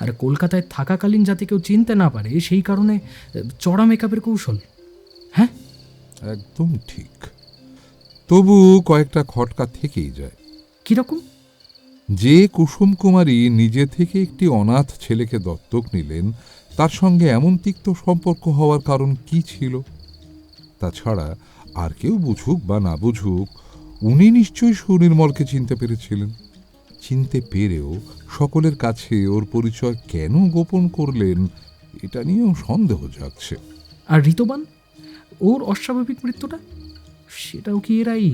S1: আর কলকাতায় থাকাকালীন যাতে কেউ চিনতে না পারে সেই কারণে চড়া মেকআপের কৌশল। হ্যাঁ,
S2: একদম ঠিক। তবু কয়েকটা খটকা থেকেই যায়।
S1: কিরকম?
S2: যে কুসুম কুমারী নিজে থেকে একটি অনাথ ছেলেকে দত্তক নিলেন, তার সঙ্গে এমন তিক্ত সম্পর্ক হওয়ার কারণ কি ছিল? তাছাড়া আর কেউ বুঝুক বা না বুঝুক, উনি নিশ্চয়ই সুনির্মলকে চিনতে পেরেছিলেন। চিনতে পেরেও সকলের কাছে ওর পরিচয় কেন গোপন করলেন, এটা নিয়েও সন্দেহ জাগছে।
S1: আর ঋতবান, ওর অস্বাভাবিক মৃত্যুটা, সেটাও কি এরাই?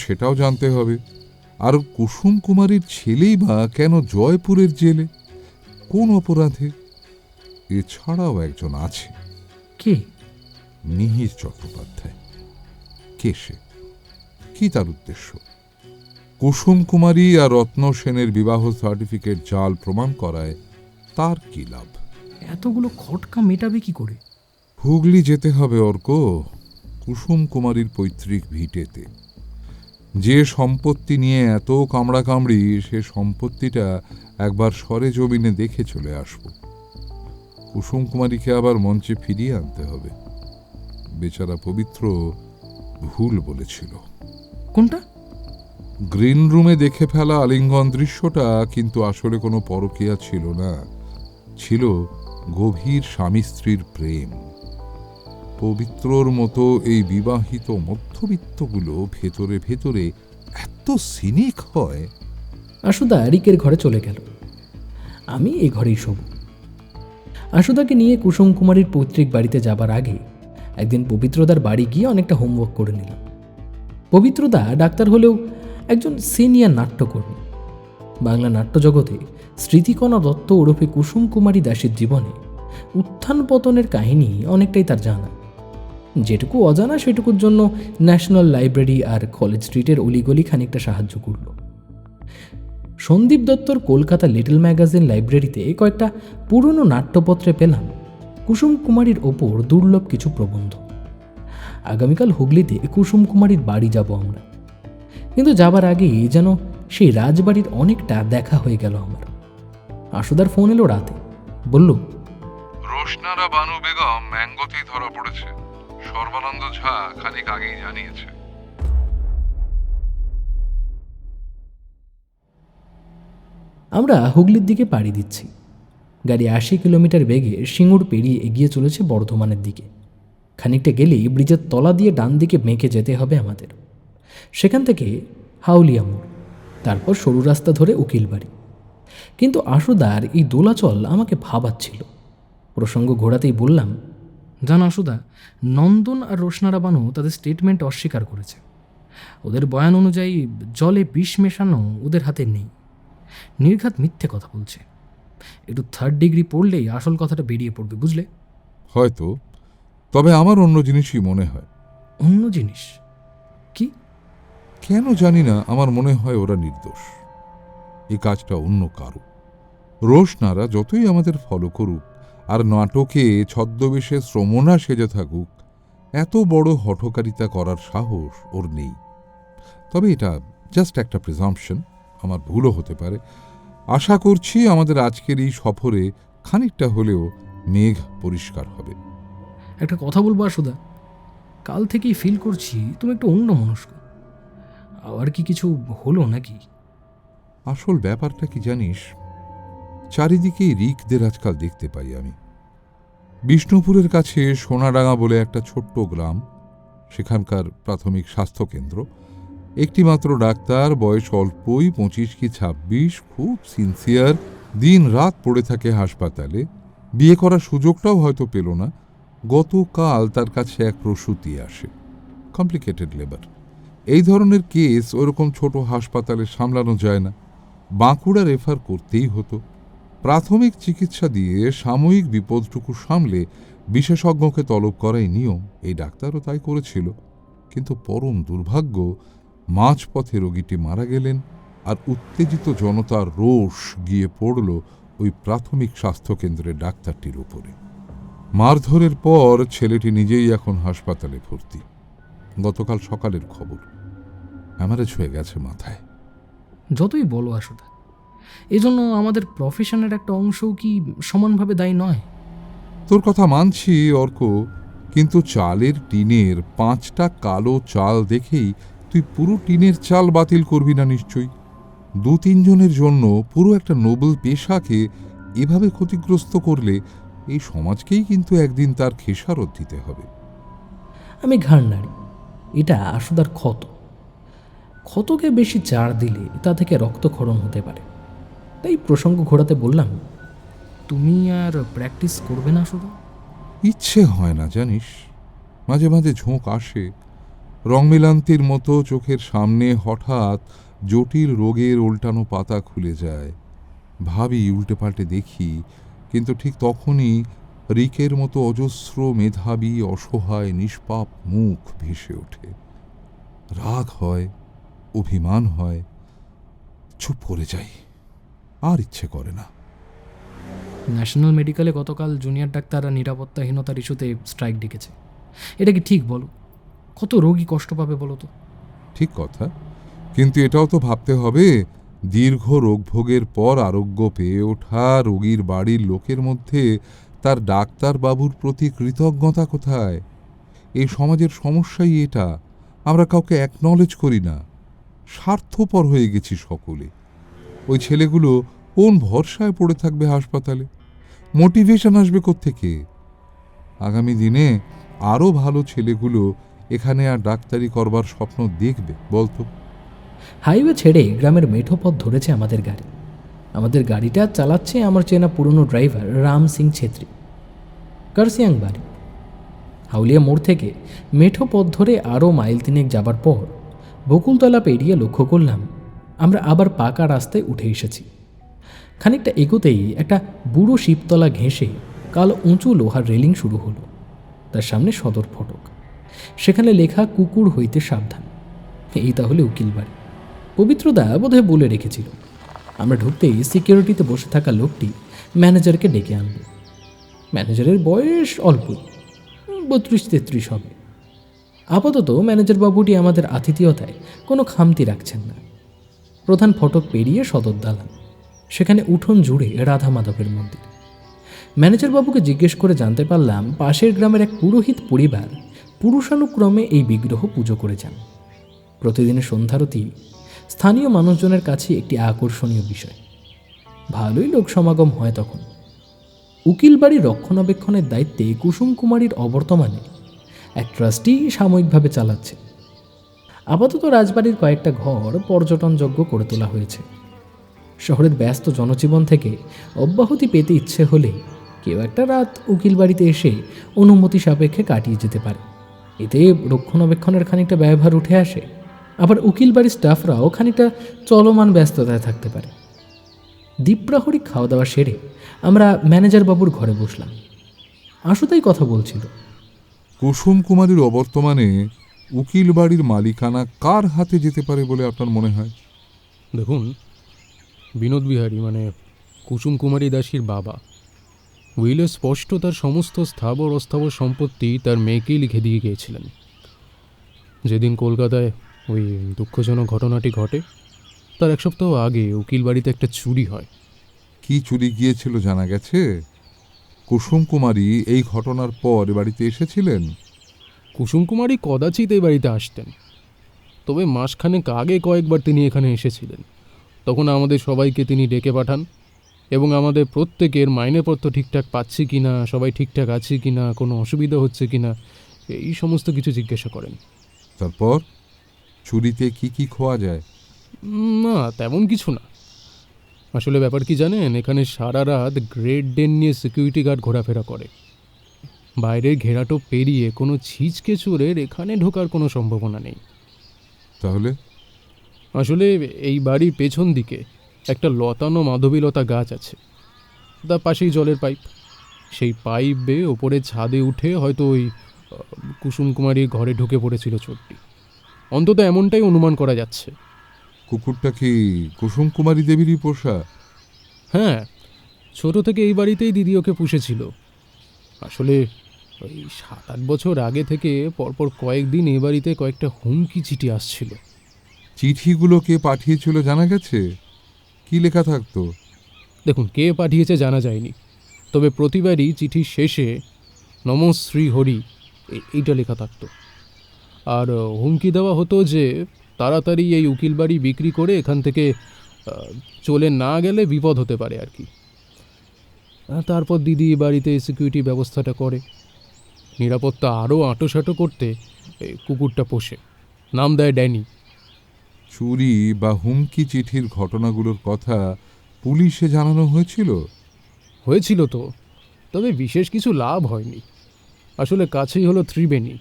S2: সেটাও জানতে হবে। আর কুসুম কুমারীর ছেলেই বা কেন জয়পুরের জেলে, কোন অপরাধে? এছাড়াও একজন আছে।
S1: কে?
S2: মিহির চট্টোপাধ্যায়। কে সে? কি তার উদ্দেশ্য? কুসুম কুমারী আর রত্ন সেনের বিবাহ সার্টিফিকেট জাল প্রমাণ করায় তার কি লাভ?
S1: এতগুলো খটকা মেটাবে কি করে?
S2: হুগলি যেতে হবে অর্ক, কুসুম কুমারীর পৈতৃক ভিটেতে। যে সম্পত্তি নিয়ে এত কামড়াকামড়ি, সে সম্পত্তিটা একবার সরেজমিনে দেখে চলে আসব। কুসুম কুমারীকে আবার মঞ্চে ফিরিয়ে আনতে হবে। বেচারা পবিত্র ভুল বলেছিল।
S1: কোনটা?
S2: গ্রিন রুমে দেখে ফেলা আলিঙ্গন দৃশ্যটা কিন্তু আসলে কোনো পরকীয়া ছিল না, ছিল গভীর স্বামী স্ত্রীর প্রেম। পবিত্রর মতো এই বিবাহিত মধ্যবিত্তগুলো ভেতরে ভেতরে এত সিনিক হয়।
S1: আশুদা রিকের ঘরে চলে গেল, আমি এ ঘরেই শোব। আশুদাকে নিয়ে কুসুম কুমারীর পৈতৃক বাড়িতে যাবার আগে একদিন পবিত্রদার বাড়ি গিয়ে অনেকটা হোমওয়ার্ক করে নিলাম। পবিত্রদা ডাক্তার হলেও একজন সিনিয়র নাট্যকর্মী। বাংলা নাট্যজগতে স্মৃতিকণা দত্ত ওরফে কুসুম কুমারী দাসের জীবনে উত্থান পতনের কাহিনী অনেকটাই তার জানা। যেটুকু অজানা সেটুকুর জন্য ন্যাশনাল লাইব্রেরি আর কলেজ স্ট্রিটের অলিগলি খানিকটা সাহায্য করল। সন্দীপ দত্তর কলকাতা লিটল ম্যাগাজিন লাইব্রেরিতে কয়েকটা পুরনো নাট্যপত্রে পেলাম কুসুম কুমারীর ওপর দুর্লভ কিছু প্রবন্ধ। আগামীকাল হুগলিতে কুসুম কুমারীর বাড়ি যাব আমরা, কিন্তু যাবার আগে যেন সেই রাজবাড়ির অনেকটা দেখা হয়ে গেল আমার। আশুদার ফোন এলো রাতে, বলল
S2: রোশনারা বানু বেগম ম্যাঙ্গোতেই ধরা পড়েছে। সর্বানন্দ ঝা খানিক আগেই জানিয়েছে।
S1: আমরা হুগলির দিকে পাড়ি দিচ্ছি। গাড়ি 80 কিলোমিটার বেগে সিঙ্গুর পেরিয়ে এগিয়ে চলেছে বর্ধমানের দিকে। খানিকটা গেলেই ব্রিজের তলা দিয়ে ডান দিকে বেঁকে যেতে হবে আমাদের। সেখান থেকে হাউলিয়া মোড়, তারপর সরু রাস্তা ধরে উকিল বাড়ি। কিন্তু আশুদার এই দোলাচল আমাকে ভাবাচ্ছিল। প্রসঙ্গ ঘোরাতেই বললাম, জান আশুদা, নন্দন আর রোশনারা বানু তাদের স্টেটমেন্ট অস্বীকার করেছে। ওদের বয়ান অনুযায়ী জলে বিষ মেশানো ওদের হাতে নেই, নির্ঘাত মিথ্যে কথা বলছে। একটু 3rd ডিগ্রি পড়লেই আসল কথাটা বেরিয়ে পড়বে, বুঝলে?
S2: হয়তো, তবে আমার অন্য জিনিসই মনে হয়।
S1: অন্য জিনিস কি?
S2: কেন জানি না, আমার মনে হয় ওরা নির্দোষ। এই কাজটা অন্য কারো। রোশনারা যতই আমাদের ফলো করুক আর নাটকে ছদ্মবেশে শ্রমণা সেজে থাকুক, এত বড় হঠকারিতা করার সাহস ওর নেই। তবে এটা জাস্ট একটা প্রিজাম্পশন, আমার ভুলও হতে পারে। আশা করছি আমাদের আজকের এই সফরে খানিকটা হলেও মেঘ পরিষ্কার হবে।
S1: একটা কথা বলবো আশুদা, কাল থেকেই ফিল করছি তুমি একটু অন্যমনস্ক। আবার কি কিছু হলো নাকি?
S2: আসল ব্যাপারটা কি জানিস, চারিদিকেই রিকদের আজকাল দেখতে পাই আমি। বিষ্ণুপুরের কাছে সোনাডাঙ্গা বলে একটা ছোট্ট গ্রাম, সেখানকার প্রাথমিক স্বাস্থ্যকেন্দ্র। একটি মাত্র ডাক্তার, বয়স অল্পই, 25 কি 26, খুব সিনসিয়ার, দিন রাত পড়ে থাকে হাসপাতালে। বিয়ে করার সুযোগটাও হয়তো পেল না। গতকাল তার কাছে এক প্রসূতি আসে, কমপ্লিকেটেড লেবার। এই ধরনের কেস ওরকম ছোট হাসপাতালে সামলানো যায় না, বাঁকুড়া রেফার করতেই হতো। প্রাথমিক চিকিৎসা দিয়ে সাময়িক বিপদটুকু সামলে বিশেষজ্ঞকে তলব করাই নিয়ম। এই ডাক্তারও তাই করেছিল, কিন্তু পরম দুর্ভাগ্য, মাঝপথে রোগীটি মারা গেলেন, আর উত্তেজিত জনতার রোষ গিয়ে পড়ল ওই প্রাথমিক স্বাস্থ্যকেন্দ্রের ডাক্তারটির উপরে। মারধরের পর ছেলেটি নিজেই এখন হাসপাতালে ভর্তি। গতকাল সকালের খবর, হ্যামারেজ হয়ে গেছে মাথায়।
S1: যতই বলো আসলে, এজন্য আমাদের প্রফেশনের একটা অংশও কি সমানভাবে দায়ী নয়?
S2: তোর কথা মানছি অর্ক, কিন্তু চালের টিনের 5টা কালো চাল দেখেই তুই পুরো টিনের চাল বাতিল করবি না নিশ্চয়ই। 2-3 জনের জন্য পুরো একটা নোবেল পেশাকে এভাবে ক্ষতিগ্রস্ত করলে এই সমাজকেই কিন্তু একদিন তার খেসারত দিতে হবে।
S1: আমি ঘাড় নাড়ি, এটা আশুদার ক্ষত। ক্ষতকে বেশি চার দিলে তা থেকে রক্তক্ষরণ হতে পারে। তাই প্রসঙ্গ ঘোরাতে বললাম, তুমি আর প্র্যাকটিস করবে না আশুদা?
S2: ইচ্ছে হয় না জানিস, মাঝে মাঝে ঝোঁক আসে। রংমেলান্তির মতো চোখের সামনে হঠাৎ জটিল রোগের উল্টানো পাতা খুলে যায়। ভাবি, উল্টে পাল্টে দেখি, কিন্তু ঠিক তখনই রিকের মতো অজস্র মেধাবী অসহায় নিষ্পাপ মুখ ভেসে ওঠে। রাগ হয়, অভিমান হয়, চুপ করে যাই, আর ইচ্ছে করে না।
S1: ন্যাশনাল মেডিকেলে গতকাল জুনিয়র ডাক্তাররা নিরাপত্তাহীনতার ইস্যুতে স্ট্রাইক ডেকেছে। এটা কি ঠিক বলো? কত রোগী কষ্ট পাবে বলো তো?
S2: ঠিক কথা, কিন্তু এটাও তো ভাবতে হবে, দীর্ঘ রোগভোগের পর আরোগ্য পেয়ে ওঠা রোগীর বাড়ির লোকের মধ্যে তার ডাক্তারবাবুর প্রতি কৃতজ্ঞতা কোথায়? এই সমাজের সমস্যাই এটা, আমরা কাউকে অ্যাকনলেজ করি না, স্বার্থপর হয়ে গেছি সকলে। ওই ছেলেগুলো কোন ভরসায় পড়ে থাকবে হাসপাতালে? মোটিভেশন আসবে কোত্থেকে? আগামী দিনে আরও ভালো ছেলেগুলো এখানে আর ডাক্তারি করবার স্বপ্ন দেখবে বলতো?
S1: হাইওয়ে ছেড়ে গ্রামের মেঠো পথ ধরেছে আমাদের গাড়ি। আমাদের গাড়িটা চালাচ্ছে আমার চেনা পুরনো ড্রাইভার রাম সিং ছেত্রী। কারসিয়াং বাড়ি। হাউলিয়া মোড় থেকে মেঠো পথ ধরে আরও মাইল 3 যাবার পর বকুলতলা পেরিয়ে লক্ষ্য করলাম আমরা আবার পাকা রাস্তায় উঠে এসেছি। খানিকটা এগোতেই একটা বুড়ো শিবতলা ঘেঁষে কাল উঁচু লোহার রেলিং শুরু হলো। তার সামনে সদর ফটক, সেখানে লেখা কুকুর হইতে সাবধান। এই তাহলে উকিল বাড়ি। পবিত্রদা বোধহয় বলে রেখেছিল। আমরা ঢুকতেই সিকিউরিটিতে বসে থাকা লোকটি ম্যানেজারকে ডেকে আনল। ম্যানেজারের বয়স অল্পই, 32-33 হবে। আপাতত ম্যানেজার বাবুটি আমাদের আতিথেয়তায় কোনো খামতি রাখছেন না। প্রধান ফটক পেরিয়ে সদর দালান, সেখানে উঠোন জুড়ে রাধা মাধবের মন্দির। ম্যানেজার বাবুকে জিজ্ঞেস করে জানতে পারলাম পাশের গ্রামের এক পুরোহিত পরিবার পুরুষানুক্রমে এই বিগ্রহ পুজো করে যান। প্রতিদিনের সন্ধ্যারতি স্থানীয় মানুষজনের কাছে একটি আকর্ষণীয় বিষয়। ভালোই লোক সমাগম হয় তখন। উকিল বাড়ির রক্ষণাবেক্ষণের দায়িত্বে কুসুম কুমারীর অবর্তমানে এক ট্রাস্টি সাময়িকভাবে চালাচ্ছে। আপাতত রাজবাড়ির কয়েকটা ঘর পর্যটনযোগ্য করে তোলা হয়েছে। শহরের ব্যস্ত জনজীবন থেকে অব্যাহতি পেতে ইচ্ছে হলে কেউ একটা রাত উকিল বাড়িতে এসে অনুমতি সাপেক্ষে কাটিয়ে যেতে পারে। এতে রক্ষণাবেক্ষণের খানিকটা ব্যয়ভার উঠে আসে, আবার উকিল বাড়ির স্টাফরাও খানিকটা চলমান ব্যস্ততায় থাকতে পারে। দ্বীপ্রাহরিক খাওয়া দাওয়া সেরে আমরা ম্যানেজার বাবুর ঘরে বসলাম। আশুতাই কথা বলছিল।
S2: কুসুম কুমারীর অবর্তমানে উকিল বাড়ির মালিকানা কার হাতে যেতে পারে বলে আপনার মনে হয়?
S11: দেখুন, বিনোদ বিহারী মানে কুসুম কুমারী দাসীর বাবা উইলে স্পষ্ট তার সমস্ত স্থাবর অস্থাবর সম্পত্তি তার মেয়েকেই লিখে দিয়ে গিয়েছিলেন। যেদিন কলকাতায় ওই দুঃখজনক ঘটনাটি ঘটে তার 1 সপ্তাহ আগে উকিল বাড়িতে একটা চুরি হয়।
S2: কি চুরি গিয়েছিল জানা গেছে? কুসুম কুমারী এই ঘটনার পর বাড়িতে এসেছিলেন?
S11: কুসুম কুমারী কদাচিৎ এই বাড়িতে আসতেন, তবে মাসখানেক আগে কয়েকবার তিনি এখানে এসেছিলেন। তখন আমাদের সবাইকে তিনি ডেকে পাঠান এবং আমাদের প্রত্যেকের মাইনেপত্র ঠিকঠাক পাচ্ছি কি না, সবাই ঠিকঠাক আছে কি না, কোনো অসুবিধা হচ্ছে কি না, এই সমস্ত কিছু জিজ্ঞাসা করেন।
S2: তারপর চুরিতে কি কি খোয়া যায়?
S11: না, তেমন কিছু না। আসলে ব্যাপার কি জানেন, এখানে সারা রাত গ্রেট ডেন নিয়ে সিকিউরিটি গার্ড ঘোরাফেরা করে। বাইরের ঘেরাটো পেরিয়ে কোনো ছিচকে চোরের এখানে ঢোকার কোনো সম্ভাবনা নেই।
S2: তাহলে
S11: আসলে এই বাড়ির পেছন দিকে একটা লতানো মাধবীলতা গাছ আছে, তার পাশেই জলের পাইপ। সেই পাইপ বেয়ে ওপরে ছাদে উঠে হয়তো ওই কুসুম কুমারীর ঘরে ঢুকে পড়েছিল চোরটি। অন্তত এমনটাই অনুমান করা যাচ্ছে।
S2: কুকুরটা কি কুসুম কুমারী দেবীরই পোষা?
S11: হ্যাঁ, ছোট থেকে এই বাড়িতেই দিদি ওকে পুষেছিল। আসলে ওই 7-8 বছর আগে থেকে পরপর কয়েকদিন এ বাড়িতে কয়েকটা হুমকি চিঠি আসছিল।
S2: চিঠিগুলো কে পাঠিয়েছিল জানা গেছে? কি লেখা থাকতো?
S11: দেখুন, কে পাঠিয়েছে জানা যায়নি, তবে প্রতিবারই চিঠির শেষে নম শ্রী হরি এইটা লেখা থাকতো। আর হুমকি দেওয়া হতো যে তাড়াতাড়ি এই উকিল বাড়ি বিক্রি করে এখান থেকে চলে না গেলে বিপদ হতে পারে আর কি। তারপর দিদি বাড়িতে সিকিউরিটি ব্যবস্থাটা করে, নিরাপত্তা আরও আঁটোসাঁটো করতে এই কুকুরটা পোষে, নাম দেয় ড্যানি।
S2: চুরি বা হুমকি চিঠির ঘটনাগুলোর কথা পুলিশে জানানো
S11: হয়েছিল তো, তবে বিশেষ কিছু লাভ হয়নি। আসলে কাছেই হলো ত্রিবেণী,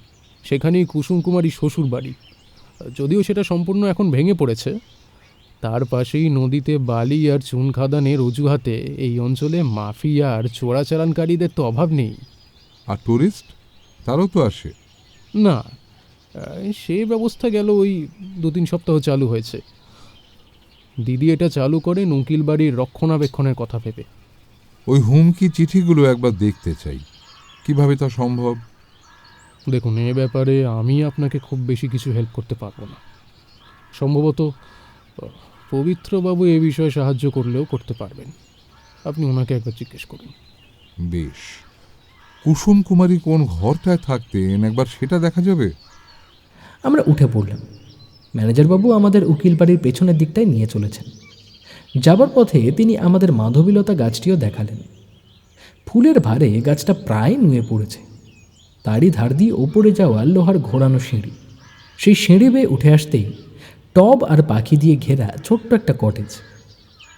S11: সেখানেই কুসুম কুমারী শ্বশুর বাড়ি। যদিও সেটা সম্পূর্ণ এখন ভেঙে পড়েছে। তার পাশেই নদীতে বালি আর চুন খাদানের অজুহাতে এই অঞ্চলে মাফিয়া আর চোরাচালানকারীদের তো অভাব নেই।
S2: আর টুরিস্ট তারও তো আসে?
S11: না, সে ব্যবস্থা গেল ওই 2-3 সপ্তাহ চালু হয়েছে। দিদি এটা চালু করেন উকিল বাড়ির রক্ষণাবেক্ষণের কথা ভেবে।
S2: ওই হুমকি চিঠিগুলো একবার দেখতে চাই, কিভাবে তা সম্ভব?
S11: দেখুন, এ ব্যাপারে আমি আপনাকে খুব বেশি কিছু হেল্প করতে পারবো না। সম্ভবত পবিত্রবাবু এ বিষয়ে সাহায্য করলেও করতে পারবেন। আপনি ওনাকে একবার জিজ্ঞেস করুন।
S2: বেশ, কুসুম কুমারী কোন ঘরটায় থাকতেন একবার সেটা দেখা যাবে?
S1: আমরা উঠে পড়লাম। ম্যানেজারবাবু আমাদের উকিল বাড়ির পেছনের দিকটায় নিয়ে চলেছেন। যাবার পথে তিনি আমাদের মাধবীলতা গাছটিও দেখালেন। ফুলের ভারে গাছটা প্রায় নুয়ে পড়েছে। তারই ধার দিয়ে ওপরে যাওয়া লোহার ঘোরানো সিঁড়ি। সেই সিঁড়ি বেয়ে উঠে আসতেই টব আর পাখি দিয়ে ঘেরা ছোট্ট একটা কটেজ।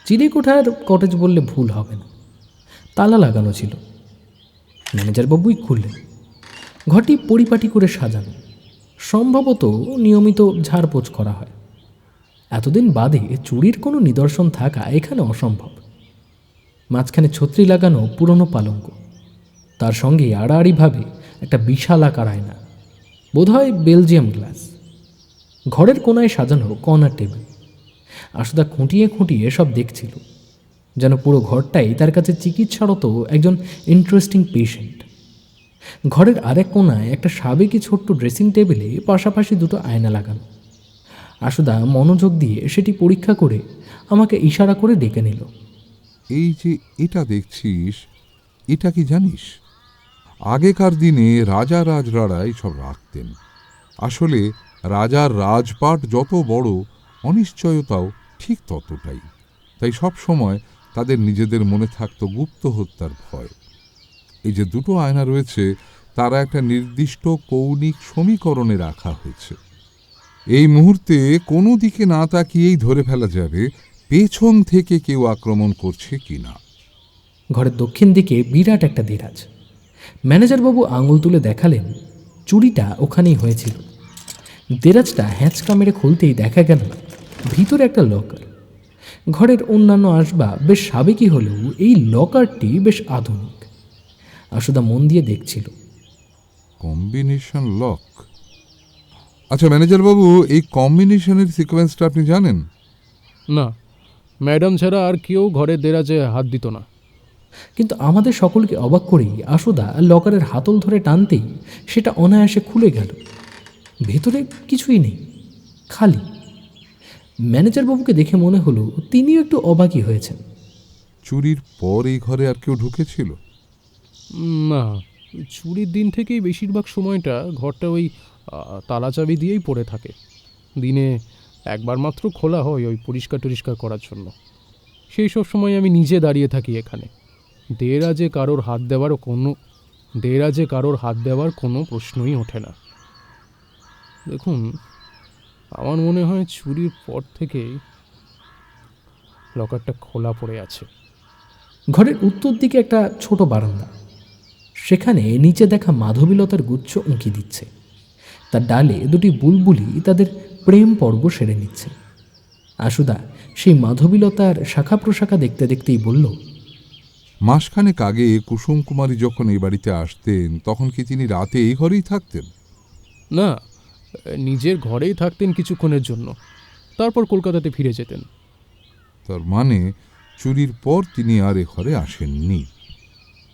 S1: চিড়েকোঠার কটেজ বললে ভুল হবে না, তালা লাগানো ছিল। ম্যানেজারবাবুই খুললেন। ঘরটি পরিপাটি করে সাজানো, সম্ভবত নিয়মিত ঝাড়পোছ করা হয়। এতদিন বাদে চুরির কোনো নিদর্শন থাকা এখানে অসম্ভব। মাঝখানে ছত্রি লাগানো পুরনো পালঙ্ক, তার সঙ্গে আড়াআড়িভাবে একটা বিশাল আকার আয়না, বোধহয় বেলজিয়াম গ্লাস। ঘরের কোনায় সাজানো কর্নার টেবিল। আশুদা খুঁটিয়ে খুঁটিয়ে সব দেখছিল, যেন পুরো ঘরটাই তার কাছে চিকিৎসারত একজন ইন্টারেস্টিং পেশেন্ট। ঘরের আরেক কোনায় একটা সাবেকি ছোট্ট ড্রেসিং টেবিলে পাশাপাশি দুটো আয়না লাগানো। আশুদা মনোযোগ দিয়ে সেটি পরীক্ষা করে আমাকে ইশারা করে ডেকে নিল।
S2: এই যে এটা দেখছিস, এটা কি জানিস? আগেকার দিনে রাজা রাজরাড়াই সব রাখতেন। আসলে রাজার রাজপাট যত বড়, অনিশ্চয়তাও ঠিক ততটাই। তাই সব সময় তাদের নিজেদের মনে থাকতো গুপ্ত হত্যার ভয়। এই যে দুটো আয়না রয়েছে, তারা একটা নির্দিষ্ট কৌণিক সমীকরণে রাখা হয়েছে। এই মুহূর্তে কোনো দিকে না তাকিয়েই ধরে ফেলা যাবে পেছন থেকে কেউ আক্রমণ করছে কিনা।
S1: ঘরের দক্ষিণ দিকে বিরাট একটা দেরাজ। ম্যানেজারবাবু আঙুল তুলে দেখালেন চুরিটা ওখানেই হয়েছিল। দেরাজটা হ্যাঁচকা মেরে খুলতেই দেখা গেল ভিতরে একটা লকার। ঘরের অন্যান্য আসবাব বেশ সাবেকি হলেও এই লকারটি বেশ আধুনিক। আশুদা মন দিয়ে দেখছিল।
S2: Combination lock. আচ্ছা ম্যানেজারবাবু, এই কম্বিনেশনের সিকোয়েন্সটা আপনি জানেন?
S11: না, ম্যাডাম ছাড়া আর কেউ ঘরের দেরাজে হাত দিত না।
S1: কিন্তু আমাদের সকলকে অবাক করেই আশুদা লকারের হাতল ধরে টানতেই সেটা অনায়াসে খুলে গেল। ভেতরে কিছুই নেই, খালি। ম্যানেজারবাবুকে দেখে মনে হলো তিনিও একটু অবাকই হয়েছেন।
S2: চুরির পর এই ঘরে আর কেউ ঢুকেছিল?
S11: না, চুরির দিন থেকেই বেশিরভাগ সময়টা ঘরটা ওই তালা চাবি দিয়েই পড়ে থাকে। দিনে একবার মাত্র খোলা হয় ওই পরিষ্কার টরিষ্কার করার জন্য। সেই সব সময় আমি নিজে দাঁড়িয়ে থাকি এখানে। দেরাজে কারোর হাত দেওয়ার কোনো প্রশ্নই ওঠে না। দেখুন, আমার মনে হয় চুরির পর থেকে লকারটা খোলা পড়ে আছে।
S1: ঘরের উত্তর দিকে একটা ছোট বারান্দা, সেখানে নিচে দেখা মাধবীলতার গুচ্ছ উঁকি দিচ্ছে। তার ডালে দুটি বুলবুলি তাদের প্রেম পর্ব সেরে নিচ্ছে। আশুদা সেই মাধবীলতার শাখা প্রশাখা দেখতে দেখতেই বলল,
S2: মাসখানেক আগে কুসুম কুমারী যখন এই বাড়িতে আসতেন তখন কি তিনি রাতে এই ঘরেই থাকতেন?
S11: না, নিজের ঘরেই থাকতেন কিছুক্ষণের জন্য, তারপর কলকাতাতে ফিরে যেতেন।
S2: তার মানে চুরির পর তিনি আর এ ঘরে আসেননি?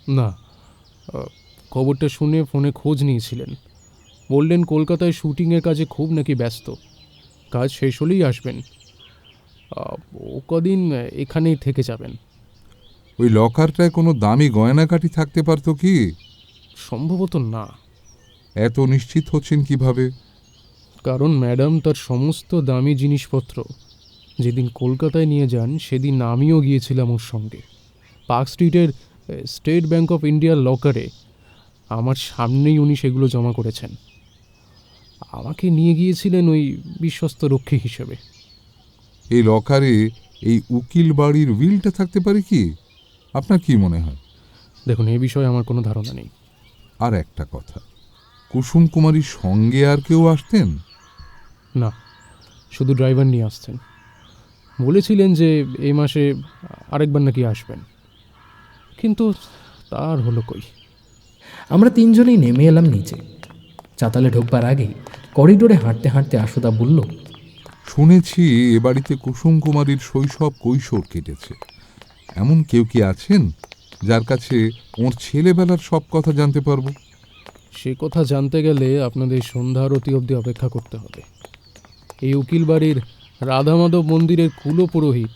S11: না, খবরটা শুনে ফোনে খোঁজ নিয়েছিলেন। বললেন কলকাতায় শুটিংয়ের কাজে খুব নাকি ব্যস্ত, কাজ শেষ হলেই আসবেন। ও কদিন এখানেই থেকে যাবেন।
S2: ওই লকারটায় কোনো দামি গয়নাকাটি থাকতে পারত কি?
S11: সম্ভবত না।
S2: এত নিশ্চিত হচ্ছেন কিভাবে?
S11: কারণ ম্যাডাম তার সমস্ত দামি জিনিসপত্র যেদিন কলকাতায় নিয়ে যান সেদিন আমিও গিয়েছিলাম ওর সঙ্গে। পার্ক স্ট্রিটের স্টেট ব্যাংক অফ ইন্ডিয়ার লকারে আমার সামনেই উনি সেগুলো জমা করেছেন। আমাকে নিয়ে গিয়েছিলেন ওই বিশ্বস্ত রক্ষী হিসেবে।
S2: এই লকারে এই উকিল বাড়ির উইলটা থাকতে পারে কি? আপনার কি মনে হয়?
S11: দেখুন, এই বিষয়ে আমার কোনো ধারণা নেই।
S2: আর একটা কথা, কুসুম কুমারীর সঙ্গে আর কেউ আসতেন?
S11: না, শুধু ড্রাইভার নিয়ে আসছেন। বলেছিলেন যে এই মাসে আরেকবার নাকি আসবেন, কিন্তু তার হলো কই।
S1: আমরা তিনজনেই নেমে এলাম নিচে। চাতালে ঢোকবার আগেই করিডোরে হাঁটতে হাঁটতে আশুদা বলল,
S2: শুনেছি এ বাড়িতে কুসুম কুমারীর শৈশব কৈশোর কেটেছে। এমন কেউ কি আছেন যার কাছে ওর ছেলেবেলার সব কথা জানতে পারবো?
S11: সে কথা জানতে গেলে আপনাদের সন্ধ্যা আরতি অবধি অপেক্ষা করতে হবে। এই উকিল বাড়ির রাধামাধব মন্দিরের কুলপুরোহিত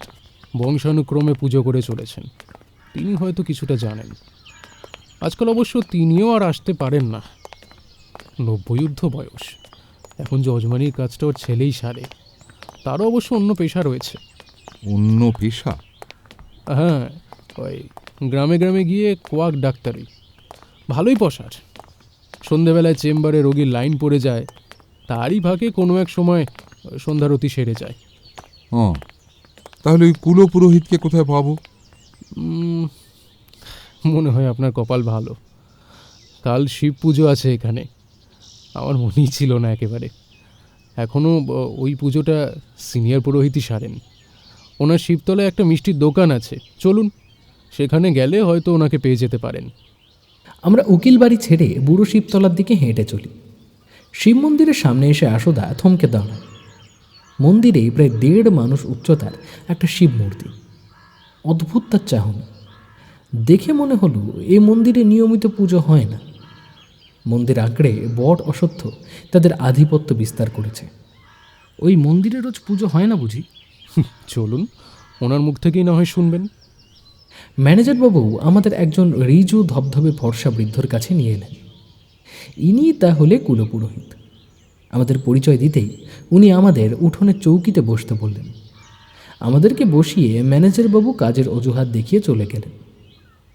S11: বংশানুক্রমে পুজো করে চলেছেন। তিনি হয়তো কিছুটা জানেন। আজকাল অবশ্য তিনিও আর আসতে পারেন না, 90 বয়স। এখন যজমানির কাজটা ওর ছেলেই সারে। তারও অবশ্য অন্য পেশা রয়েছে।
S2: অন্য পেশা?
S11: হ্যাঁ, ওই গ্রামে গ্রামে গিয়ে কোয়াক ডাক্তারি, ভালোই পসার। সন্ধেবেলায় চেম্বারে রোগীর লাইন পড়ে যায়, তারই ভাগে কোনো এক সময় সন্ধ্যারতি সেরে যায়।
S2: তাহলে ওই কুলপুরোহিতকে কোথায় পাবো?
S11: মনে হয় আপনার কপাল ভালো, কাল শিব পুজো আছে এখানে। আমার মনেই ছিল না একেবারে। এখনও ওই পুজোটা সিনিয়র পুরোহিতই সারেন। ওনার শিবতলায় একটা মিষ্টির দোকান আছে, চলুন সেখানে গেলে হয়তো ওনাকে পেয়ে যেতে পারেন।
S1: আমরা উকিল বাড়ি ছেড়ে বুড়ো শিবতলার দিকে হেঁটে চলি। শিব মন্দিরের সামনে এসে আশুদা থমকে দাঁড়ায়। মন্দিরে প্রায় 1.5 মানুষ উচ্চতার একটা শিব মূর্তি। অদ্ভুত তার চাহনি দেখে মনে হলো এই মন্দিরে নিয়মিত পুজো হয় না। মন্দির আঁকড়ে বট অশ্বত্থ তাদের আধিপত্য বিস্তার করেছে। ওই মন্দিরে রোজ পুজো হয় না বুঝি?
S11: চলুন, ওনার মুখ থেকেই না হয় শুনবেন।
S1: ম্যানেজারবাবু আমাদের একজন রিজু ধবধবে ফর্সা বৃদ্ধর কাছে নিয়ে এলেন। ইনি তাহলে কুলপুরোহিত। আমাদের পরিচয় দিতেই উনি আমাদের উঠোনের চৌকিতে বসতে বললেন। আমাদেরকে বসিয়ে ম্যানেজারবাবু কাজের অজুহাত দেখিয়ে চলে গেলেন।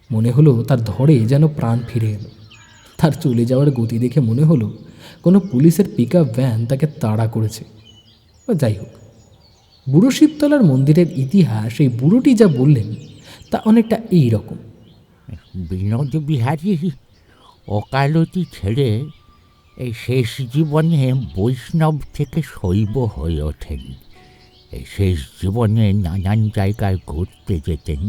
S1: মনে হলো তার ধরে যেন প্রাণ ফিরে এলো। তার চলে যাওয়ার গতি দেখে মনে হলো কোনো পুলিশের পিকআপ ভ্যান তাকে তাড়া করেছে। যাই হোক, বুড়ো শিবতলার মন্দিরের ইতিহাস এই বুড়োটি যা বললেন তা অনেকটা এই রকম।
S12: বিনোদ বিহারী ওকালতি ছেড়ে এই শেষ জীবনে বৈষ্ণব থেকে শৈব হয়ে ওঠেন। এই শেষ জীবনে নানান জায়গায় ঘুরতে যেতেন।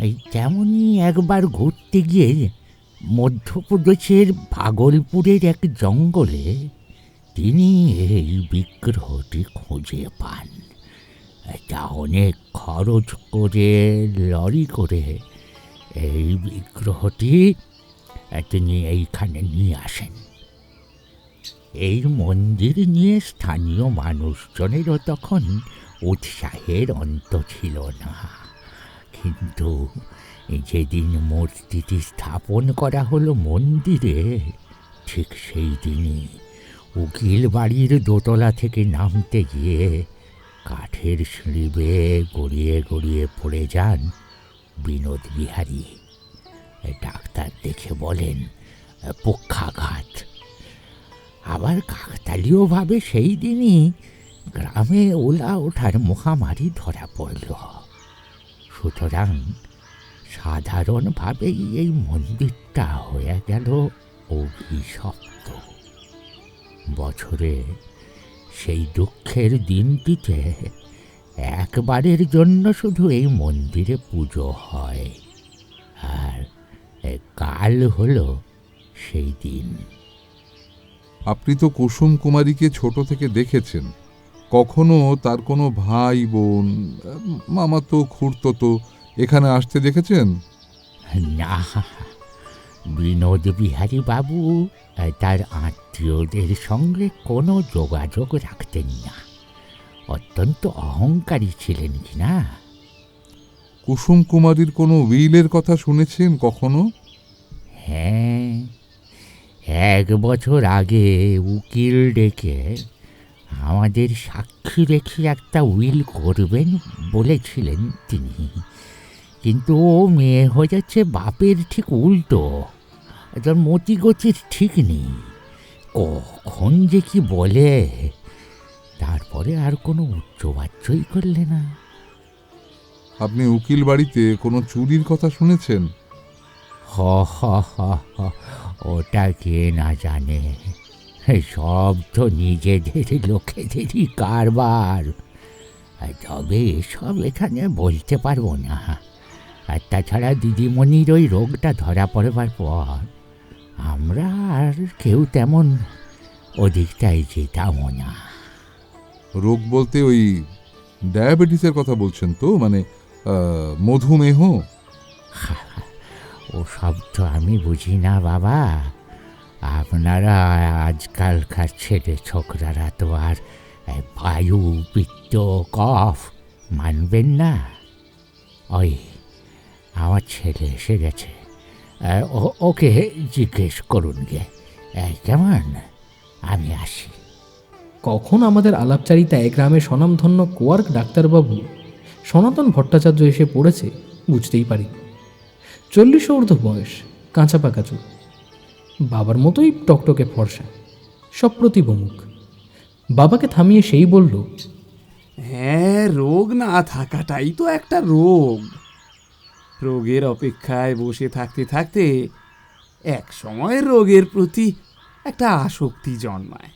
S12: এই তেমনই একবার ঘুরতে গিয়ে মধ্যপ্রদেশের ভাগলপুরের এক জঙ্গলে তিনি এই বিগ্রহটি খুঁজে পান। তা অনেক খরচ করে লরি করে এই বিগ্রহটি তিনি এইখানে নিয়ে আসেন। এই মন্দির নিয়ে স্থানীয় মানুষজনেরও তখন উৎসাহের অন্ত ছিল না, কিন্তু যেদিন মূর্তিটি স্থাপন করা হলো মন্দিরে, ঠিক সেই দিনই উকিল বাড়ির দোতলা থেকে নামতে গিয়ে কাঠের সিঁড়ি বেয়ে গড়িয়ে গড়িয়ে পড়ে যান বিনোদ বিহারী। ডাক্তার দেখে বলেন পক্ষাঘাত। আবার কাকতালীয়ভাবে সেই দিনই গ্রামে ওলা ওঠার মহামারী ধরা পড়ল। সুতরাং সাধারণভাবেই এই মন্দিরটা হয়ে গেল অভিশপ্ত। বছরে সেই দুঃখের দিনটিতে একবারের জন্য শুধু এই মন্দিরে পুজো হয়, আর কাল হলো সেই দিন।
S2: আপনি তো কুসুম কুমারীকে ছোট থেকে দেখেছেন, কখনো তার কোনো ভাই বোন, মামাতো খুড়তো এখানে আসতে দেখেছেন?
S12: না, বিনোদ বিহারী বাবু তার আত্মীয়দের সঙ্গে কোনো যোগাযোগ রাখতেন না। অত্যন্ত অহংকারী ছিলেন কিনা।
S2: কুসুম কুমারীর কোনো উইলের কথা শুনেছেন কখনো?
S12: হ্যাঁ, 1 বছর আগে উকিল ডেকে আমাদের সাক্ষী রেখে একটা উইল করবেন বলেছিলেন তিনি। কিন্তু ও মেয়ে হয়ে যাচ্ছে বাপের ঠিক উল্টো। তার মতিগতির ঠিক নেই, কখন যে কি বলে। তারপরে আর কোনো উচ্চবাচ্যই করলে না।
S2: আপনি উকিল বাড়িতে কোনো চুরির কথা শুনেছেন?
S12: হ হ হ হ, ওটা কে না জানে। সব তো নিজেদের লোকেদেরই কারবার। তবে এসব এখানে বলতে পারবো না। আর তাছাড়া দিদিমণির ওই রোগটা ধরা পড়বার পর আমরা আর কেউ তেমন ওদিকটাই যেতামও না।
S2: রোগ বলতে ওই ডায়াবেটিসের কথা বলছেন তো? মানে মধুমেহ?
S12: ও সব তো আমি বুঝি না বাবা। আপনারা আজকালকার ছেলে ছোকরারা তো আর বায়ু, পিত্ত, কফ মানবেন না। ওই আমার ছেলে এসে গেছে, ওকে জিজ্ঞেস করুন গে কেমন। আমি আসি।
S1: কখন আমাদের আলাপচারিতায় গ্রামের স্বনামধন্য কোয়ার্ক ডাক্তারবাবু সনাতন ভট্টাচার্য এসে পড়েছে বুঝতেই পারি। 40 ঊর্ধ্ব বয়স, কাঁচা পাকা চুল, বাবার মতোই টকটকে ফর্সা, সপ্রতিভ মুখ। বাবাকে থামিয়ে সেই বলল,
S13: হ্যাঁ, রোগ না থাকাটাই তো একটা রোগ। রোগের অপেক্ষায় বসে থাকতে থাকতে এক সময় রোগের প্রতি একটা আসক্তি জন্মায়।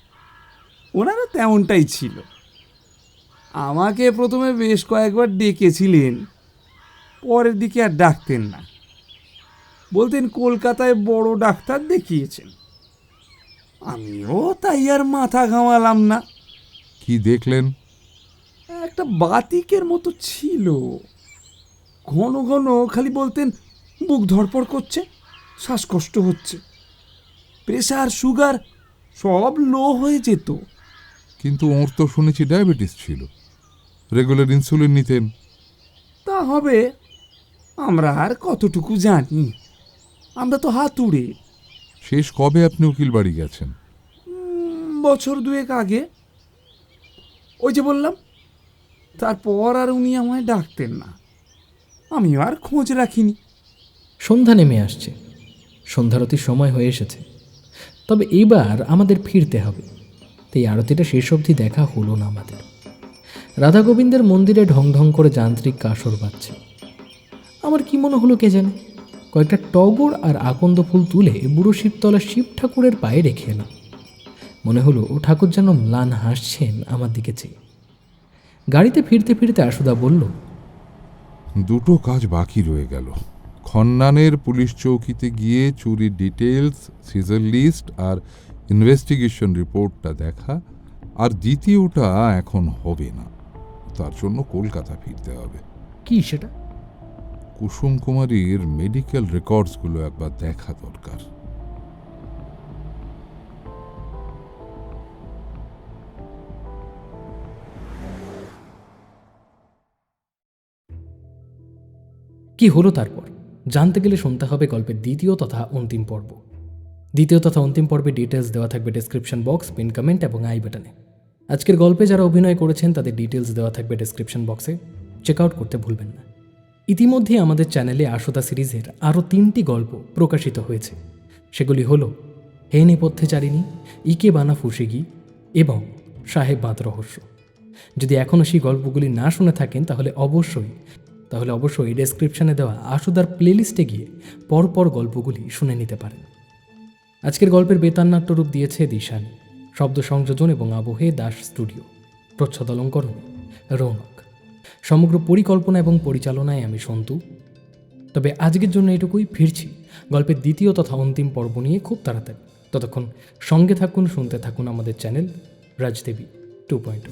S13: ওনারও তেমনটাই ছিল। আমাকে প্রথমে বেশ কয়েকবার ডেকেছিলেন, পরের দিকে আর ডাকতেন না। বলতেন কলকাতায় বড় ডাক্তার দেখিয়েছেন। আমিও তাই আর মাথা ঘামালাম না।
S2: কি দেখলেন?
S13: একটা বাতিকের মতো ছিল। ঘন ঘন খালি বলতেন বুক ধড়পড় করছে, শ্বাসকষ্ট হচ্ছে, প্রেশার, সুগার সব লো হয়ে যেত।
S2: কিন্তু ওর তো শুনেছি ডায়াবেটিস ছিল, রেগুলার ইনসুলিন নিতেন।
S13: তা হবে, আমরা আর কতটুকু জানি? আমরা তো হাতুড়ে।
S2: শেষ কবে আপনি উকিল বাড়ি গেছেন?
S13: বছর 2 আগে। ওই যে বললাম, তারপর আর উনি আমায় ডাকতেন না। আমিও আর খোঁজ রাখিনি।
S1: সন্ধ্যা নেমে আসছে, সন্ধ্যারতির সময় হয়ে এসেছে। তবে এবার আমাদের ফিরতে হবে, তাই আরতিটা শেষ অবধি দেখা হলো না আমাদের। রাধা গোবিন্দের মন্দিরে ঢং ঢং করে যান্ত্রিক কাসর বাজছে। আমার কি মনে হলো কে জানে, কয়েকটা টগর আর আকন্দ ফুল তুলে বুড়ো শিবতলা শিব ঠাকুরের পায়ে রেখে এলাম। মনে হলো ও ঠাকুর যেন ম্লান হাসছেন আমার দিকে চেয়ে। গাড়িতে ফিরতে ফিরতে আশুদা বলল,
S2: 2টো কাজ বাকি রয়ে গেল। খন্নানের পুলিশ চৌকিতে গিয়ে চুরির ডিটেলস, সিজার লিস্ট আর ইনভেস্টিগেশন রিপোর্টটা দেখা, আর দ্বিতীয়টা এখন হবে না, তার জন্য কলকাতা ফিরতে হবে।
S1: কি সেটা?
S2: কুসুম কুমারীর মেডিকেল রেকর্ডসগুলো একবার দেখা দরকার।
S1: কি হলো তারপর জানতে গেলে শুনতে হবে গল্পের দ্বিতীয় তথা অন্তিম পর্ব। দ্বিতীয় তথা অন্তিম পর্বে ডিটেলস দেওয়া থাকবে ডেসক্রিপশন বক্স, পিন কমেন্ট এবং আই বাটনে। আজকের গল্পে যারা অভিনয় করেছেন তাদের ডিটেলস দেওয়া থাকবে ডেসক্রিপশন বক্সে, চেক আউট করতে ভুলবেন না। ইতিমধ্যে আমাদের চ্যানেলে আশুদা সিরিজের আরও 3টি গল্প প্রকাশিত হয়েছে। সেগুলি হল হে নেপথ্যচারিণী, ইকে বানা ফুসিগি এবং সাহেব বাঁধ রহস্য। যদি এখনও সেই গল্পগুলি না শুনে থাকেন তাহলে অবশ্যই ডেসক্রিপশনে দেওয়া আশুদার প্লেলিস্টে গিয়ে পরপর গল্পগুলি শুনে নিতে পারেন। আজকের গল্পের বেতারনাট্য রূপ দিয়েছে দিশানি, শব্দ সংযোজন এবং আবহে দাস স্টুডিও, প্রচ্ছদ অলঙ্করণ রৌনক, সমগ্র পরিকল্পনা এবং পরিচালনায় আমি সন্তু। তবে আজকের জন্য এটুকুই, ফিরছি গল্পের দ্বিতীয় তথা অন্তিম পর্ব নিয়ে খুব তাড়াতাড়ি। ততক্ষণ সঙ্গে থাকুন, শুনতে থাকুন আমাদের চ্যানেল রাজদেবী 2.0।